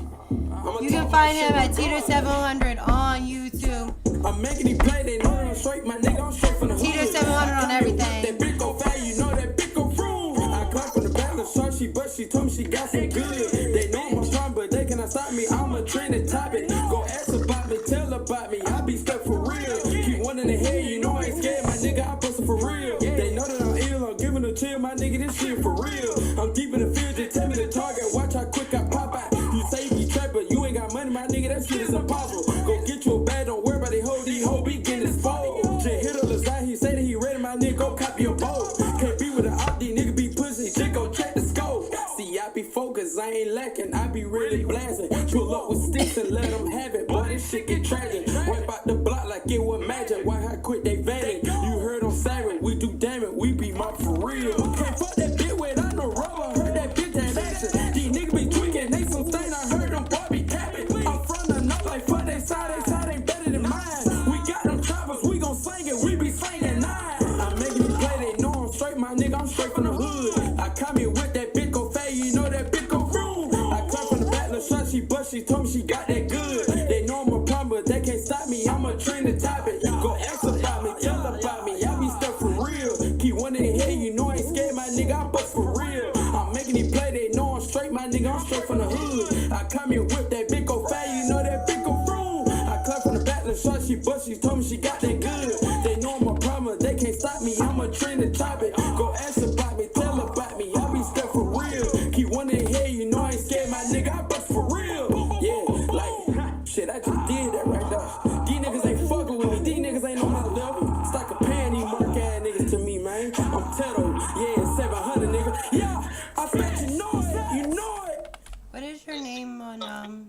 You can find him at Tito 700 on YouTube. I'm making these play, they know I'm straight, my nigga, I'm straight from the hood. Tito 700 on everything. That big go fat, you know that big go vroom. I come from the balance, but she told me she got some good. They know I'm a problem, but they cannot stop me. I'm a trending topic. Go ask about me, tell about me. I be stuck for real. Keep one in the head, you know I ain't scared, my nigga, I bustin' for real. They know that I'm ill, I'm giving a chill, my nigga, this shit for real. I'm deep in the field, just tell me the target, watch how quick I pop out. You say you trap, but you ain't got money, my nigga, that shit is impossible. Go get you a bag, don't worry about it, hold these hoe be getting this fold. Just hit on the side, he say that he ready, my nigga, go copy a boat. Can't be with an op, these nigga be pussy, shit go check the scope. See, I be focused, I ain't lacking, I be really blasting. Pull up with sticks and let them have it, boy, this shit get tragic. Wipe out the block like it was magic, why how quick they vanish. You heard on Savage, we do damn it, we be mob for real. Can't fuck that bitch without no rubber, heard that bitch had action. These niggas be tweaking, they some stain, I heard them boy be capping. I'm from the north, like fuck they side ain't better than mine. We got them choppers, we gon' sing it, we be singing nine. I'm making them play, they know I'm straight, my nigga, I'm straight from the hood. I come here with that big go fat, you know that big go vroom. I come from the back, little shot, she told me she got that good. They know I'm a problem, but they can't stop me, I'm a trending topic. Go ask about me, tell about me, I be stuck for real. Keep one in the head, you know I ain't scared, my nigga, I bust for real. I'm making these play, they know I'm straight, my nigga, I'm straight from the hood. I come here with that big go fat, you know that big go vroom. I clap from the back, little shot, she told me she got that good. They know I'm a problem, they can't stop me, I'm a trending topic. Go ask about me, tell about me, I be stuck for real. Keep one in the head, you know I ain't scared, my nigga, I bust for real. Yeah, like, shit, I just did that right there. These niggas ain't fucking with me, these niggas ain't on my level. Stop comparing these mark ass niggas to me, man. I'm Teto, yeah, 700 nigga. Yeah, I bet you know it, you know it. What is your name on Worldwide,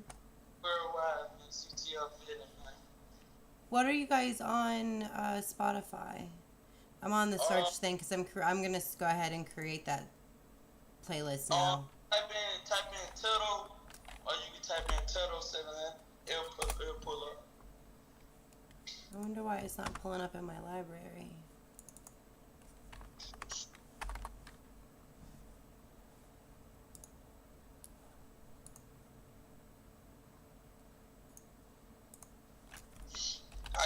CTF feeling, man. What are you guys on Spotify? I'm on the search thing because I'm gonna go ahead and create that playlist now. Type in Teto, or you can type in Teto 700. It'll pull up. I wonder why it's not pulling up in my library. I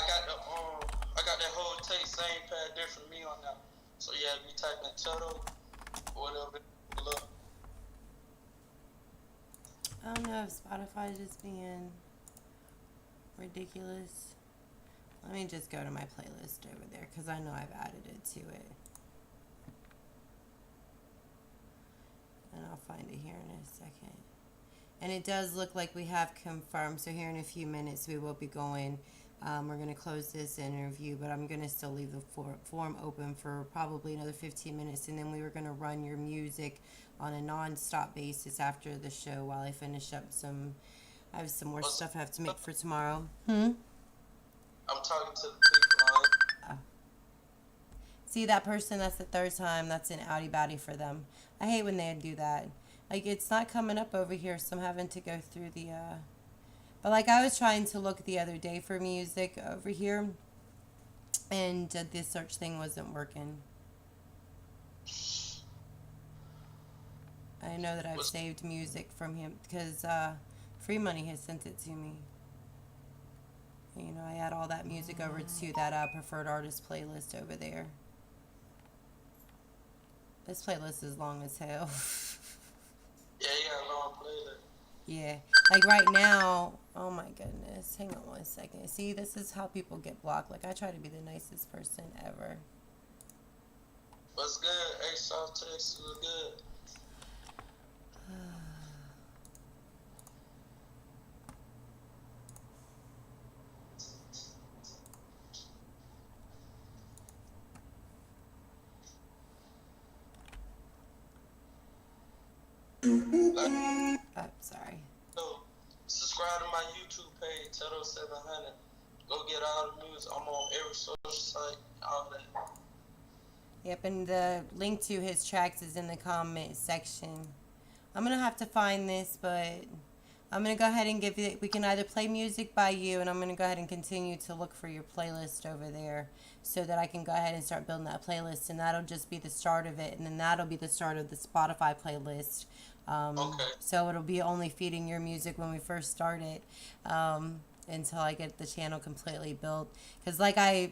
got that whole tape, same pad, different me on that. So yeah, if you type in Teto, or whatever, it'll pull up. I don't know if Spotify is just being ridiculous. Let me just go to my playlist over there because I know I've added it to it. And I'll find it here in a second. And it does look like we have confirmed. So here in a few minutes we will be going. We're going to close this interview, but I'm going to still leave the form open for probably another 15 minutes. And then we were going to run your music on a non-stop basis after the show while I finish up some. I have some more stuff I have to make for tomorrow. I'm talking to the people on. See that person? That's the third time. That's an outie boutie for them. I hate when they do that. Like, it's not coming up over here, so I'm having to go through the, But, like, I was trying to look the other day for music over here, and the search thing wasn't working. I know that I've saved music from him, because, Free Money has sent it to me. You know, I add all that music over to that, preferred artist playlist over there. This playlist is long as hell. Yeah, you got a long playlist. Yeah. Like right now, oh my goodness. Hang on one second. See, this is how people get blocked. Like, I try to be the nicest person ever. What's good? Hey, South Texas is good. Oh, sorry. So, subscribe to my YouTube page, Teto700. Go get all the news. I'm on every social site, all that. Yep, and the link to his tracks is in the comment section. I'm going to have to find this, but I'm going to go ahead and give you, we can either play music by you, and I'm going to go ahead and continue to look for your playlist over there so that I can go ahead and start building that playlist, and that'll just be the start of it, and then that'll be the start of the Spotify playlist. Okay. So it'll be only feeding your music when we first start it, until I get the channel completely built. Because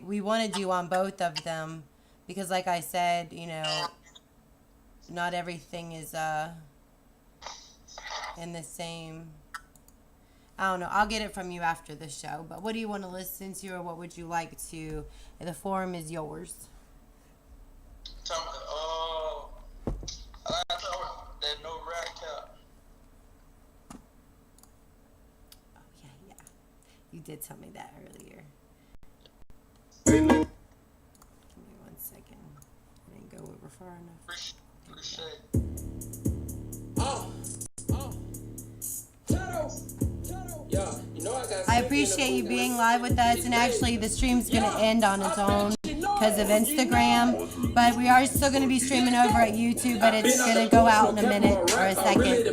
we want to do on both of them, because like I said, you know, not everything is in the same. I don't know. I'll get it from you after the show. But what do you want to listen to, or what would you like to? The forum is yours. Tell me, I thought that no rat cap. Oh, yeah. You did tell me that earlier. Give me 1 second. I didn't go over far enough. Appreciate it. I appreciate you being live with us, and actually the stream's going to end on its own because of Instagram, but we are still going to be streaming over at YouTube, but it's going to go out in a minute or a second.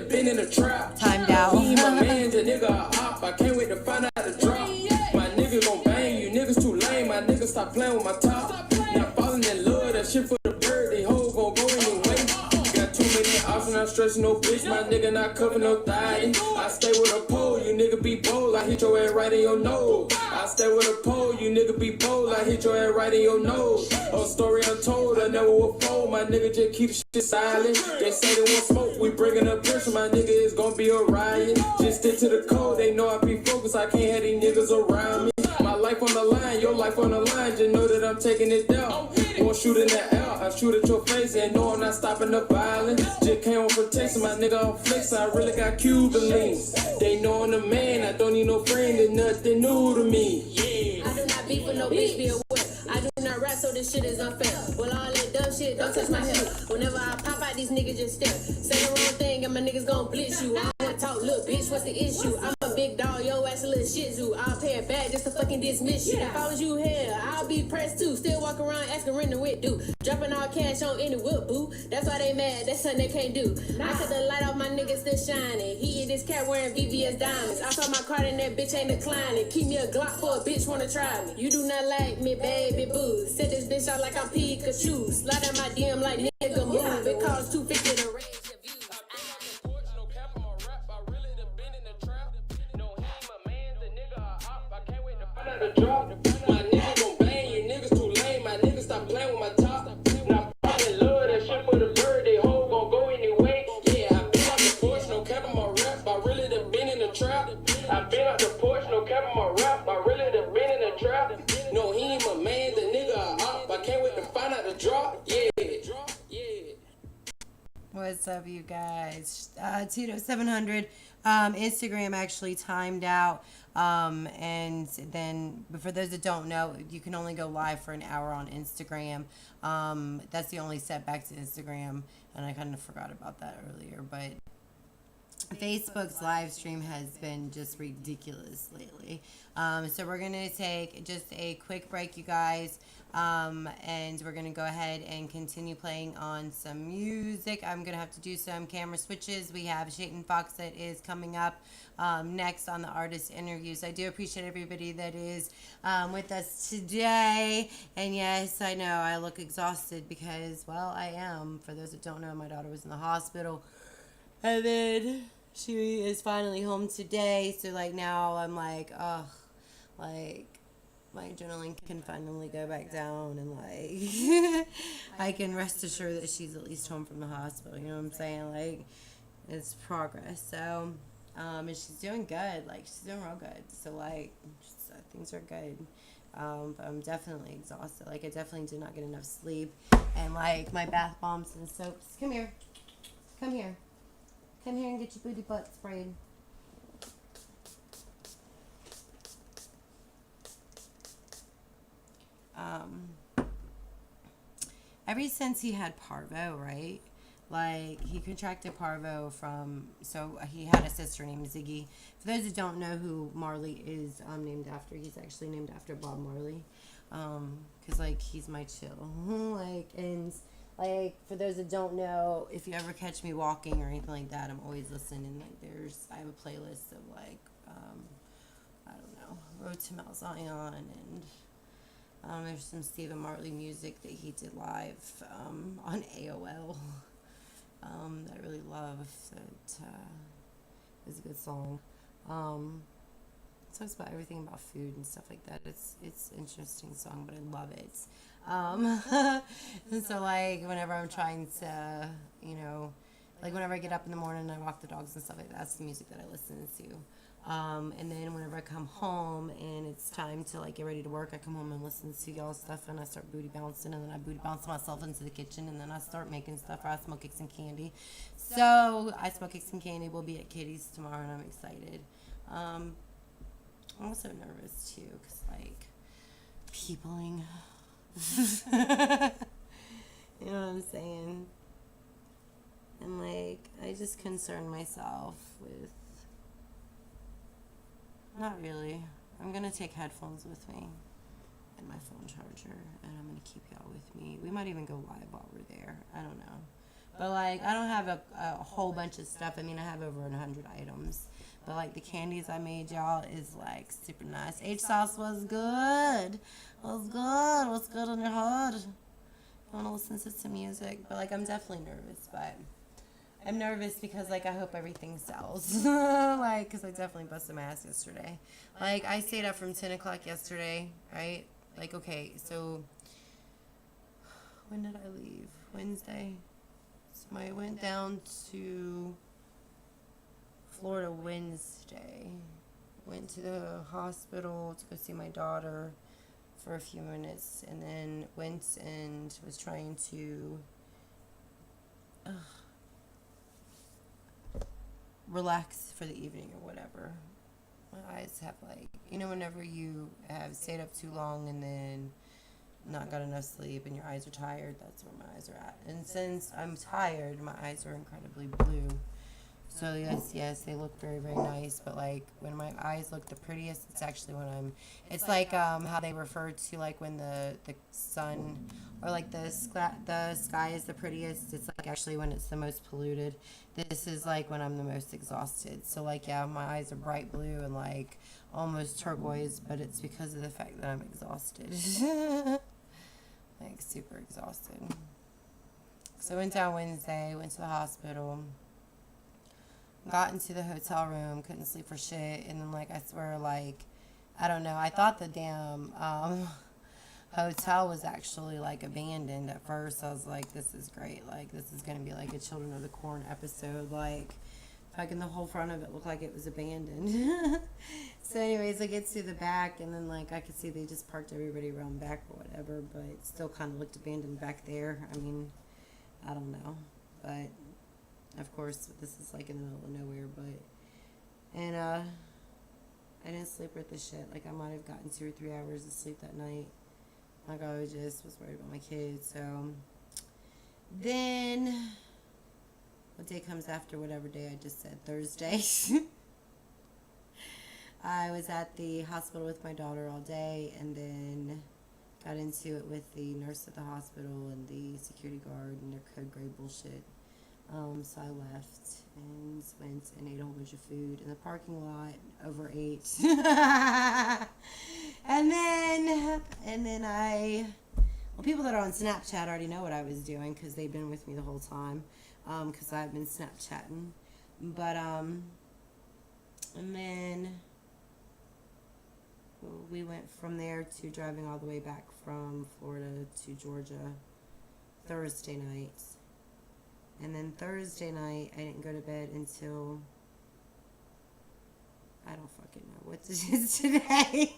Timed out. I can't wait to find out the drop. My niggas gon' bang you, niggas too lame. My niggas stop playing with my top. Not falling in love, that shit for the bird. They hoes gon' go anyway. Got too many options, not stressing no bitch. My nigga not covering no thigh. I stay with a pole, you nigga be bold. I hit your ass right in your nose. I stay with a pole, you nigga be bold. I hit your ass right in your nose. A story untold, I never will fold. My nigga just keep the shit silent. They say they want smoke, we bringing up pressure. My nigga is gon' be a riot. Just stick to the code, they know I be focused. I can't have these niggas around me. My life on the line, your life on the line. Just know that I'm taking it down. Won't shoot in the air, I shoot at your face. And no, I'm not stopping the violence. Just came on protection, my nigga on flex. I really got Cuban links. They know I'm the man, I don't need no friend. There's nothing new to me. Yeah. I do not beef with no bitch, be aware. I do not rap, so this shit is unfair. Well, all that dumb shit, don't touch my hair. Whenever I pop out, these niggas just stare. Say the wrong thing, and my niggas gon' blitz you. I don't wanna talk, little bitch, what's the issue? I'm a big dog, yo ass a little shih tzu. I'll pay it back just to fucking dismiss you. If I was you here, I'll be pressed too. Still walk around asking rent the whip do. Dropping all cash on any whip, boo. That's why they mad, that's something they can't do. I cut the light off, my niggas still shining. He in this cat wearing VVS diamonds. I saw my card and that bitch ain't declining. Keep me a Glock for a bitch wanna try me. You do not like me, baby boo. Set this bitch out like I'm Pikachu. Slide in my DM like nigga move. It costs $250 to raise your views. My nigga gon' bang you, niggas too lame. My niggas stop playing with my top. Now falling in love, that shit for the bird. They hoe gon' go anyway. Yeah, I been out the porch, no cap on my rap. I really done been in the trap. I been out the porch, no cap on my rap. I really done been in the trap. No, he ain't my man, the nigga a op. I can't wait to find out the drop. Yeah. What's up, you guys? Tito 700. Instagram actually timed out. And then, but for those that don't know, you can only go live for an hour on Instagram. That's the only setback to Instagram. And I kind of forgot about that earlier. But Facebook's live stream has been just ridiculous lately. So we're going to take just a quick break, you guys. And we're going to go ahead and continue playing on some music. I'm going to have to do some camera switches. We have Shayton Fox that is coming up next on the artist interviews. I do appreciate everybody that is with us today. And yes, I know I look exhausted because, well, I am. For those that don't know, my daughter was in the hospital. And then she is finally home today. So, like, now I'm like, ugh, like, my adrenaline can finally go back down, and like I can rest assured that she's at least home from the hospital. You know what I'm saying? Like, it's progress. So, and she's doing good. Like, she's doing real good. So, like, things are good. But I'm definitely exhausted. Like, I definitely did not get enough sleep, and like my bath bombs and soaps. Come here, come here, come here and get your booty butt sprayed. Ever since he had parvo, right? Like, he contracted parvo from, so he had a sister named Ziggy. For those who don't know who Marley is named after, he's actually named after Bob Marley. Because, like, he's my chill. Like, and, like, for those that don't know, if you ever catch me walking or anything like that, I'm always listening. Like, I have a playlist of, like, I don't know, Road to Mount Zion, and there's some Stephen Marley music that he did live on AOL that I really love. That is a good song. It talks about everything about food and stuff like that. It's an interesting song, but I love it. And so, like, whenever I'm trying to, you know, like whenever I get up in the morning and I walk the dogs and stuff like that, that's the music that I listen to. And then whenever I come home and it's time to like get ready to work, I come home and listen to y'all stuff, and I start booty bouncing, and then I booty bounce myself into the kitchen, and then I start making stuff, or I smoke cakes and candy. So I smoke cakes and candy. We'll be at Kitty's tomorrow, and I'm excited. I'm also nervous too, cause like peopling. You know what I'm saying? And like I just concern myself with. Not really. I'm going to take headphones with me and my phone charger, and I'm going to keep y'all with me. We might even go live while we're there. I don't know. But, like, I don't have a whole bunch of stuff. I mean, I have over 100 items. But, like, the candies I made, y'all, is, like, super nice. H-Sauce was good. Was good. What's good on your heart? I want to listen to some music. But, like, I'm definitely nervous, but I'm nervous because, like, I hope everything sells. Like, because I definitely busted my ass yesterday. Like, I stayed up from 10 o'clock yesterday, right? Like, okay, so when did I leave? Wednesday? So I went down to Florida Wednesday. Went to the hospital to go see my daughter for a few minutes, and then went and was trying to relax for the evening or whatever. My eyes have, like, you know, whenever you have stayed up too long and then not got enough sleep and your eyes are tired, that's where my eyes are at. And since I'm tired, my eyes are incredibly blue. So yes, they look very, very nice. But like when my eyes look the prettiest, it's actually when it's like how they refer to like when the sun or like the sky is the prettiest. It's like actually when it's the most polluted. This is like when I'm the most exhausted. So like, yeah, my eyes are bright blue and like almost turquoise, but it's because of the fact that I'm exhausted. Like super exhausted. So I went down Wednesday, went to the hospital. Got into the hotel room, couldn't sleep for shit, and then, like, I swear, like, I don't know, I thought the damn hotel was actually, like, abandoned at first. I was like, this is great, like, this is gonna be, like, a Children of the Corn episode, like, fucking the whole front of it looked like it was abandoned. So anyways, I get to the back, and then, like, I could see they just parked everybody around back or whatever, but it still kind of looked abandoned back there. I mean, I don't know, but Of course, this is like in the middle of nowhere, but, and, I didn't sleep worth the shit. Like, I might have gotten 2 or 3 hours of sleep that night. Like, I just was worried about my kids, so. Then, what day comes after whatever day I just said? Thursday. I was at the hospital with my daughter all day, and then got into it with the nurse at the hospital and the security guard and their code gray bullshit. So I left and went and ate a whole bunch of food in the parking lot, overate. and then well, people that are on Snapchat already know what I was doing because they've been with me the whole time, because I've been Snapchatting. But, and then we went from there to driving all the way back from Florida to Georgia Thursday night. And then Thursday night, I didn't go to bed until, I don't fucking know what this is today.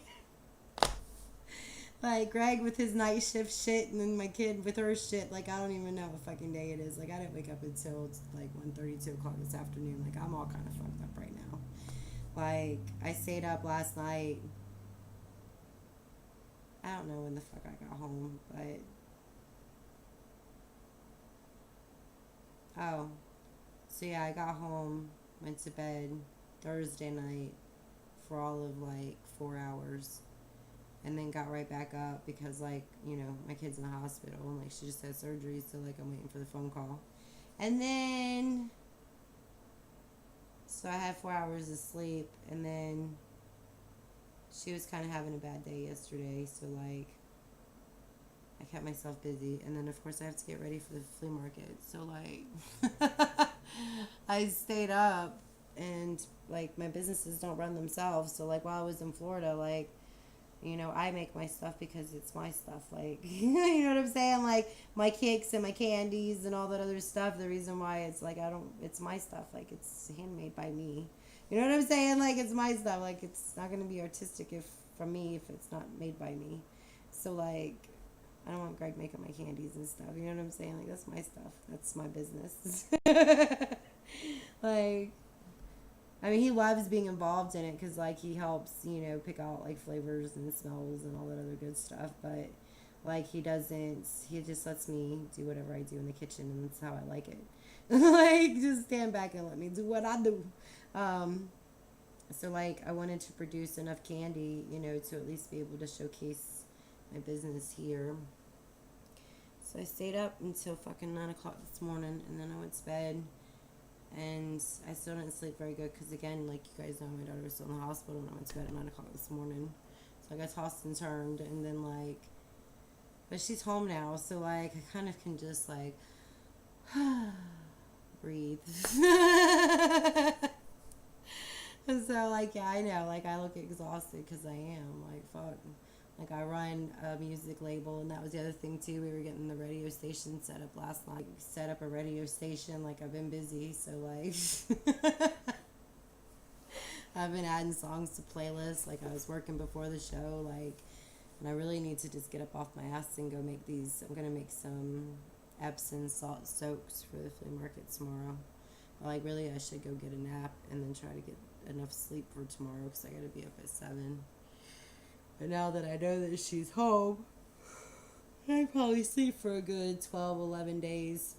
Like, Greg with his night shift shit, and then my kid with her shit. Like, I don't even know what fucking day it is. Like, I didn't wake up until, like, 1:30, 2 o'clock this afternoon. Like, I'm all kind of fucked up right now. Like, I stayed up last night. I don't know when the fuck I got home, but... Oh. So, yeah, I got home, went to bed Thursday night for all of, like, 4 hours. And then got right back up because, like, you know, my kid's in the hospital. And, like, she just had surgery, so, like, I'm waiting for the phone call. And then... So, I had 4 hours of sleep. And then... She was kind of having a bad day yesterday, so, like... I kept myself busy. And then, of course, I have to get ready for the flea market. So, like... I stayed up. And, like, my businesses don't run themselves. So, like, while I was in Florida, like... You know, I make my stuff because it's my stuff. Like, you know what I'm saying? Like, my cakes and my candies and all that other stuff. The reason why it's like, it's my stuff. Like, it's handmade by me. You know what I'm saying? Like, it's my stuff. Like, it's not going to be artistic from me if it's not made by me. So, like, I don't want Greg making my candies and stuff. You know what I'm saying? Like, that's my stuff. That's my business. Like... I mean, he loves being involved in it because, like, he helps, you know, pick out, like, flavors and smells and all that other good stuff. But, like, he just lets me do whatever I do in the kitchen, and that's how I like it. Like, just stand back and let me do what I do. So, like, I wanted to produce enough candy, you know, to at least be able to showcase my business here. So I stayed up until fucking 9 o'clock this morning, and then I went to bed. And I still didn't sleep very good because, again, like you guys know, my daughter was still in the hospital and I went to bed at 9 o'clock this morning. So I got tossed and turned, and then, like, but she's home now, so, like, I kind of can just, like, breathe. And so, like, yeah, I know, like, I look exhausted because I am, like, fuck. Like, I run a music label, and that was the other thing, too. We were getting the radio station set up last night. Set up a radio station. Like, I've been busy, so, like... I've been adding songs to playlists. Like, I was working before the show, like... And I really need to just get up off my ass and go make these... I'm going to make some Epsom salt soaks for the flea market tomorrow. But, like, really, I should go get a nap and then try to get enough sleep for tomorrow because I got to be up at 7. But now that I know that she's home, I probably sleep for a good 12, 11 days.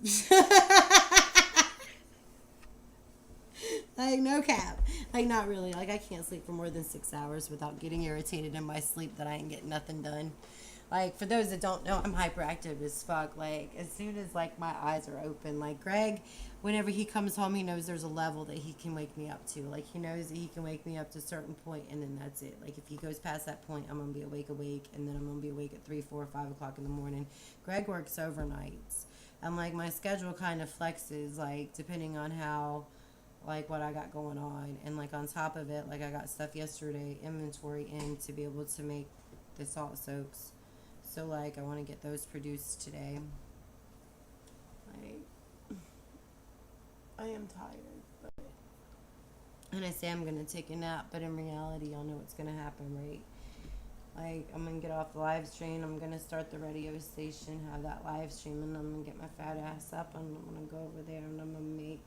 Like, no cap. Like, not really. Like, I can't sleep for more than 6 hours without getting irritated in my sleep that I ain't getting nothing done. Like, for those that don't know, I'm hyperactive as fuck. Like, as soon as, like, my eyes are open. Like, Greg, whenever he comes home, he knows there's a level that he can wake me up to. Like, he knows that he can wake me up to a certain point, and then that's it. Like, if he goes past that point, I'm going to be awake, and then I'm going to be awake at 3, 4, 5 o'clock in the morning. Greg works overnights. And, like, my schedule kind of flexes, like, depending on how, like, what I got going on. And, like, on top of it, like, I got stuff yesterday, inventory in to be able to make the salt soaks. So, like, I want to get those produced today. Like, I am tired, but... And I say I'm going to take a nap, but in reality, y'all know what's going to happen, right? Like, I'm going to get off the live stream, I'm going to start the radio station, have that live stream, and I'm going to get my fat ass up, and I'm going to go over there, and I'm going to make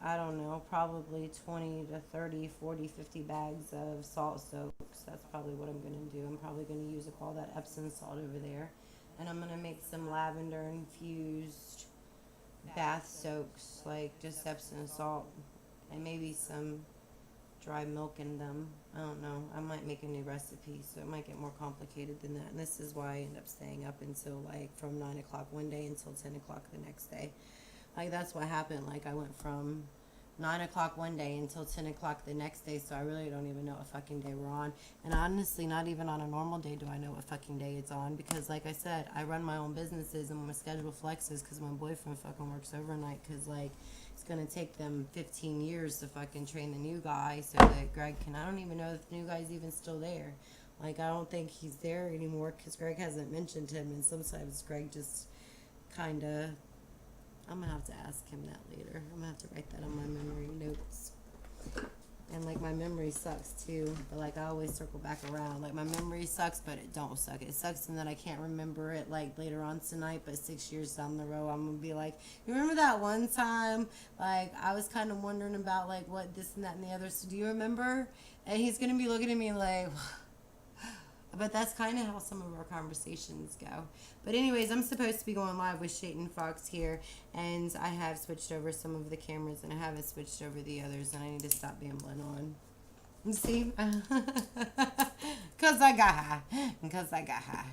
I don't know, probably 20 to 30, 40, 50 bags of salt soaks. That's probably what I'm going to do. I'm probably going to use up all that Epsom salt over there. And I'm going to make some lavender infused bath soaks, like just Epsom salt and maybe some dry milk in them. I don't know. I might make a new recipe, so it might get more complicated than that. And this is why I end up staying up until like from 9 o'clock one day until 10 o'clock the next day. Like, that's what happened. Like, I went from 9 o'clock one day until 10 o'clock the next day, so I really don't even know what fucking day we're on. And honestly, not even on a normal day do I know what fucking day it's on, because like I said, I run my own businesses and my schedule flexes because my boyfriend fucking works overnight, because like it's gonna take them 15 years to fucking train the new guy so that Greg can, I don't even know if the new guy's even still there. Like, I don't think he's there anymore because Greg hasn't mentioned him, and sometimes Greg just kind of, I'm going to have to ask him that later. I'm going to have to write that on my memory notes. And, like, my memory sucks, too. But, like, I always circle back around. Like, my memory sucks, but it don't suck. It sucks in that I can't remember it, like, later on tonight. But 6 years down the road, I'm going to be like, you remember that one time? Like, I was kind of wondering about, like, what this and that and the other. So, do you remember? And he's going to be looking at me like... But that's kind of how some of our conversations go. But anyways, I'm supposed to be going live with Shayton Fox here. And I have switched over some of the cameras. And I haven't switched over the others. And I need to stop bambling on. See? Because I got high. Because I got high.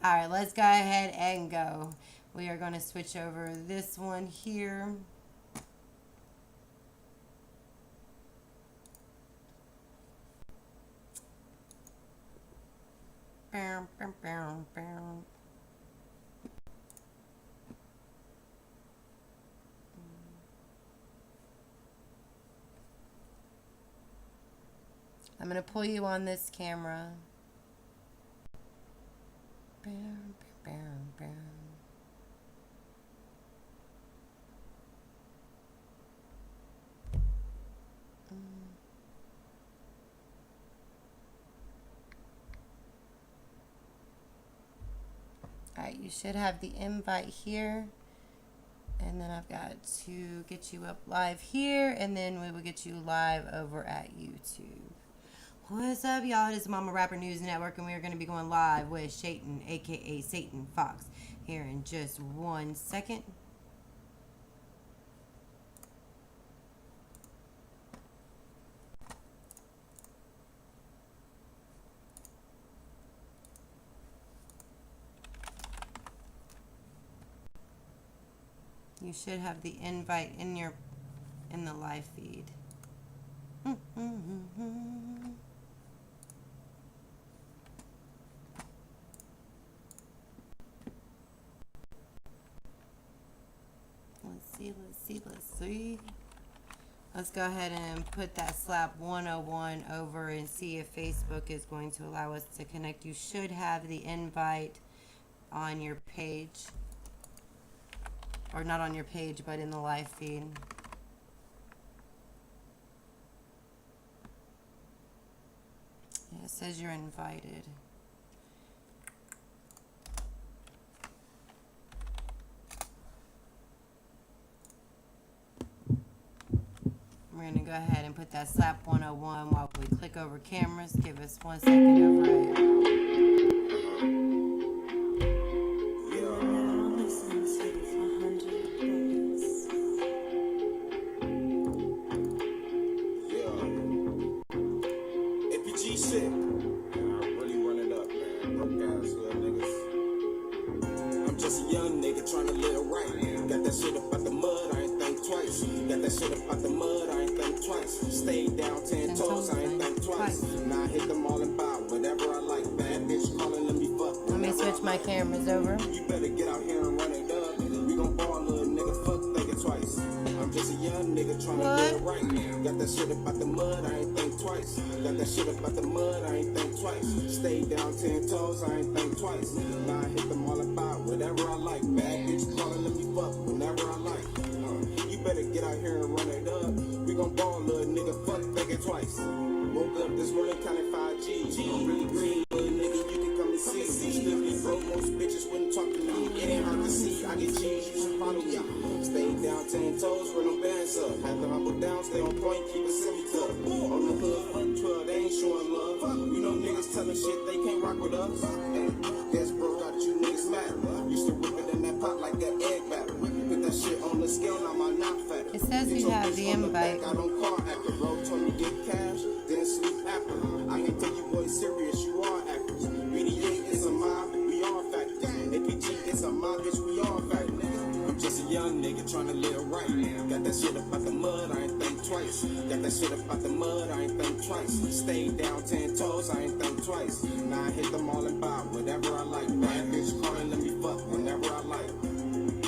Alright, let's go ahead and go. We are going to switch over this one here. Bow, bow, bow, bow. I'm going to pull you on this camera. Bow, bow, bow. Alright, you should have the invite here. And then I've got to get you up live here. And then we will get you live over at YouTube. What's up, y'all? It is Momma Rapper News Network. And we are going to be going live with Shayton, a.k.a. Satan Fox, here in just 1 second. You should have the invite in the live feed. Let's see. Let's go ahead and put that slap 101 over and see if Facebook is going to allow us to connect. You should have the invite on your page. Or not on your page, but in the live feed. Yeah, it says you're invited. We're going to go ahead and put that slap 101 while we click over cameras. Give us 1 second over it. My camera's over. You better get out here and run it up. We gon' ball, little nigga. Fuck, think it twice. I'm just a young nigga trying to get it right. Got that shit about the mud, I ain't think twice. Got that shit about the mud, I ain't think twice. Stay down 10 toes, I ain't think twice. Now I hit them all about whatever I like. Bad bitch calling, let me fuck whenever I like. You better get out here and run it up. We gon' ball, little nigga. Fuck, think it twice. Woke up this morning counting 5 G's. I'm really green, little nigga. You can come and see. Still be broke, most bitches wouldn't talk to me. It ain't hard to see. I get cheese, you should follow me. Stay down 10 toes, run them bands up. Have to humble down, stay on point, keep it semi-tough. On the hood, fuck 12, they ain't showing love. You know niggas telling shit, they can't rock with us. Guess bro got you niggas mad. Used to whip it in that pot like that egg batter. Put that shit on the scale, now my knot fatter. It says we have the invite. I don't call after bro, told me get cash, then sleep after. I can take you boys serious, you are actors. BDA is a mob, we all factors. APG is a mob, bitch, we all factors. I'm just a young nigga tryna live right. Got that shit up out the mud, I ain't think twice. Got that shit up out the mud, I ain't think twice. Stay down 10 toes, I ain't think twice. Now I hit them all and buy whatever I like. Bad bitch calling, let me fuck whenever I like.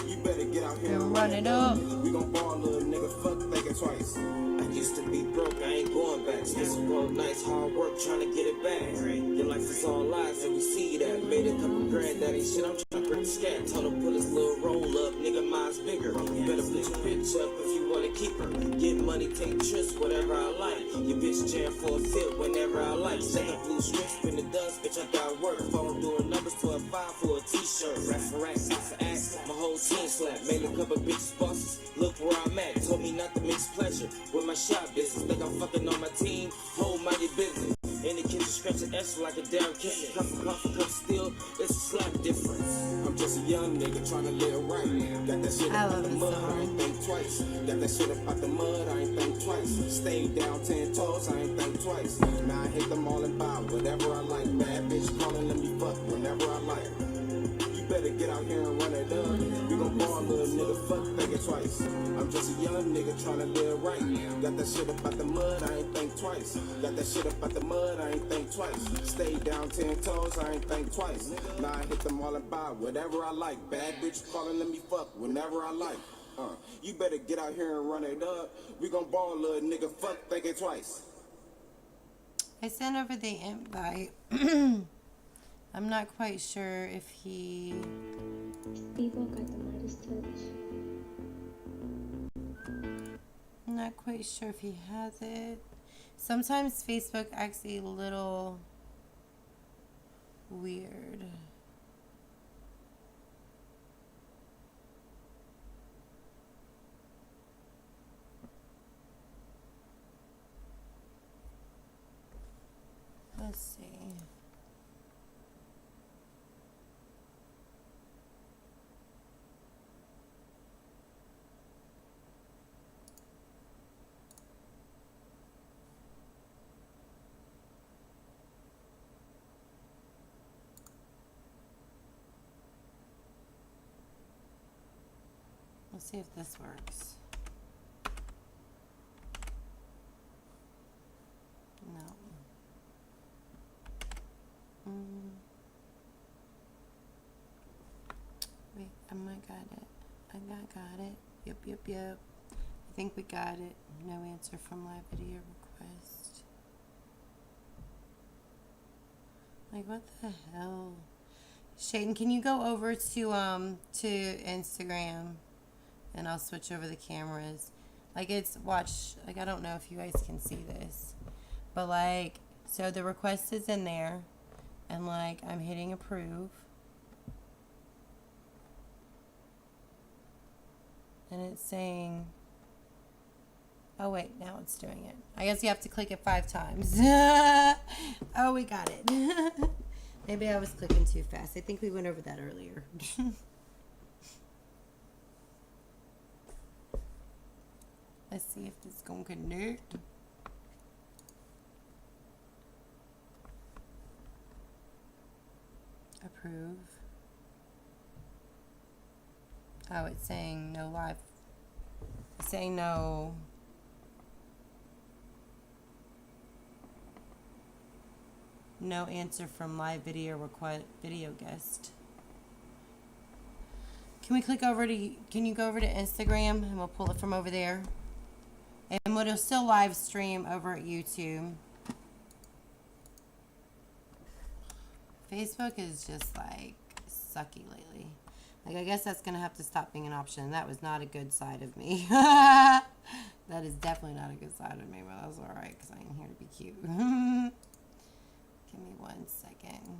You better get out here and run it up. We gon' ball, little nigga, fuck thinking twice. I used to be broke, I ain't going back. This world nice, hard work, tryna get it back. Your life is all lies, and we see that. Made a couple grand, that ain't shit, I'm tryna bring the scat. Told him pull his little roll up, nigga, mine's bigger. You better put your bitch up if you wanna keep her. Get money, take trips, whatever I like. Your bitch jam for a fit whenever I like. Second blue strip, spin the dust, bitch, I got work. Phone doing numbers to a 5 for a t-shirt. Rap for racks, not for ass, my whole team slap. Made a couple bitches bosses, look where I'm at. Told me not to mix pleasure with my shop business. Think I'm fucking on my team, hold my business. In the kitchen, scratching extra like a damn kitten. Cup still, it's a slap difference. I'm just a young nigga trying to live right. Got that shit up out the mud, I ain't think twice. Got that shit up out the mud, I ain't think twice. Stay down 10 toes, I ain't think twice. Now I hit them all and buy whatever I like. Bad bitch calling, let me fuck whenever I like. You better get out here and run it up. We gon' ball, little nigga, fuck thinking twice. I'm just a young nigga tryna live right. Got that shit up out the mud, I ain't think twice. Got that shit up out the mud, I ain't think twice. Stay down 10 toes, I ain't think twice. Now I hit them all and buy whatever I like. Bad bitch calling, let me fuck whenever I like. You better get out here and run it up. We gon' ball, little nigga, fuck thinking twice. I sent over the invite. I'm not quite sure if he... People got the Midas touch. I'm not quite sure if he has it. Sometimes Facebook acts a little weird. Let's see. Let's see if this works. No. Wait, I might got it. I got it. Yep. I think we got it. No answer from live video request. Like, what the hell? Shaden, can you go over to Instagram? And I'll switch over the cameras. Like, it's, watch, like, I don't know if you guys can see this. But, like, so the request is in there. And, like, I'm hitting approve. And it's saying, oh, wait, now it's doing it. I guess you have to click it 5 times. Oh, we got it. Maybe I was clicking too fast. I think we went over that earlier. Let's see if this is going to connect. Approve. Oh, it's saying no live. It's saying no. No answer from live video request video guest. Can we click over to, can you go over to Instagram and we'll pull it from over there? And it'll still live stream over at YouTube. Facebook is just like sucky lately. Like, I guess that's going to have to stop being an option. That was not a good side of me. That is definitely not a good side of me, but that's alright because I ain't here to be cute. Give me 1 second.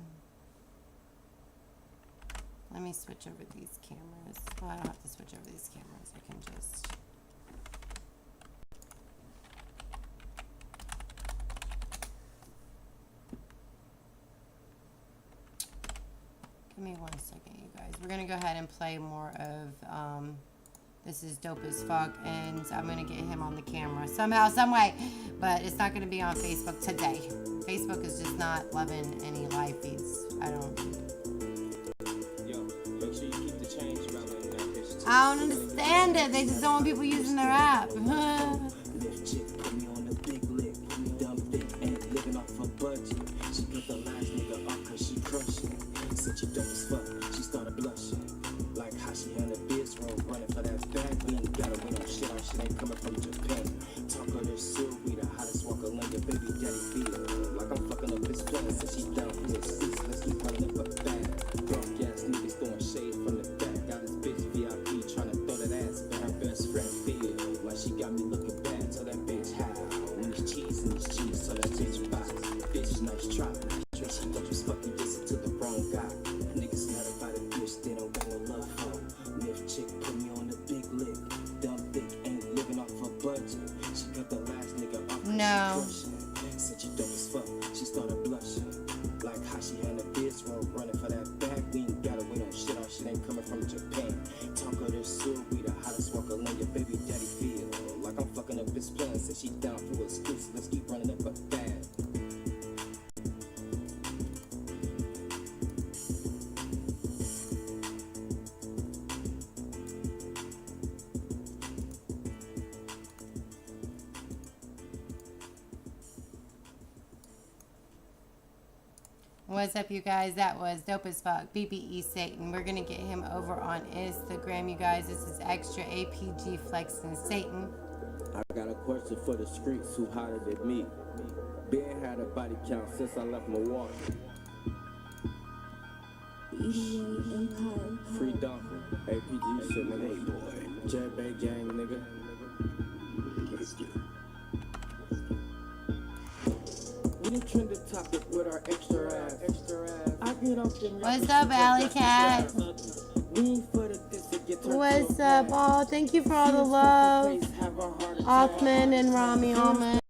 Let me switch over these cameras. Well, I don't have to switch over these cameras. I can just... Give me 1 second, you guys. We're going to go ahead and play more of... This is Dope as Fuck, and I'm going to get him on the camera somehow, some way. But it's not going to be on Facebook today. Facebook is just not loving any live feeds. I don't... Yo, make sure you keep the change relevant in that bitch. I don't understand it. They just don't want people using their app. This chick put me on a big lick. Dumb thick ain't living off a budget. She put the last nigga off cause she crushing. Said she dope as fuck, she started blushing. Like how she had a biz roll running for that bag. We ain't gotta win on shit, our shit ain't coming from Japan. Talk of this seal, we the hottest walker lane, your baby daddy feel. Like I'm fucking up his plan, said she down for the seats, let's keep running up a bag. Drunk ass niggas throwing shade from the back. Got this bitch VIP trying to throw that ass back. Her best friend feel like she got me looking bad, so that bitch high. When it's cheese and it's cheese, so that bitch box. Bitch nice try, she dope as fuck, you listen to the wrong guy. Niggas mad about a bitch, they don't got no love for. Myth chick put me on a big lick. Dumb thick ain't living off a budget. She got the last nigga off. No. Said she dope as fuck, she started blushing. Like how she had a biz roll running for that bag. We ain't gotta wait on shit, our shit ain't coming from Japan. Talk of this seal, we the hottest walker lane, your baby daddy feel. Like I'm fucking up his plan, said she down for exclusive, let's keep running up a bag. What's up, you guys? That was Dope as Fuck, BBE Satan. We're going to get him over on Instagram, you guys. This is Extra APG Flexing Satan. I got a question for the streets, who hotter than me? Ben had a body count since I left Milwaukee. Free Duncan, APG shit, nigga. Jet Bay gang, nigga. Let's get it. We done trend the topic with our extra ass. I get off them. What's up, Alley Cat? What's up? Oh, thank you for all the love. Othman and Rami Alman.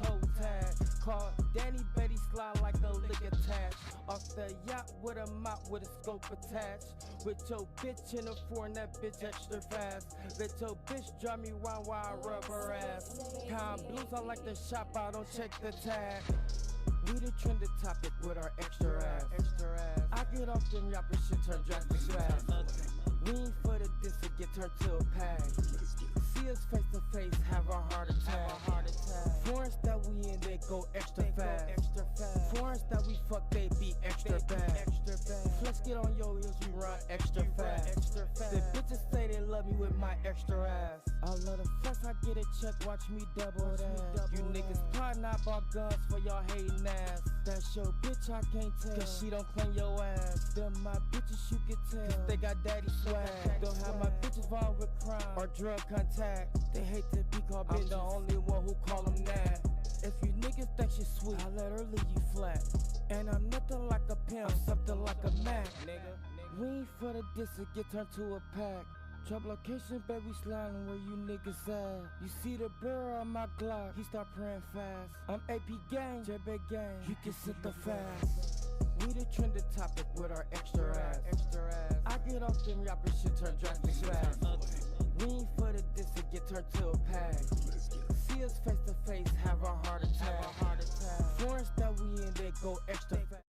Toe tag, called Danny Betty slide like a lick attached. Off the yacht with a mop with a scope attached. With your bitch in the foreign, that bitch extra fast. Let your bitch drive me round while I rub her ass. Con blues, I like to shop, I don't check the tag. We the trended topic with our extra ass. I get off them yapper shit, turn drastic fast. We ain't for the diss, it get turned to a pag. See us face to face, have a heart attack. Foreigns that we in, they go extra fast. Foreigns that we fuck, they be extra bad. Flex get on your heels, we run extra fast. The bitches say they love me with my extra ass. I love the flex, I get a check, watch me double that. You niggas plotting, I bought guns for y'all hating ass. That's your bitch, I can't tell, cause she don't claim your ass. Them my bitches, you can tell, cause they got daddy swag. Don't have my bitches involved with crime or drug contact. They hate to be called bitches. I'm the only one who call them that. If you niggas think she sweet, I let her leave you flat. And I'm nothing like a pimp, I'm something like a Mac. We ain't for the diss, it get turned to a pack. Trouble location, baby, sliding where you niggas at. You see the barrel on my Glock, he start praying fast. I'm AP gang, JB gang, you can sit the fast. We the trended topic with our extra ass. I get off them yapper shit, turn drastic fast. We ain't for the diss, it get turned to a pag. See us face to face, have a heart attack. Foreigns that we in, they go extra fast.